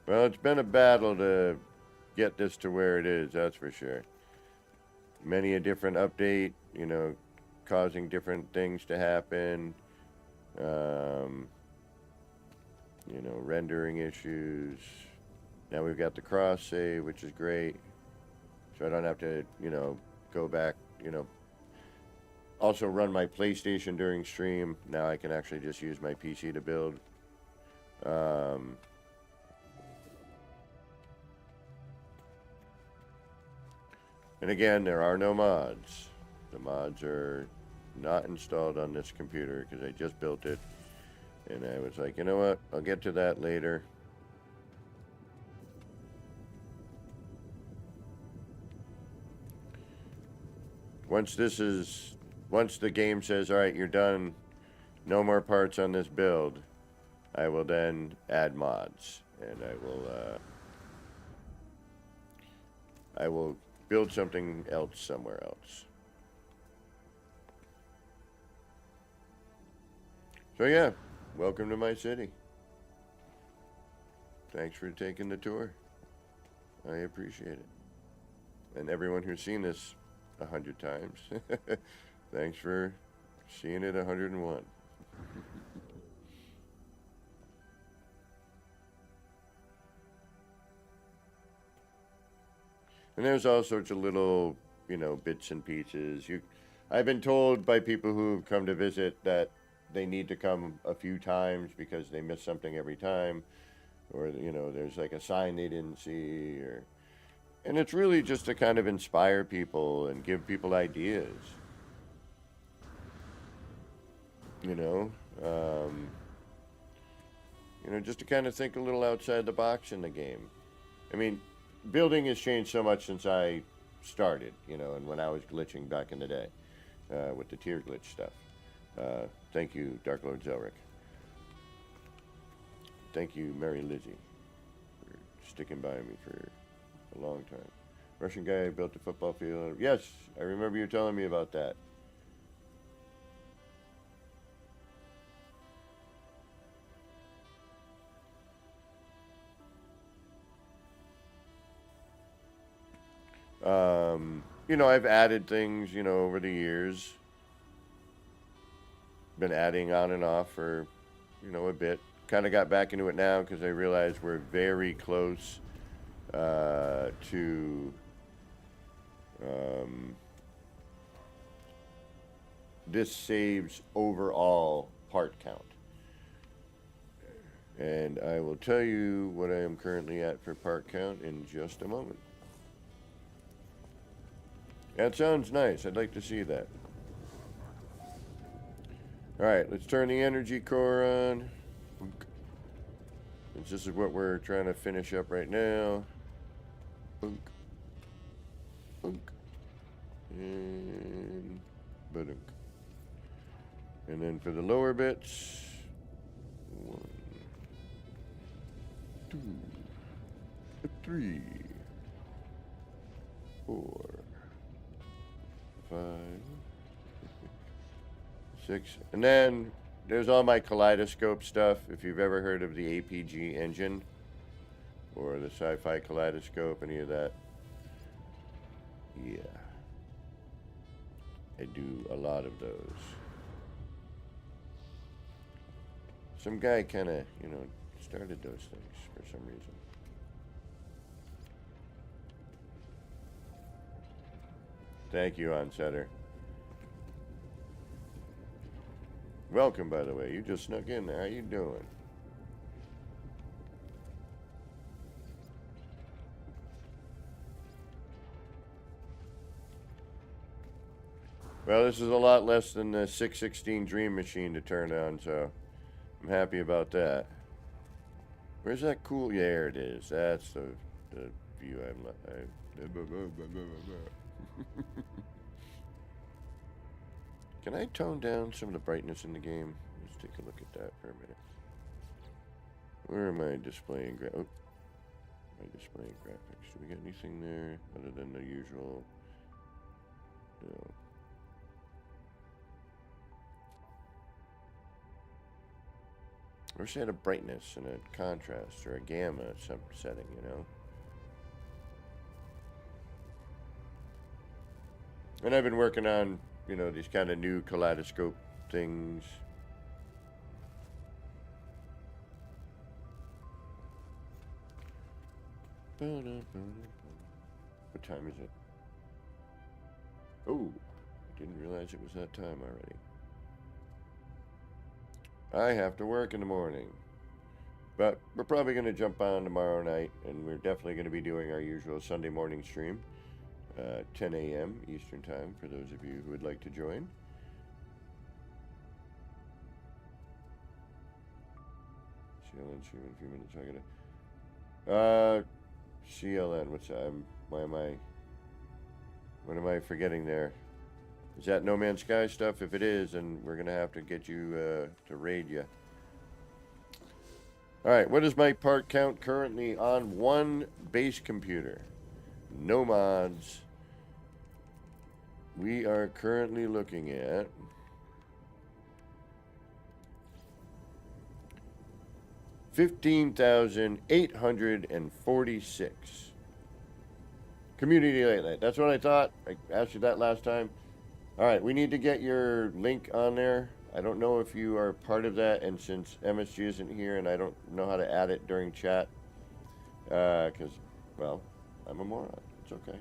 Well, it's been a battle to get this to where it is, that's for sure. Many a different update, you know, causing different things to happen. You know, rendering issues. Now we've got the cross save, which is great. So I don't have to, you know, go back, you know. Also run my PlayStation during stream. Now I can actually just use my PC to build. And again, there are no mods. The mods are not installed on this computer because I just built it. And I was like, you know what? I'll get to that later. Once the game says, all right, you're done, no more parts on this build, I will then add mods, and I will build something else somewhere else. So yeah, welcome to my city. Thanks for taking the tour. I appreciate it. And everyone who's seen this 100 times, thanks for seeing it 101. And there's all sorts of little, bits and pieces. I've been told by people who've come to visit that they need to come a few times because they miss something every time, or there's like a sign they didn't see, and it's really just to kind of inspire people and give people ideas. Just to kind of think a little outside the box in the game. I mean, building has changed so much since I started, and when I was glitching back in the day with the tier glitch stuff. Thank you, Dark Lord Zelric. Thank you, Mary Lizzie, for sticking by me for a long time. Russian guy built a football field. Yes, I remember you telling me about that. I've added things, over the years. Been adding on and off for, a bit. Kind of got back into it now because I realized we're very close to this saves overall part count. And I will tell you what I am currently at for part count in just a moment. That sounds nice. I'd like to see that. Alright, let's turn the energy core on. This is what we're trying to finish up right now. Boonk. Boonk. And badunk. And then for the lower bits, 1, 2, 3, 4, 5, 6, and then there's all my kaleidoscope stuff. If you've ever heard of the APG engine or the sci-fi kaleidoscope, any of that, yeah, I do a lot of those. Some guy kind of, started those things for some reason. Thank you, Onsetter. Welcome, by the way. You just snuck in there. How you doing? Well, this is a lot less than the 616 Dream Machine to turn on, so I'm happy about that. Where's that cool? Yeah, there it is. That's the view Can I tone down some of the brightness in the game? Let's take a look at that for a minute. Where am I displaying graphics? Do we get anything there other than the usual? No. I wish I had a brightness and a contrast or a gamma some setting, And I've been working on, these kind of new kaleidoscope things. What time is it? Oh, I didn't realize it was that time already. I have to work in the morning. But we're probably going to jump on tomorrow night, and we're definitely going to be doing our usual Sunday morning stream. 10 a.m. Eastern Time, for those of you who would like to join. CLN stream in a few minutes. CLN, what's that? What am I forgetting there? Is that No Man's Sky stuff? If it is, then we're going to have to get you to raid you. Alright, what is my part count currently on one base computer? No mods. We are currently looking at 15,846. Community Late. That's what I thought. I asked you that last time. Alright, we need to get your link on there. I don't know if you are part of that, and since MSG isn't here and I don't know how to add it during chat, because, well, I'm a moron. It's okay.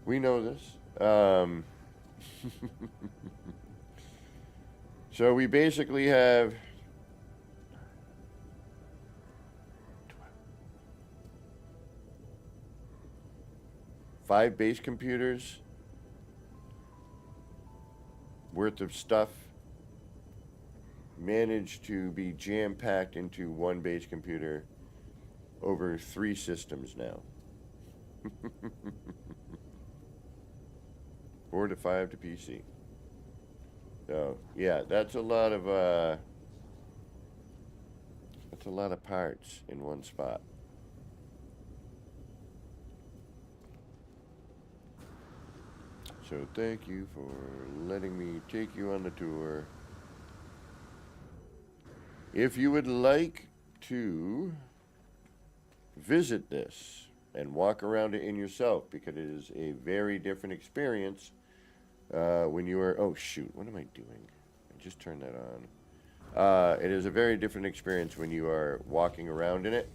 We know this. So we basically have 5 base computers worth of stuff managed to be jam-packed into one base computer over 3 systems now. 4 to 5 to PC. So yeah, that's a lot of parts in one spot. So thank you for letting me take you on the tour. If you would like to visit this and walk around it in yourself, because it is a very different experience when you are... Oh, shoot. What am I doing? I just turned that on. It is a very different experience when you are walking around in it.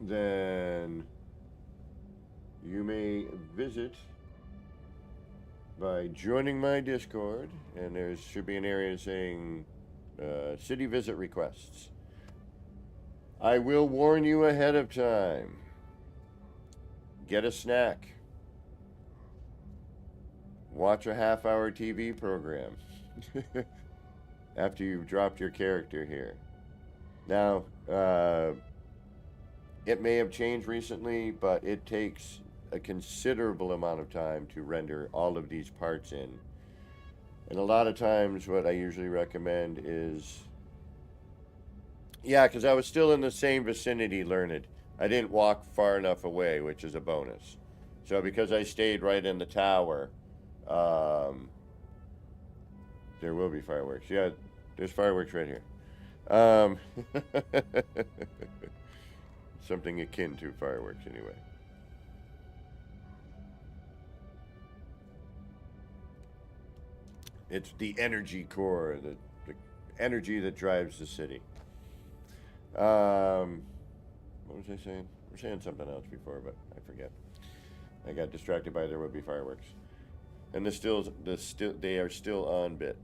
Then you may visit by joining my Discord, and there should be an area saying city visit requests. I will warn you ahead of time. Get a snack. Watch a half-hour TV program after you've dropped your character here. Now, it may have changed recently, but it takes a considerable amount of time to render all of these parts in. And a lot of times what I usually recommend is... Yeah, because I was still in the same vicinity, Learned. I didn't walk far enough away, which is a bonus. So because I stayed right in the tower, there will be fireworks. Yeah, there's fireworks right here. Something akin to fireworks, anyway. It's the energy core, the energy that drives the city. What was I saying? I was saying something else before, but I forget. I got distracted by there will be fireworks. And they are still on bit.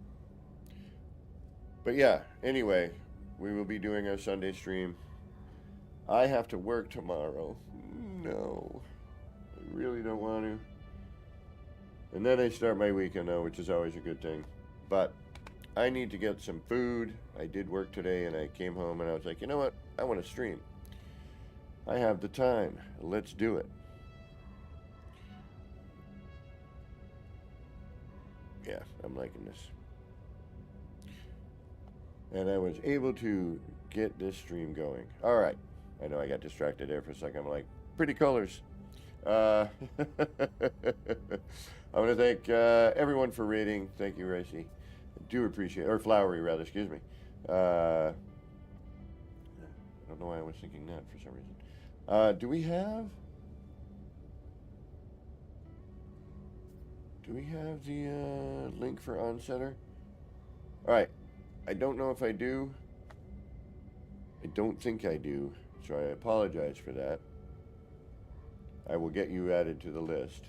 But yeah, anyway, we will be doing our Sunday stream. I have to work tomorrow. No. I really don't want to. And then I start my weekend though, which is always a good thing. But I need to get some food. I did work today and I came home and I was like, you know what? I want to stream. I have the time. Let's do it. Yeah, I'm liking this. And I was able to get this stream going. All right. I know I got distracted there for a second. I'm like, pretty colors. I want to thank everyone for rating. Thank you, Racy. I do appreciate, or Flowery rather, excuse me. I don't know why I was thinking that for some reason. Do we have the link for Onsetter? All right. I don't know if I do. I don't think I do. So I apologize for that. I will get you added to the list.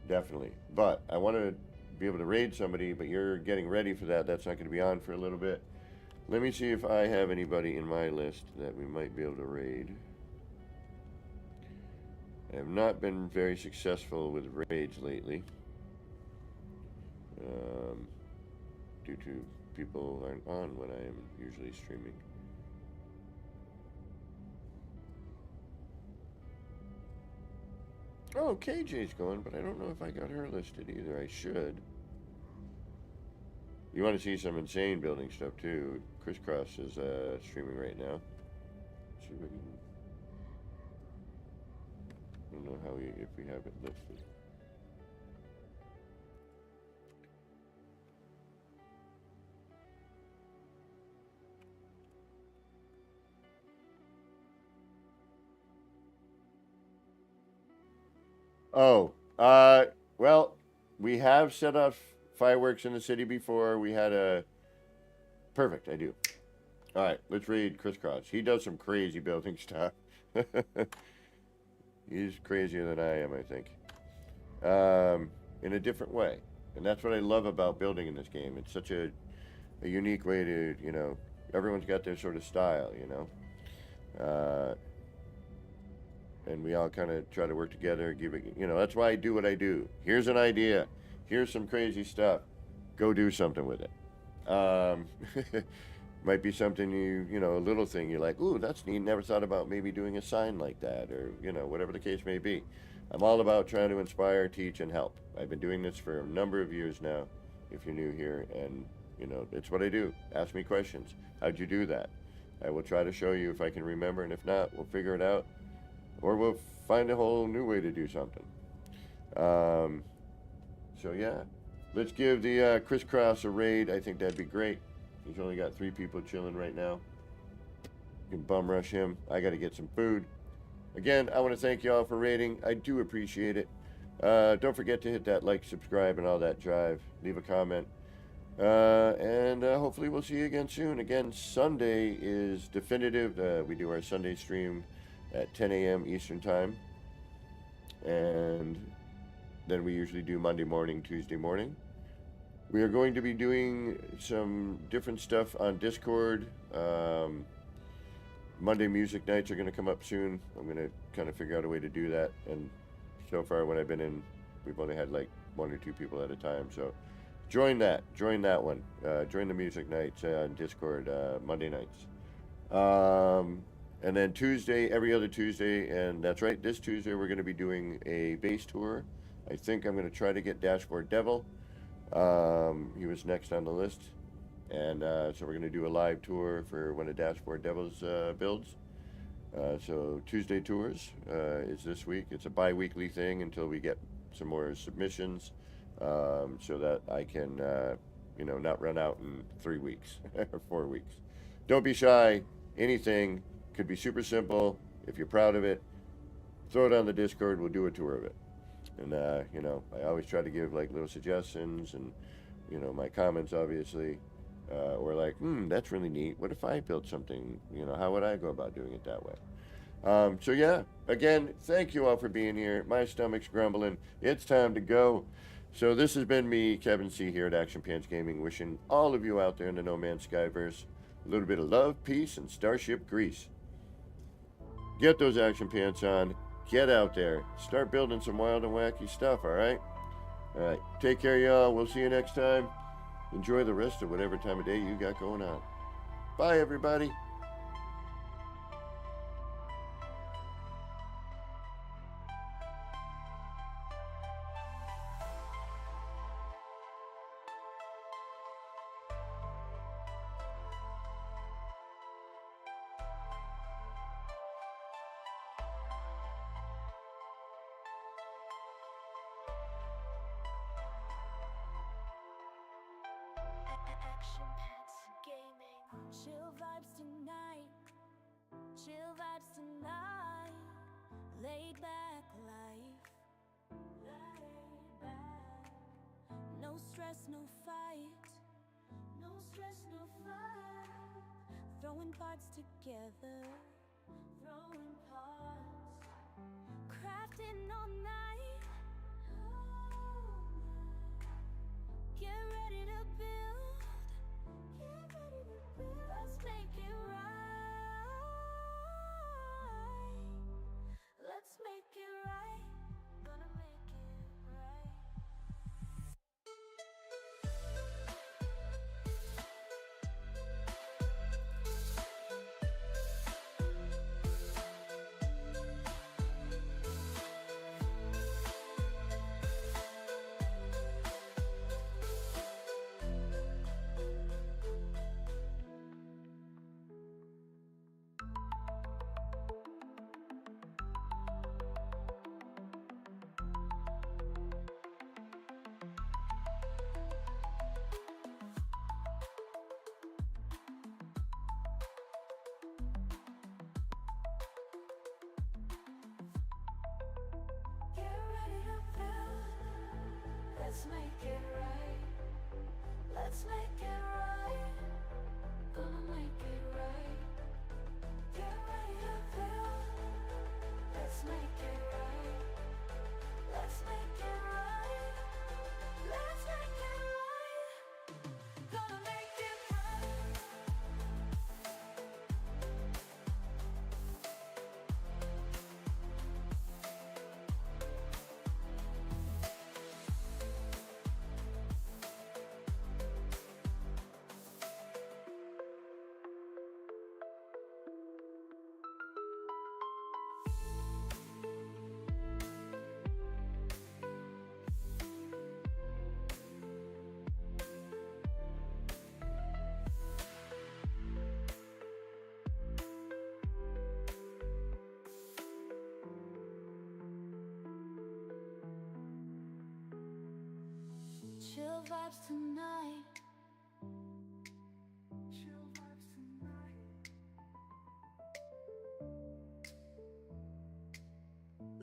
Definitely. But I want to be able to raid somebody, but you're getting ready for that. That's not going to be on for a little bit. Let me see if I have anybody in my list that we might be able to raid. I have not been very successful with raids lately. due to people aren't on when I am usually streaming. Oh, KJ's going, but I don't know if I got her listed either. I should. You want to see some insane building stuff too? Crisscross is streaming right now. See if I can. I don't know how if we have it listed. Oh, well, we have set off fireworks in the city before. We had a perfect. I do. All right, let's read Crisscross. He does some crazy building stuff. He's crazier than I am, I think, in a different way. And that's what I love about building in this game. It's such a unique way to, you know, everyone's got their sort of style, you know. And we all kind of try to work together, give it, you know, that's why I do what I do. Here's an idea. Here's some crazy stuff. Go do something with it. Might be something you know, a little thing you're like, ooh, that's neat. Never thought about maybe doing a sign like that, or, you know, whatever the case may be. I'm all about trying to inspire, teach, and help. I've been doing this for a number of years now, if you're new here, and, you know, it's what I do. Ask me questions. How'd you do that? I will try to show you if I can remember, and if not, we'll figure it out. Or we'll find a whole new way to do something. So yeah, let's give the Crisscross a raid. I think that'd be great. He's only got 3 people chilling right now. You can bum rush him. I got to get some food. Again, I want to thank y'all for raiding. I do appreciate it. Don't forget to hit that like, subscribe, and all that jive. Leave a comment. And hopefully we'll see you again soon. Again, Sunday is definitive. We do our Sunday stream at 10 a.m. Eastern Time. And then we usually do Monday morning, Tuesday morning. We are going to be doing some different stuff on Discord. Monday music nights are going to come up soon. I'm going to kind of figure out a way to do that. And so far when I've been in, we've only had like 1 or 2 people at a time. So join that one. Join the music nights on Discord Monday nights. And then Tuesday, every other Tuesday, and that's right, this Tuesday we're going to be doing a base tour. I think I'm going to try to get Dashboard Devil. He was next on the list. And so we're going to do a live tour for one of Dashboard Devil's builds. So Tuesday tours is this week. It's a bi-weekly thing until we get some more submissions, so that I can, you know, not run out in 3 weeks or 4 weeks. Don't be shy. Anything could be super simple. If you're proud of it, throw it on the Discord. We'll do a tour of it. And, you know, I always try to give like little suggestions and, you know, my comments, obviously. Or like, that's really neat. What if I built something? You know, how would I go about doing it that way? So yeah, again, thank you all for being here. My stomach's grumbling. It's time to go. So this has been me, Kevin C, here at Action Pants Gaming, wishing all of you out there in the No Man's Skyverse a little bit of love, peace, and Starship grease. Get those action pants on. Get out there. Start building some wild and wacky stuff, all right? All right. Take care, y'all. We'll see you next time. Enjoy the rest of whatever time of day you got going on. Bye, everybody. Action Pants Gaming. Chill vibes tonight. Chill vibes tonight. Laid back life. Laid back. No stress, no fight. No stress, no fight. Throwing parts together. Throwing parts. Crafting all night. Get ready to build. Get ready to build. Let's make it right. Let's make it right. Gonna make it right. Let's make it right. Let's make it right. Gonna make it right. Get ready to build. Let's make it right. Let's make it right. Let's make it right. Gonna make it right. Chill vibes tonight. Chill vibes tonight.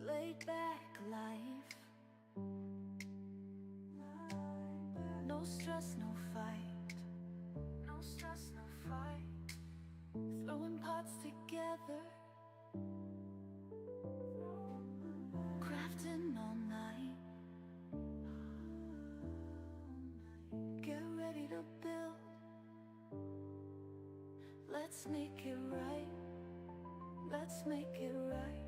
Laid back life. No stress, no fight. No stress, no fight. Throwing pots together. Crafting all night. Get ready to build. Let's make it right. Let's make it right.